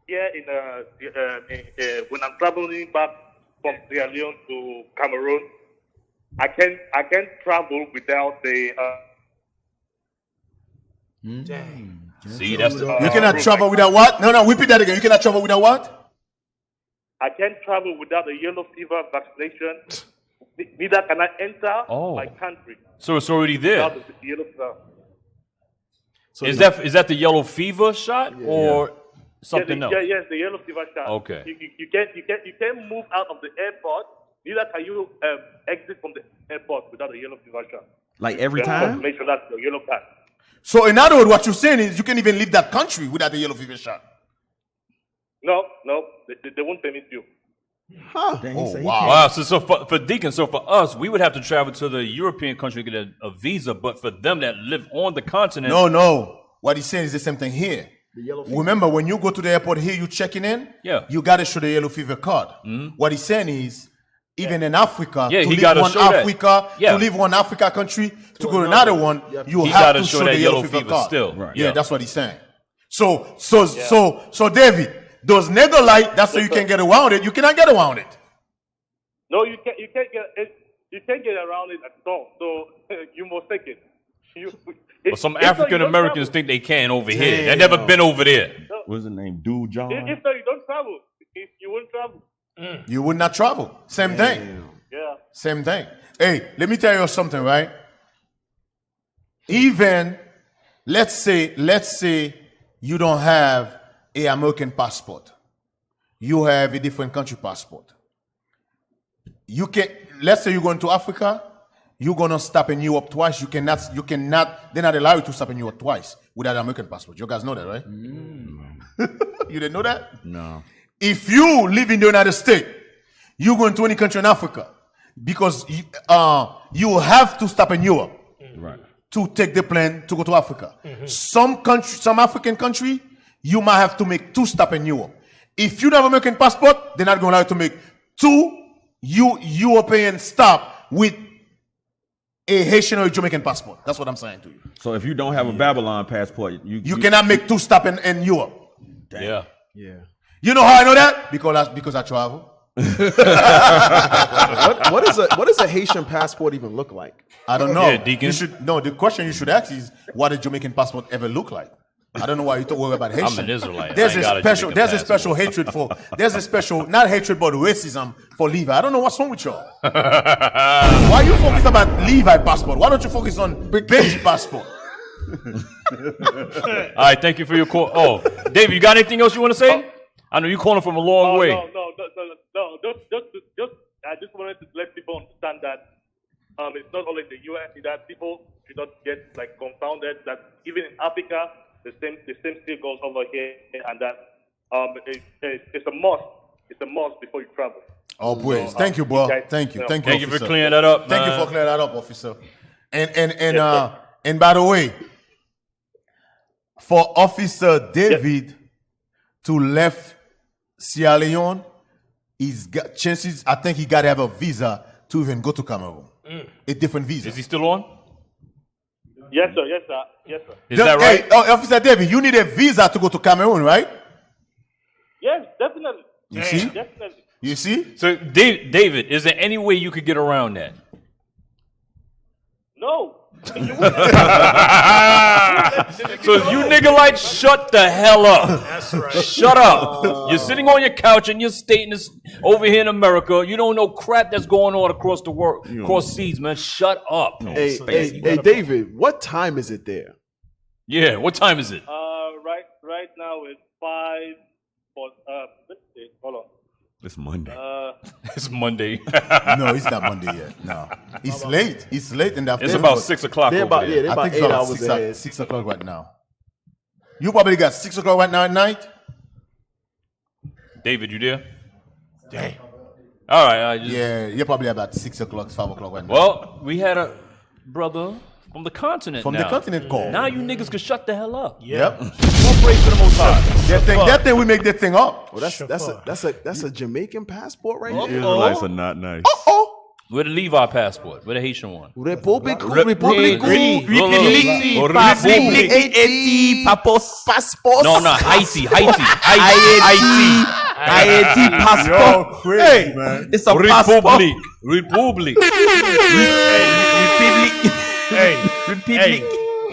here in when I'm traveling back from Sierra Leone to Cameroon, I can't travel without the. See, that's the. You cannot travel without what? No, repeat that again. You cannot travel without what? I can't travel without the yellow fever vaccination. Neither can I enter my country. So it's already there. without the yellow fever. So Is that the yellow fever shot or something else? Yes, the yellow fever shot. Okay. You can't move out of the airport. Neither can you exit from the airport without a yellow fever shot. Like every Just time? Make sure that's your yellow pass. So in other words, what you're saying is you can't even leave that country without the yellow fever shot. No, they won't permit you. Oh, wow. Wow. So for Deacon, so for us, we would have to travel to the European country to get a visa, but for them that live on the continent. No. What he's saying is the same thing here. Remember, when you go to the airport here, you checking in, you got to show the yellow fever card. What he's saying is, even in Africa, to leave one Africa country to go to another one, you have to show the yellow fever card. Still. Right. Yeah, that's what he's saying. So David, those nigger light, that's so you can get around it. You cannot get around it. No, you can't get around it at all. So you must take it. Well, some African Americans think they can over here. They've never been over there. What's his name? Dude John? If you don't travel, you won't travel. You would not travel. Same thing. Yeah. Same thing. Hey, let me tell you something, right? Even let's say you don't have an American passport. You have a different country passport. You can, let's say you're going to Africa, you're gonna stop in Europe twice. You cannot, they're not allowed you to stop in Europe twice without an American passport. You guys know that, right? You didn't know that? No. If you live in the United States, you go into any country in Africa, because you have to stop in Europe to take the plane to go to Africa. Some African country, you might have to make 2 stops in Europe. If you don't have an American passport, they're not going to allow you to make 2 European stops with a Haitian or a Jamaican passport. That's what I'm saying to you. So if you don't have a Babylon passport, you cannot make 2 stops in Europe. Yeah. You know how I know that? Because I travel. What does a Haitian passport even look like? I don't know. Yeah, Deacon. The question you should ask is, what does Jamaican passport ever look like? I don't know why you worry about Haitian. I'm an Israelite. There's a special hatred for, not hatred, but racism for Levi. I don't know what's wrong with y'all. Why you focus about Levi passport? Why don't you focus on Benji passport? All right, thank you for your call. Oh, David, you got anything else you want to say? I know you're calling from a long way. No. Just I just wanted to let people understand that it's not only the U.S. that people should not get like confounded. That even in Africa, the same still goes over here, and that it's a must. It's a must before you travel. Oh, please. Thank you, bro. Thank you. Thank you for clearing that up. Thank you for clearing that up, officer. And by the way, for Officer David to left Sierra Leone, he's got chances. I think he got to have a visa to even go to Cameroon. A different visa. Is he still on? Yes, sir. Is that right? Hey, Officer David, you need a visa to go to Cameroon, right? Yes, definitely. You see? Definitely. You see? So, David, is there any way you could get around that? No. So you nigga like shut the hell up. That's right. Shut up. You're sitting on your couch and you're stating this over here in America. You don't know crap that's going on across the world, across seas, man. Shut up. Hey, David, what time is it there? Yeah, what time is it? Right now it's 5. Let's see. Hold on. It's Monday. It's Monday. No, it's not Monday yet. No, it's late. It's late in the afternoon. It's about 6 o'clock. They're about 8 hours it's ahead. 6 o'clock right now. You probably got 6 o'clock right now at night. David, you there? Damn. All right. Yeah, you're probably about 6 o'clock, 5 o'clock right now. Well, we had a brother from the continent. From now. the continent call. Now you niggas can shut the hell up. Yep. More praise to the Most High. That thing we make that thing up. Well, that's a Jamaican passport right there. Israelites are not nice. We're the Levi passport. We're the Haitian one. Republic. Passport. No, Haiti. Haiti passport. Crazy, man. It's a passport. Republic.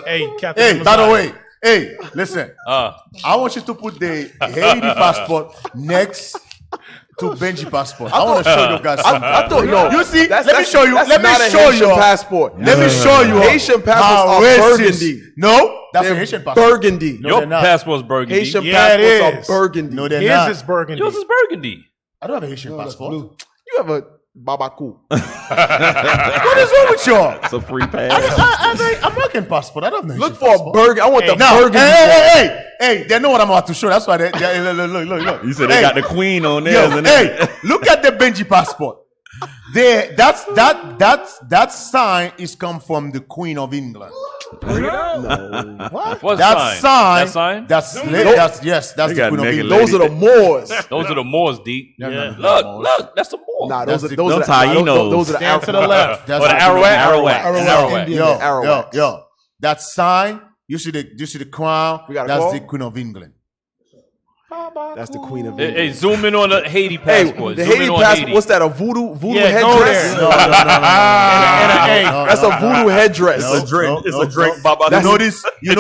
Hey, Captain. Hey, by the way, listen. I want you to put the Haiti passport next to Benji passport. I want to show you guys something. I thought no. You see, let me show you. Let me show you passport. Let me show you. Haitian passports are burgundy. No, that's a Haitian passport. Burgundy. Your passport's burgundy. Haitian passports are burgundy. No, they're not. His is burgundy. Yours is burgundy. I don't have a Haitian passport. You have a Babaku. What is wrong with y'all? It's a free pass. I have an American passport. I don't have Look for a burgundy. I want the now, burgundy. Hey, they know what I'm about to show. That's why they look. You said they got the queen on there. Look at the Benji passport. That sign is come from the Queen of England. No. What? What That sign? That's the Queen of England. Those are the Moors. Those are the Moors, D. Yeah. Look, that's the Moor. Nah, those are those the hyenas. Those are the Stand to the left. That's Or the Arawak. Arawak. Yo. That sign, you see the crown. got a That's call? the Queen of England. That's the Queen of Hey, England. zoom in on the Haiti passport. The Zoom Haiti in on passport. Haiti. What's that? A voodoo Yeah, go headdress? there. No. That's a voodoo headdress. No, It's a drink. You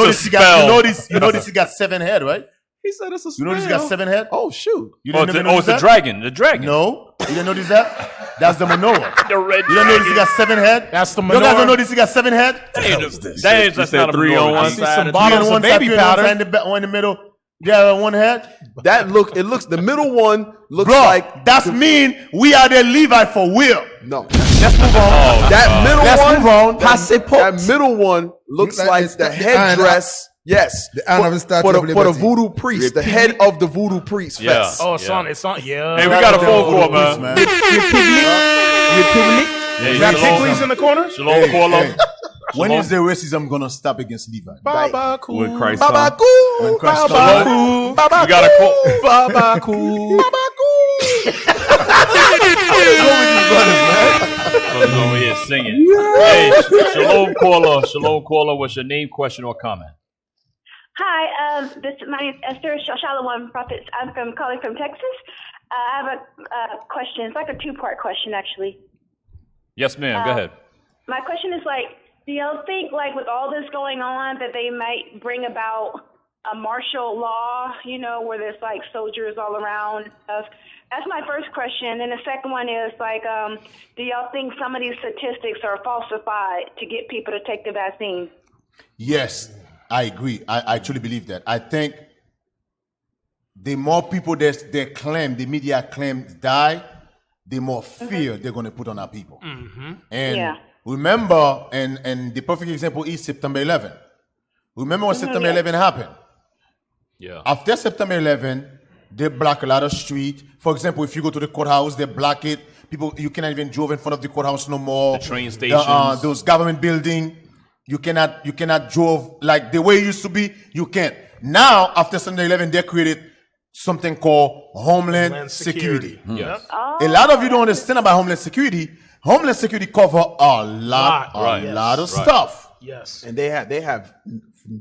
notice he got 7 head, right? He said it's a You notice he got 7 head? Oh shoot! You Oh, didn't it's notice the that? dragon. The dragon. No, you didn't notice that? That's the menorah. The red You didn't notice he got 7 head? That's the You guys menorah. don't notice he got 7 head? That's not a 3 on one see side. some and bottles Three on of one baby side, powder. one in the middle. Yeah, one head. It looks. The middle one looks Bro, like. that's mean we are the Levi for will. No. Let's move on. That middle Let's one. move on. That middle one looks Look like like the the headdress. Yes. The honor of Statue for of the Liberty. voodoo priest, the head of the voodoo priest. Yeah. Fest. Oh, it's on. Yeah. Hey, we got a phone call, man. Man. Yeah, Got Shalom. Tickleys in the corner? Shalom, Paulo. Hey, when is the racism gonna stop against Levi? Baba When cool. Christ Baba comes. cool. When Christ Baba comes. cool. Baba We got a call. Baba cool. Baba Brothers over here singing. Hey, Shalom caller. What's your name, question, or comment? Hi, my name is Esther Shalom Prophets. I'm calling from Texas. I have a question. It's like a 2-part question, actually. Yes, ma'am. Go ahead. My question is do y'all think with all this going on that they might bring about a martial law, where there's soldiers all around us? That's my first question. And the second one is do y'all think some of these statistics are falsified to get people to take the vaccine? Yes, I agree. I truly believe that. I think the more people the media claims die, the more fear they're going to put on our people. And remember, and the perfect example is September 11. Remember when September 11 happened? Yeah. After September 11, they block a lot of street. For example, if you go to the courthouse, they block it. People, you cannot even drive in front of the courthouse no more. The train stations. Those government building, you cannot drive like the way it used to be. You can't. Now, after September 11, they created something called Homeland Security. Yes. A lot of you don't understand about Homeland Security. Homeland Security cover a lot of stuff. Yes. And they have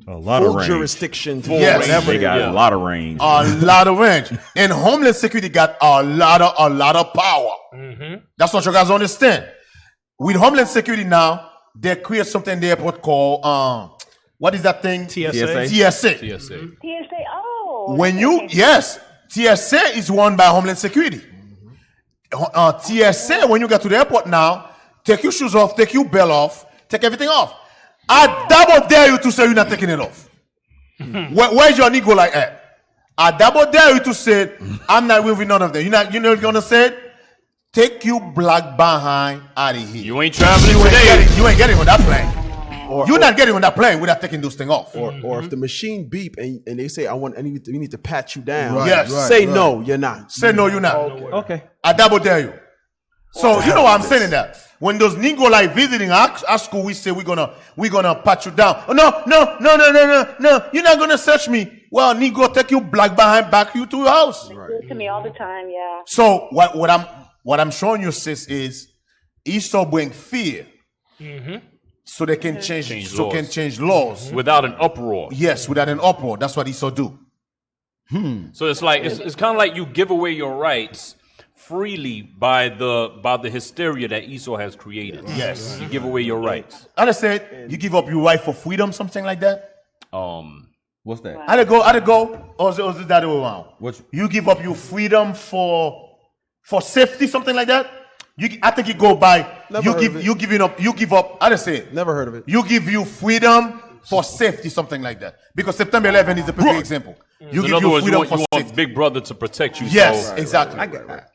A lot of full range. jurisdiction. Yes. They got a lot of range. A lot of range. And Homeland Security got a lot of power. That's what you guys understand. With Homeland Security now, they create something in the airport called what is that thing? TSA. TSA. TSA, oh. When TSA is run by Homeland Security. TSA, when you get to the airport now, take your shoes off, take your belt off, take everything off. I double dare you to say you're not taking it off. Where's your Negro like that? I double dare you to say, I'm not with none of them. You know what you're gonna say? Take you black behind out of here. You ain't traveling today. You ain't getting on that plane. You're not getting on that plane without taking those things off. Or if the machine beep and they say, we need to pat you down. Right, yes. Say no, you're not. Say no, you're not. Okay. I double dare you. So you know why I'm saying that. When those Negro like visiting our school, we say we're gonna pat you down. Oh, no. You're not gonna search me. Well, Negro take you black behind back you to your house. Do it to me all the time, yeah. So what I'm showing you, sis, is Esau bring fear. So they can change laws without an uproar. Yes, without an uproar. That's what Esau do. So it's like it's kind of like you give away your rights freely by the hysteria that Esau has created. Yes, you give away your rights. I said you give up your right for freedom, something like that. What's that? I go, or is it that way around? You give up your freedom for safety, something like that. I think you go by. You give up. I just say it. Never heard of it. You give you freedom for safety, something like that. Because September 11 is a perfect example. You In give other you words, freedom you for want safety. Big Brother to protect you. Yes, so. exactly. I get that.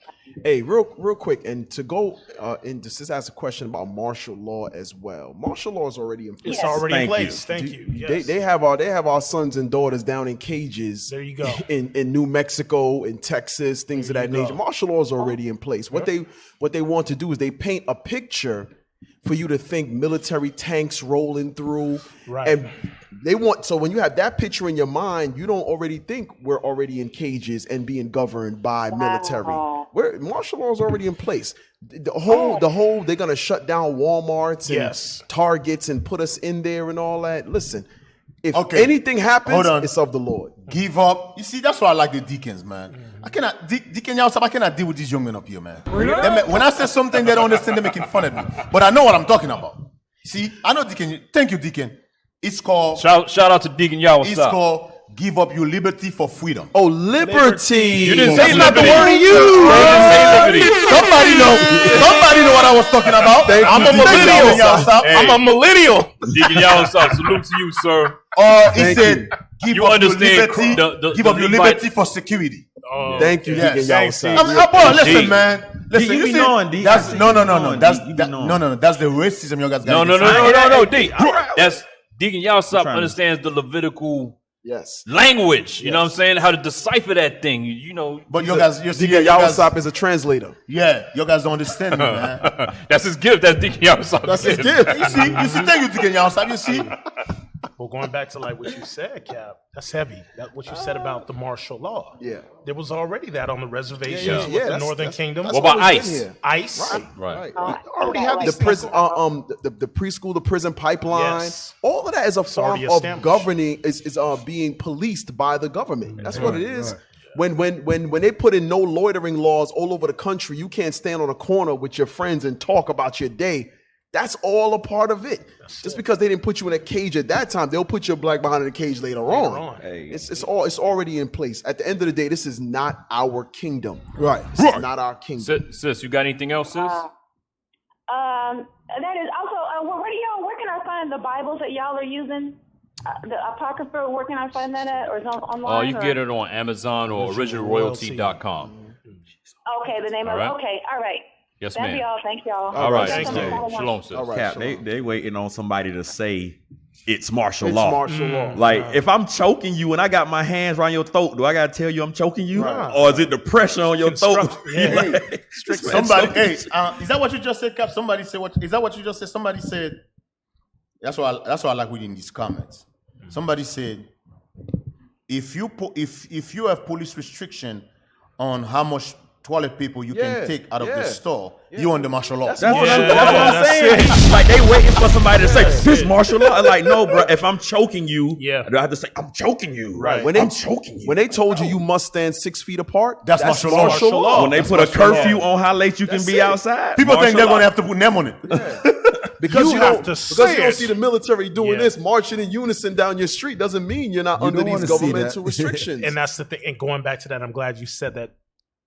Hey, real quick, and to go and just ask a question about martial law as well. Martial law is already in place. It's already in place. Thank you. Yes. They have our sons and daughters down in cages. There you go. In New Mexico, in Texas, things of that nature. Martial law is already in place. What they want to do is they paint a picture for you to think military tanks rolling through. Right. And they want, so when you have that picture in your mind, you don't already think we're already in cages and being governed by military. Martial law is already in place. The whole they're gonna shut down Walmarts and Targets and put us in there and all that. Listen, if anything happens, it's of the Lord. Give up. You see, that's why I like the deacons, man. I cannot, Deacon Yawsab, I cannot deal with these young men up here, man. When I say something, they don't understand, they're making fun of me. But I know what I'm talking about. See, I know Deacon. Thank you, Deacon. It's called... Shout out to Deacon Yawsab. It's called Give Up Your Liberty for Freedom. Oh, liberty. You didn't say That's not the liberty. word of you. Somebody know what I was talking about. I'm a millennial. I'm a millennial. Deacon Yawsab, salute to you, sir. He said, give You up your understand liberty, give up your liberty for security. Thank you, Deacon Yawsab. Listen, man. Listen, You see, be knowing, D. that's no. That's You be that, knowing. no. That's the racism you guys got. No, D. That's Deacon Yawsab understands the Levitical language. You know what I'm saying? How to decipher that thing. You know. But you guys, Deacon Yawsab is a translator. Yeah, you guys don't understand me, man. That's his gift. That's Deacon Yawsab. That's his gift. You see. Thank you, Deacon Yawsab. You see. Well, going back to like what you said, Cap, that's heavy. That what you said about the martial law. Yeah. There was already that on the reservations Yeah, with the that's- Northern Kingdom. that's What about always been ICE? here. ICE. Right. Already have the prison, the preschool, the prison pipeline. Yes. All of that is a form already of established. governing, is being policed by the government. That's what it is. When they put in no loitering laws all over the country, you can't stand on a corner with your friends and talk about your day. That's all a part of it. Just because they didn't put you in a cage at that time, they'll put your black behind in a cage later on. It's already in place. At the end of the day, this is not our kingdom. Right. This is not our kingdom. Sis, you got anything else, sis? That is also where can I find the Bibles that y'all are using? The Apocrypha, where can I find that at? Or is it online? You can get it on Amazon or originalroyalty.com. Okay, the name All of right. Okay, all right. Yes, Thank ma'am. y'all. Thank y'all. All right. Thank you. Shalom, sis. All right, Cap, shalom. they waiting on somebody to say it's martial It's law. martial law. Like if I'm choking you and I got my hands around your throat, do I gotta tell you I'm choking you, or is it the pressure on your throat? Somebody, is that what you just said, Cap? Somebody said what? Is that what you just said? Somebody said. That's why I like reading these comments. Somebody said, if you have police restriction on how much toilet paper you can take out of the store, you under martial law. That's what I'm saying. Like they waiting for somebody to say this martial law. Like no, bro. If I'm choking you, do I have to say I'm choking you? Right. I'm choking you. When they told you must stand 6 feet apart, That's martial law. When they put a curfew on how late you can be outside, People think martial they're law. gonna have to put them on it. because you have don't to because say you don't it. see the military doing Yeah. this marching in unison down your street doesn't mean you're not You under don't these wanna see governmental that. restrictions. And that's the thing. And going back to that, I'm glad you said that.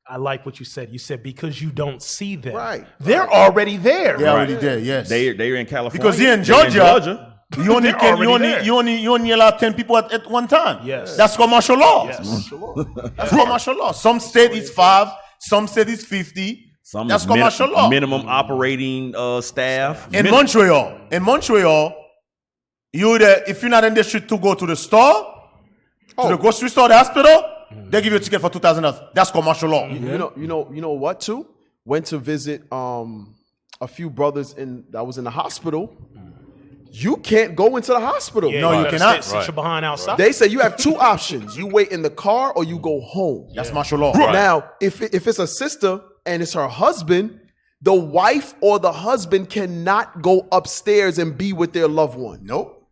I like what you said. You said because you don't see them. Right. They're already there. They're already there. Yes. They're in California Because here in They're Georgia, you only They're can already you only allow 10 people at one time. Yes. That's called martial law. Yes. That's called martial law. Some state is 5, some state is 50. Some That's is called martial law. minimum operating staff. In Montreal, If you're not in the street to go to the store, to the grocery store, the hospital, they give you a ticket for $2,000. That's called martial law. You know what too? Went to visit a few brothers that was in the hospital. You can't go into the hospital. Yeah, no, you cannot. Sit your behind outside. They say you have two options: you wait in the car or you go home. That's martial law. Now, if it's a sister and it's her husband, the wife or the husband cannot go upstairs and be with their loved one. Nope.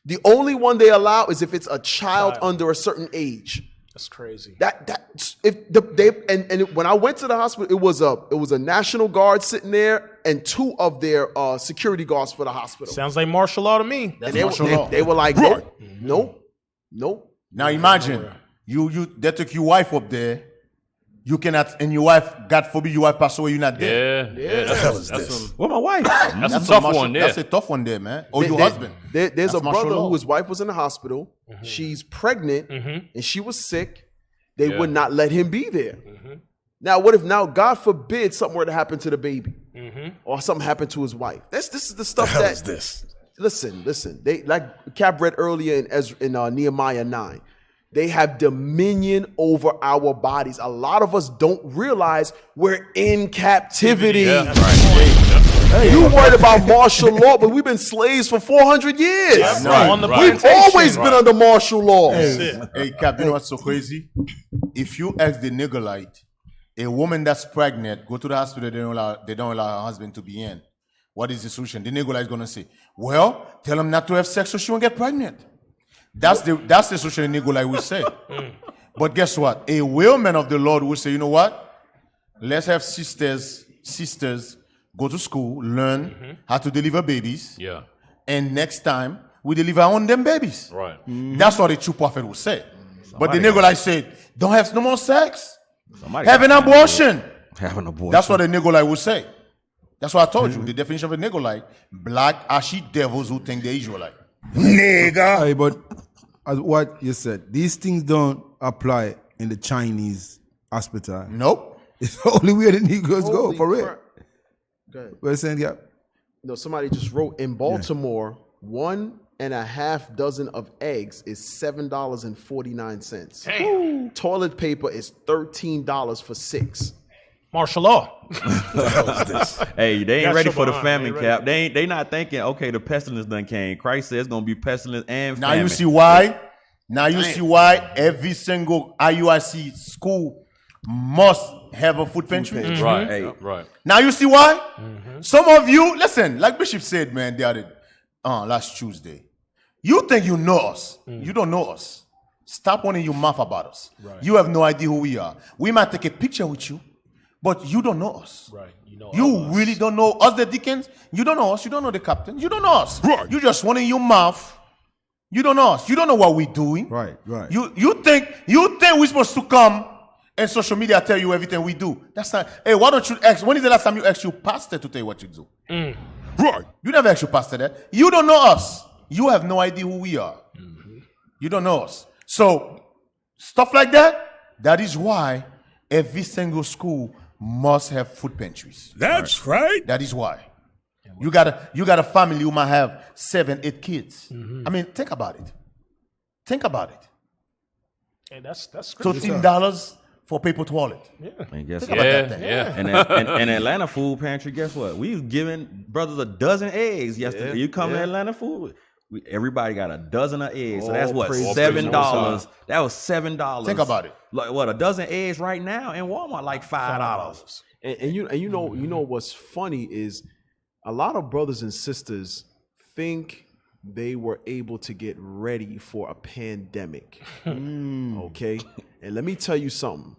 The only one they allow is if it's a child under a certain age. That's crazy. When I went to the hospital, it was a National Guard sitting there and two of their security guards for the hospital. Sounds like martial law to me. And they were like, nope. Now imagine they took your wife up there. You cannot, and your wife, God forbid, your wife pass away, you're not there. Yeah. That's Well, my wife. That's a tough one there. That's a tough one there, man. Or your husband. There's a brother whose wife was in the hospital. She's pregnant and she was sick. They would not let him be there. Now, what if God forbid, something were to happen to the baby or something happened to his wife? This is the stuff The hell is this? Listen. They, like Cap read earlier in Nehemiah 9. They have dominion over our bodies. A lot of us don't realize we're in captivity. Yeah, that's right. You worried about martial law, but we've been slaves for 400 years. That's right. We've always been under martial law. Hey, Cap, you know what's so crazy? If you ask the Negrite, a woman that's pregnant, go to the hospital, they don't allow her husband to be in. What is the solution? The Negrite is going to say, well, tell him not to have sex so she won't get pregnant. That's the solution the Negrite will say. But guess what? A real man of the Lord will say, you know what? Let's have sisters go to school, learn how to deliver babies. Yeah. And next time, we deliver on them babies. Right. That's what the true prophet will say. But the Negrite said, don't have no more sex. Have an abortion. Have an abortion. That's what the Negrite will say. That's what I told you. The definition of a Negrite: black, ashy devils who think they're Israelite. Nigga. Hey, but as what you said, these things don't apply in the Chinese hospital. Nope. It's only where the Negroes go, Holy for real. crap. Go ahead. What you saying, yeah? No, somebody just wrote in Baltimore, 1.5 dozen of eggs is $7.49. Toilet paper is $13 for 6. Martial law. Hey, they ain't Got ready your for the behind. famine, They Cap. They not thinking, okay, the pestilence done came. Christ says it's gonna be pestilence and Now famine. you see why? Now you see why every single IUIC school must have a food pantry. Right. Hey. Right. Now you see why? Some of you, listen, like Bishop said, man, last Tuesday. You think you know us. You don't know us. Stop running your mouth about us. Right. You have no idea who we are. We might take a picture with you, but you don't know us. Right. You really don't know us, the deacons. You don't know us. You don't know the captain. You don't know us. Right. You just running your mouth. You don't know us. You don't know what we're doing. Right. You think we're supposed to come and social media tell you everything we do. That's not. Hey, why don't you ask? When is the last time you asked your pastor to tell you what you do? Right. You never asked your pastor that. You don't know us. You have no idea who we are. You don't know us. So stuff like that. That is why every single school must have food pantries. That's right. That is why. You got a family who might have 7, 8 kids. I mean, think about it. Think about it. Hey, that's $13 for paper toilet. Yeah. And guess Think what? about that thing. And Atlanta food pantry, guess what? We was giving brothers a dozen eggs yesterday. You come to Atlanta food, everybody got a dozen of eggs. So that's what, praise $7. That was $7. Think about it. Like what, a dozen eggs right now in Walmart, like $5. And you know what's funny is a lot of brothers and sisters think they were able to get ready for a pandemic. Okay? And let me tell you something.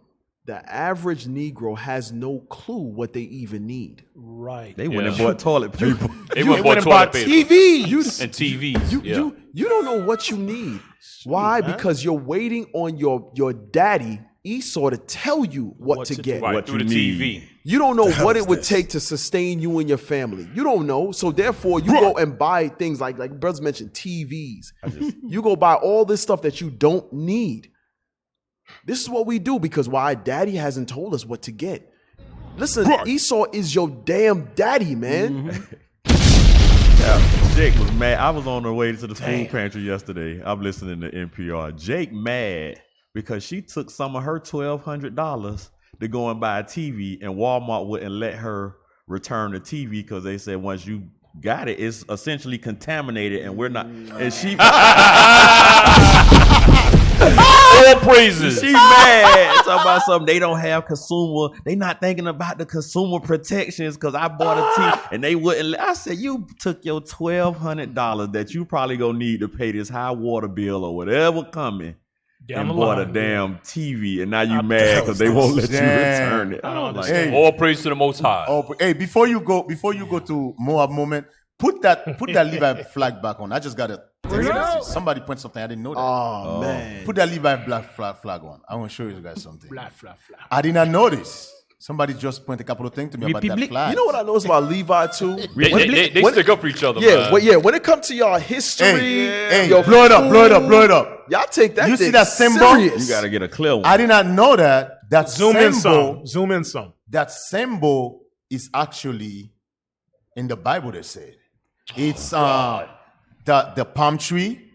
The average Negro has no clue what they even need. Right. They went and bought toilet paper. They went and bought TVs. And TVs. You don't know what you need. Why? Because you're waiting on your daddy, Esau, to tell you what to get. Right, through the TV. You don't know what it would take to sustain you and your family. You don't know. So therefore, you go and buy things like brothers mentioned, TVs. You go buy all this stuff that you don't need. This is what we do because why? Daddy hasn't told us what to get. Listen, Esau is your damn daddy, man. Jake was mad. I was on the way to the food pantry yesterday. I'm listening to NPR. Jake mad because she took some of her $1,200 to go and buy a TV, and Walmart wouldn't let her return the TV because they said once you got it, it's essentially contaminated, and we're not. And she. All praises. She mad. Talking about something they don't have consumer. They not thinking about the consumer protections because I bought a TV and they wouldn't. I said you took your $1,200 that you probably gonna need to pay this high water bill or whatever coming. And bought a damn TV, and now you mad because they won't let you return it. All praise to the Most High. Hey, before you go to Moab moment, put that Levi flag back on. I just got it. Somebody put something. I didn't know that. Oh man! Put that Levi black flag on. I want to show you guys something. Black flag. I did not notice. Somebody just pointed a couple of things to me about that flag. You know what I noticed about Levi too? They stick up for each other. When it comes to y'all history, blow it up. Y'all take that. You see that symbol? Serious. You gotta get a clear one. I did not know that. That Zoom symbol. in some. That symbol is actually in the Bible. They said it's the palm tree.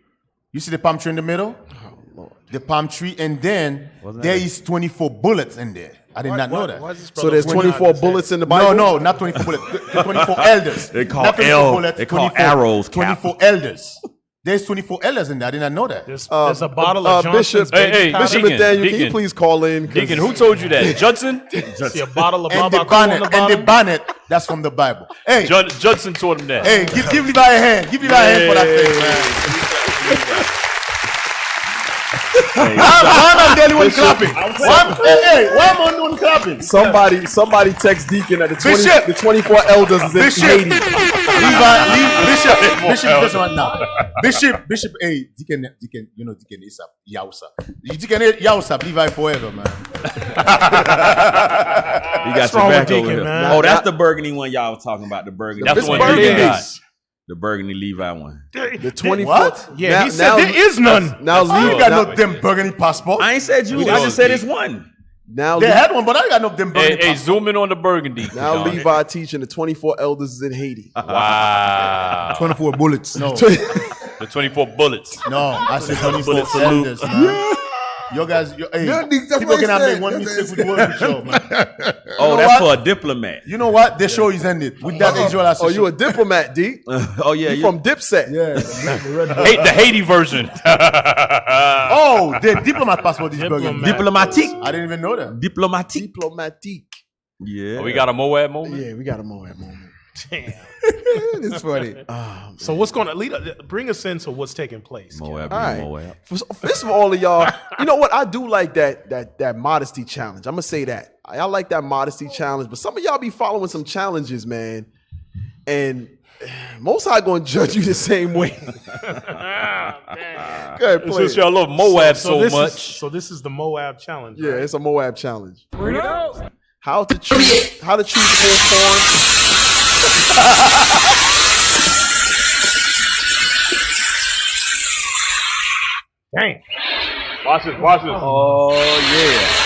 You see the palm tree in the middle? The palm tree, and then there is 24 bullets in there. I did not know that. So there's 24 bullets in the Bible? No, not 24 bullets. 24 elders. They call arrows. 24 elders. There's 24 elders in there. I did not know that. There's a bottle of Johnson's. Bishop Nathaniel, can you please call in? Deacon, who told you that? Judson? See a bottle of and Baba Cool on the bottom. And the bonnet, that's from the Bible. Hey, Judson taught him that. Hey, give Levi a hand. Give Levi a hand for that thing, man. Why am I the only one clapping? Why am I the only one clapping? Somebody text Deacon that the 24 elders is in Haiti. Bishop, just right now. Bishop, hey, Deacon, you know Deacon Isap, Yausa. Deacon Yausa, Levi forever, man. You got your back over here. Oh, that's the burgundy one y'all was talking about. The burgundy. That's the one you got. The burgundy Levi one. The 24. What? Yeah, he said there is none. Now you got no damn burgundy passport. I ain't said you. I just said it's one. Now they had one, but I got no damn burgundy passport. Hey, zoom in on the burgundy. Now Levi teaching the 24 elders is in Haiti. Wow. 24 bullets. No. The 24 bullets. No, I said 24 elders, man. Yo guys, people cannot make one mistake with the word show, man. Oh, that's for a diplomat. You know what? The show is ended with that. Oh, you a diplomat, D? Oh yeah, you from Dipset? Yeah, the Haiti version. Oh, the diplomat passport is burgundy. Diplomatique. I didn't even know that. Diplomatique. Yeah. Oh, we got a Moab moment. Yeah, we got a Moab moment. Damn. It's funny. So what's going to bring us into what's taking place? Moab. First of all of y'all, you know what? I do like that modesty challenge. I'm gonna say that. I like that modesty challenge, but some of y'all be following some challenges, man. And Most High gonna judge you the same way. Go ahead, play Since y'all love Moab so much. So this is the Moab challenge. Yeah, right? it's a Moab challenge. Bring it out. How to choose full corn. Dang. Watch this. Oh yeah.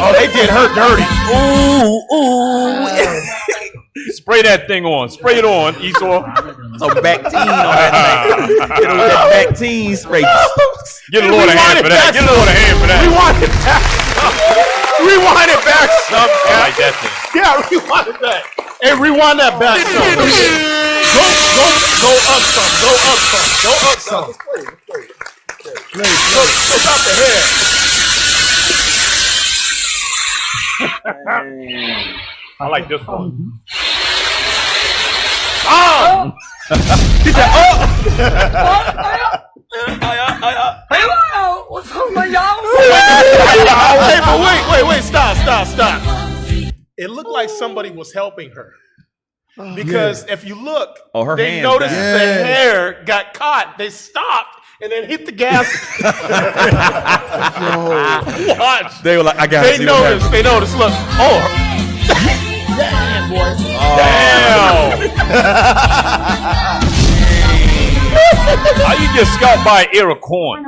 Oh, they did her dirty. Ooh. Spray that thing on. Spray it on, Esau. Some Bactine on that thing. Get with that Bactine spray. Get a Lord a hand for that. Get a Lord a hand for that. Rewind it back some. I like that thing. Yeah, rewind it back. Hey, rewind that back some. Go up some. Go up some. Go up the hair. I like this one. Oh! He said, Hey, but wait, stop. It looked like somebody was helping her. Because if you look, her they hands noticed down. the hair got caught. They stopped and then hit the gas. Watch. They were like, I got. They noticed. Look. Oh. Damn, boy. How you get scalped by an ear of corn?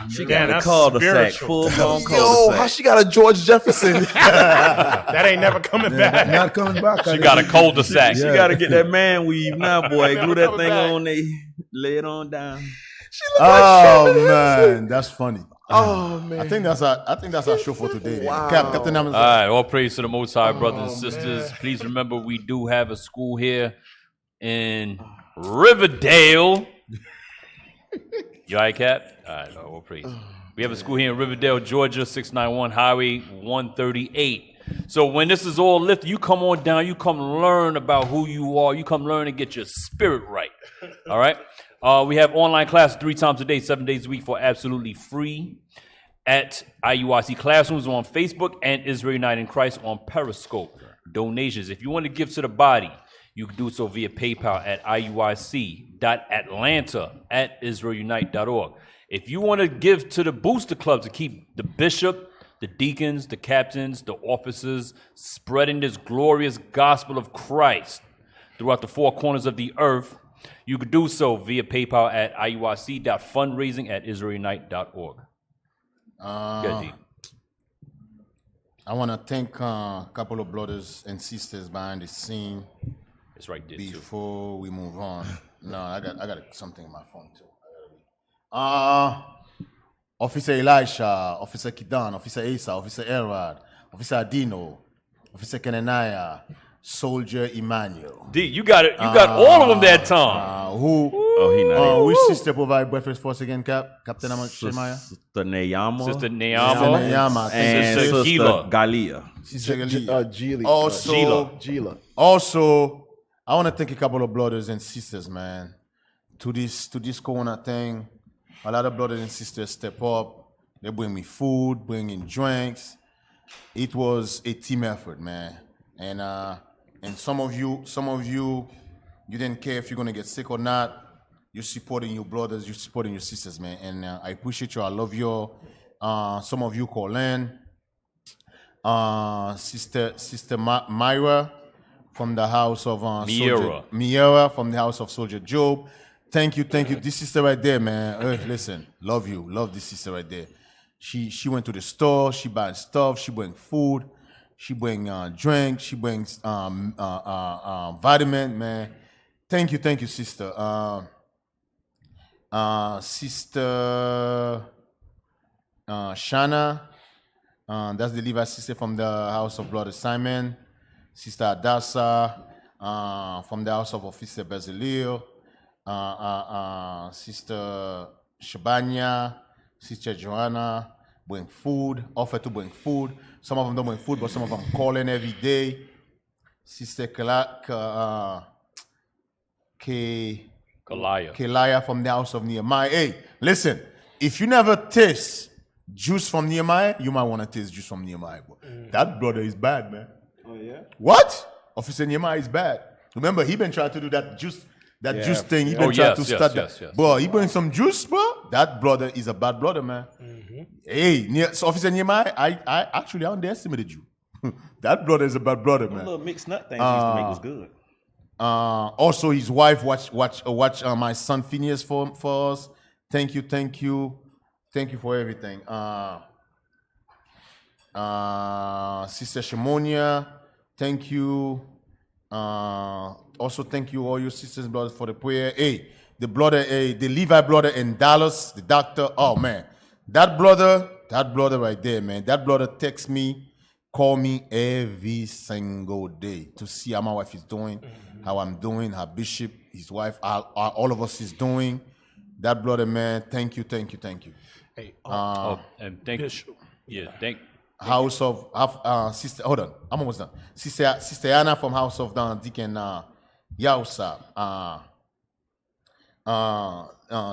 She got a cul-de-sac, full blown Yo, cul-de-sac. how she got a George Jefferson? That ain't never coming back. Not coming back. She got a cul-de-sac. She got to get that man weave now, boy. Glue that thing on, they lay it on down. Oh man, that's funny. Oh man, I think that's our show for today. Wow. Captain All right, all praise to the Most High, brothers and sisters. Please remember we do have a school here in Riverdale. You all right, Cap? All right, all praise. We have a school here in Riverdale, Georgia, 691 Highway 138. So when this is all lifted, you come on down, you come learn about who you are, you come learn and get your spirit right. All right? We have online classes 3 times a day, 7 days a week for absolutely free at IUIC Classrooms on Facebook and Israel United in Christ on Periscope. Donations. If you want to give to the body, you can do so via PayPal at iuic.atlanta@israelunite.org. If you want to give to the booster club to keep the bishop, the deacons, the captains, the officers spreading this glorious gospel of Christ throughout the 4 corners of the earth, you could do so via PayPal at iuic.fundraising@israelunite.org. I want to thank a couple of brothers and sisters behind the scene. It's right there before we move on. No, I got something in my phone too. Officer Elisha, Officer Kidan, Officer Asa, Officer Elrod, Officer Adino, Officer Kenanaya, Soldier Emmanuel. D, you got it. You got all of them that time. Which sister provide breakfast for us again, Captain Shemaya? Sister Neyama. Sister Neyama. And Sister Galia. Sister Gila. Also, I want to thank a couple of brothers and sisters, man. To this corona thing, a lot of brothers and sisters step up. They bring me food, bring in drinks. It was a team effort, man. And some of you, you didn't care if you're gonna get sick or not. You're supporting your brothers, you're supporting your sisters, man. And I appreciate you. I love you. Some of you call in. Sister Myra from the house of Miera from the house of Soldier Job. Thank you. This sister right there, man. Listen, love you. Love this sister right there. She went to the store. She buying stuff. She bring food. She bring drink. She brings vitamin, man. Thank you, sister. Sister Shana, that's the Levi sister from the house of Brother Simon. Sister Adasa, from the house of Officer Basilio. Sister Shabanya, Sister Joanna, bring food, offer to bring food. Some of them don't bring food, but some of them calling every day. Sister Kelaya from the house of Nehemiah. Hey, listen, if you never taste juice from Nehemiah, you might want to taste juice from Nehemiah. That brother is bad, man. Oh, yeah? What? Officer Nehemiah is bad. Remember, he been trying to do that juice thing. He been trying to start that. Yes. Bro, he bring some juice, bro. That brother is a bad brother, man. Hey, so Officer Nehemiah, I actually underestimated you. That brother is a bad brother, man. A little mixed nut thing used to make us good. Also, his wife watch my son Phineas for us. Thank you for everything. Sister Shimonia, thank you. Also, thank you all your sisters and brothers for the prayer. Hey, the Levi brother in Dallas, the doctor. Oh man, that brother right there, man. That brother texts me, call me every single day to see how my wife is doing, how I'm doing, how Bishop, his wife, all of us is doing. That brother, man. Thank you. Hey, and thank Bishop. Yeah, thank. House of sister. Hold on, I'm almost done. Sister Anna from House of Deacon Yausa.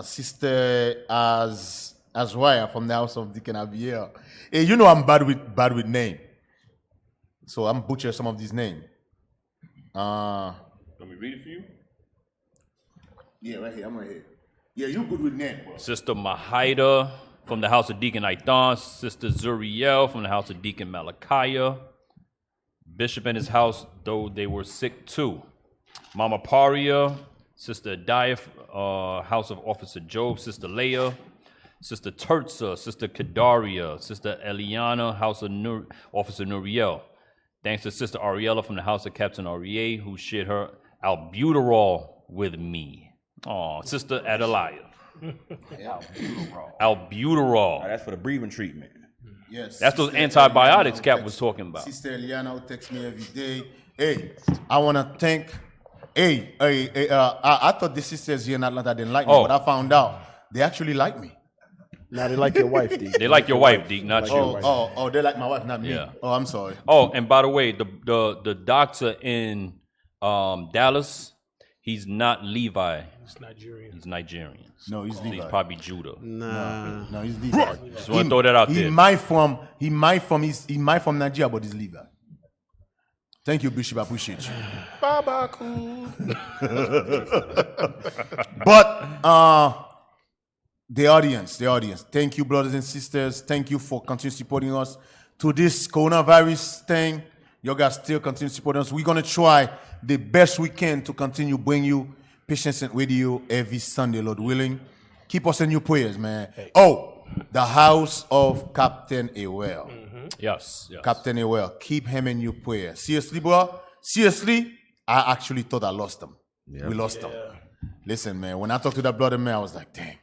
Sister Azraya from the House of Deacon Abiel. Hey, you know I'm bad with name, so I'm butcher some of these names. Let me read it for you. Yeah, right here. I'm right here. Yeah, you good with name, bro. Sister Mahida from the house of Deacon Aithan, Sister Zuriel from the house of Deacon Malachiah, Bishop and his house, though they were sick too. Mama Paria, Sister Adiah, house of Officer Job, Sister Leah, Sister Terza, Sister Kadaria, Sister Eliana, house of Officer Nuriel. Thanks to Sister Ariella from the house of Captain Aurier, who shared her albuterol with me. Oh, Sister Adelia. Albuterol. Oh, that's for the breathing treatment. Yes. That's those antibiotics Cap was talking about. Sister Eliana who texts me every day. Hey, I want to thank. I thought the sisters here in Atlanta didn't like me, but I found out they actually like me. Now they like your wife, Deke. They like your wife, Deke, not you. Oh, they like my wife, not me. Yeah. Oh, I'm sorry. Oh, and by the way, the doctor in Dallas, he's not Levi. He's Nigerian. He's Nigerian. No, he's Levi. He's probably Judah. No, he's Levi. Just want to throw that out there. He might from Nigeria, but he's Levi. Thank you, Bishop. I appreciate you. Baba cool. But the audience. Thank you, brothers and sisters. Thank you for continuing supporting us to this coronavirus thing. You guys still continue supporting us. We're gonna try the best we can to continue bring you Patience and Radio every Sunday, Lord willing. Keep us in your prayers, man. Hey. Oh, the house of Captain Ewell. Yes. Captain Ewell. Keep him in your prayers. Seriously, bro. Seriously, I actually thought I lost him. Yeah. We lost him. Listen, man. When I talked to that brother, man, I was like, dang.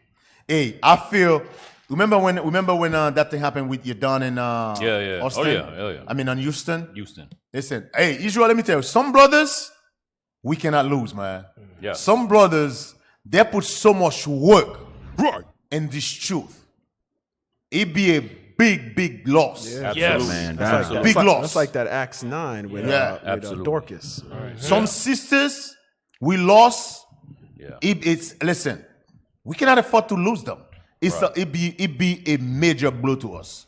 Hey, I feel. Remember when that thing happened with your Don in Austin? Oh yeah. I mean, on Houston. Houston. Listen, hey, Israel. Let me tell you, some brothers we cannot lose, man. Yeah. Some brothers they put so much work in this truth. It be a big loss. Yeah, yes, man. That's like big loss. That's like that Acts 9 with Dorcas. Right. Some sisters we lost. Yeah. Listen. We cannot afford to lose them. It be a major blow to us.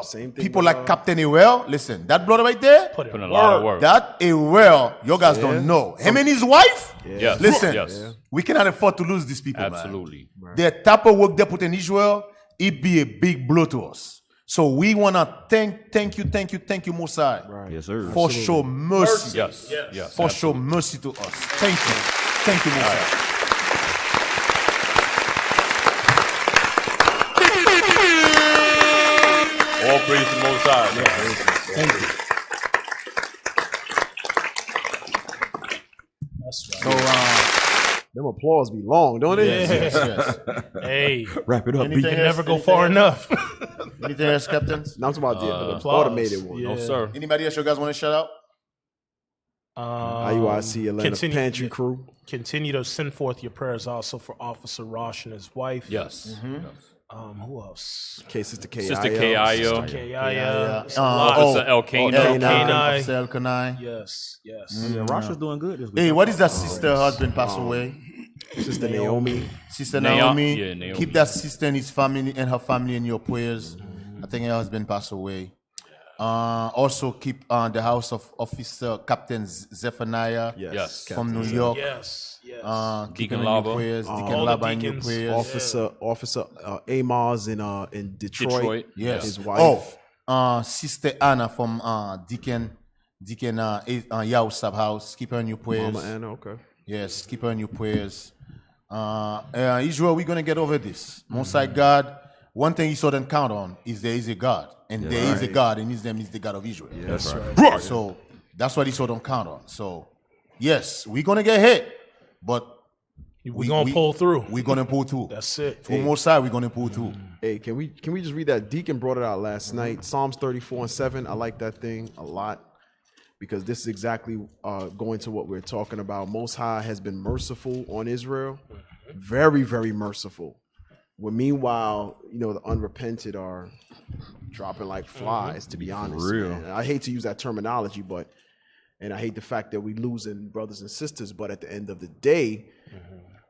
Same thing. People like Captain Ewell, listen, that brother right there, put in a lot of work. That Ewell, you guys don't know. Him and his wife, yes. Listen, we cannot afford to lose these people. Absolutely. Man. The type of work they put in Israel, it be a big blow to us. So we wanna thank you, Mosai. Right. Yes, sir. For show mercy. Yes. For show mercy to us. Thank you, Mosai. All praise to the Most High. Thank you. That's right. So, them applause be long, don't they? Yes. Hey, wrap it up. You can never go far enough. Anything else, captains? No, I'm talking about the automated one. No, sir. Anybody else you guys want to shout out? IUIC Atlanta Pantry Crew. Continue to send forth your prayers also for Officer Rosh and his wife. Yes. Who else? Sister K.I.O. Sister K.I.O. Officer El Kanai. Yes. Yeah, Rosh is doing good this week. Hey, what is that sister husband passed away? Sister Naomi. Sister Naomi. Yeah, Naomi. Keep that sister and his family and her family in your prayers. I think her husband passed away. Also keep the house of Officer Captain Zephaniah from New York. Yes. Deacon Lava. Deacon Lava in your prayers. Officer Amos in Detroit. Yes. His wife. Sister Anna from Deacon Yausab house. Keep her in your prayers. Mama Anna, okay. Yes, keep her in your prayers. Israel, we're gonna get over this. Most High God. One thing you shouldn't count on is there is a God. And there is a God, and his name is the God of Israel. Yeah, that's right. So that's what he shouldn't count on. So, yes, we're going to get hit, but we're going to pull through. We're going to pull through. That's it. From more side, we're going to pull through. Hey, can we just read that? Deacon brought it out last night. Psalms 34:7. I like that thing a lot because this is exactly going to what we're talking about. Most High has been merciful on Israel. Very, very merciful. When meanwhile, the unrepented are dropping like flies, to be honest. Real. Man. I hate to use that terminology, and I hate the fact that we losing brothers and sisters, but at the end of the day,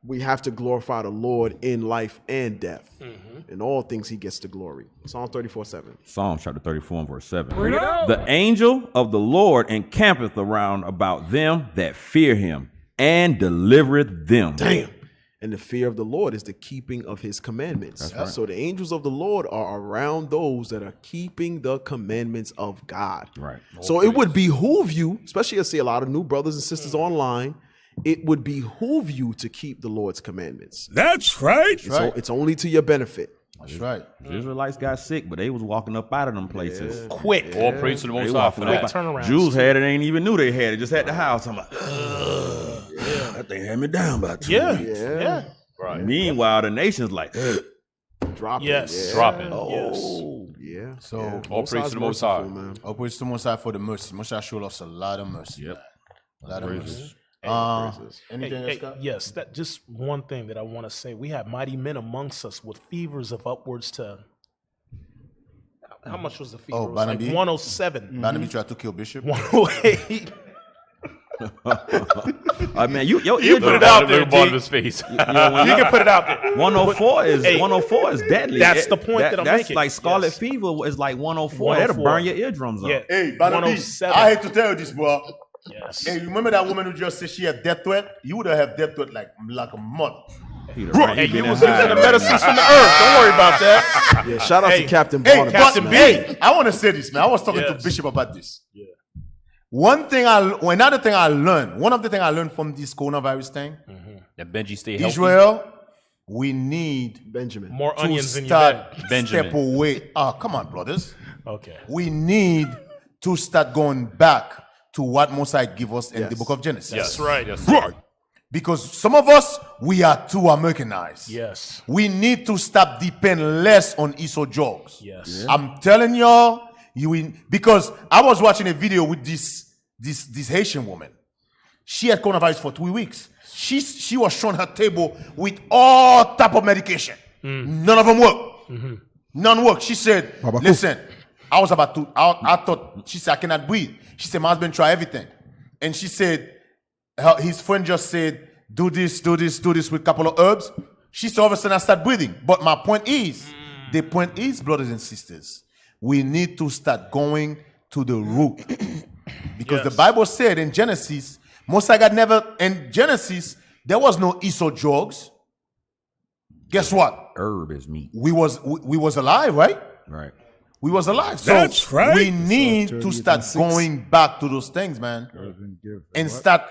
we have to glorify the Lord in life and death. In all things, he gets the glory. Psalm 34:7. Psalm chapter 34 and verse 7. The angel of the Lord encampeth around about them that fear him and delivereth them. Damn. And the fear of the Lord is the keeping of his commandments. That's right. So the angels of the Lord are around those that are keeping the commandments of God. Right. So it would behoove you, especially I see a lot of new brothers and sisters online, it would behoove you to keep the Lord's commandments. That's right. It's only to your benefit. That's right. The Israelites got sick, but they was walking up out of them places. Quick. All praise to the Most They High walking for up that. Turnaround. Jews had it, ain't even knew they had it. Just at the house. I'm like, that thing had me down by 2 Yeah. weeks. Yeah. Right. Meanwhile, the nation's like, Dropping. Yes. Yeah. Dropping. Oh, yeah. So, yeah. All praise to the Most High. merciful, man. all praise to the Most High for the mercy. Most High showed us a lot of mercy. Yep. A lot of mercy. Praises. Anything else, Scott? Yes, that just one thing that I want to say. We have mighty men amongst us with fevers of upwards to. How much was the fever? Oh, It was like Barnaby? 107. Barnaby tried to kill Bishop. 108. I mean, your You put it out there, Look at bottom G. of his face. You can put it out there. 104 is Hey, 104 is deadly. that's the point that I'm that's making. like scarlet Yes. fever is like 104. That'll 104. burn your eardrums up. Yeah. Hey, Barnaby, 107. I hate to tell you this, bro. Yes. Hey, remember that woman who just said she had death threat? You would have death threat like a month. Hey, you was in the medicines from the earth. Don't worry about that. Yeah, shout out to Captain Hey, Barnabas, Captain man. B, I want to say this, man. I was talking to Yes. Bishop about this. Yeah. One of the thing I learned from this coronavirus thing, That Benji stay healthy. Israel, we need Benjamin. More to onions in your start bed. Benjamin. step away. Come on, brothers. Okay. We need to start going back to what Mosiah give us in the Yes. book of Genesis. That's right. Yes. Right. Because some of us, we are too Americanized. Yes. We need to stop depend less on Esau jokes. Yes. I'm telling y'all, because I was watching a video with this Haitian woman. She had coronavirus for 3 weeks. She was shown her table with all type of medication. None of them work. None work. She said, listen, I was about to, I thought, she said, I cannot breathe. She said, my husband tried everything. And she said, his friend just said, do this with a couple of herbs. She said, all of a sudden I start breathing. But my point is, the point is, brothers and sisters, we need to start going to the root. Because the Bible said in Genesis, in Genesis, there was no Esau drugs. Guess what? Herb is meat. We was alive, right? Right. We was alive. So That's right. we need to start going back to those things, man. And start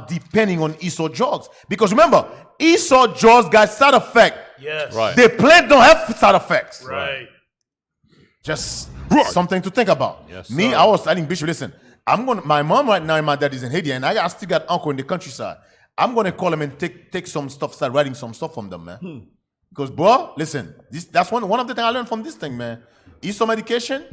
depending on Esau drugs. Because remember, Esau drugs got side effect. Yes. Right. The plant don't have side effects. Right. Just something to think about. Yes, Me, sir. I was telling Bishop, listen, my mom right now and my dad is in Haiti, and I still got uncle in the countryside. I'm gonna call them and take some stuff, start writing some stuff from them, man. Because bro, listen, that's one of the things I learned from this thing, man. Esau medication.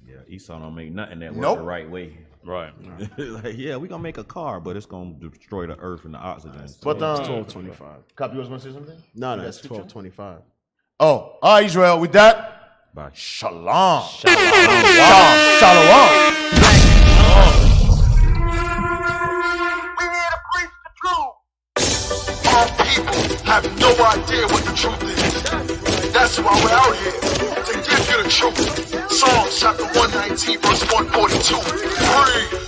Yeah, Esau don't make nothing that work Nope. the right way. Right. Like, yeah, we're gonna make a car, but it's gonna destroy the earth and the oxygen. But It's 12:25. Copy, you was gonna say something? No, that's 12:25. Oh, all right, Israel. With that, Bye. shalom. Shalom. We need to preach the truth. Our people have no idea what the truth is. That's why we're out here, to give you the truth. Psalms chapter 119, verse 142. Free.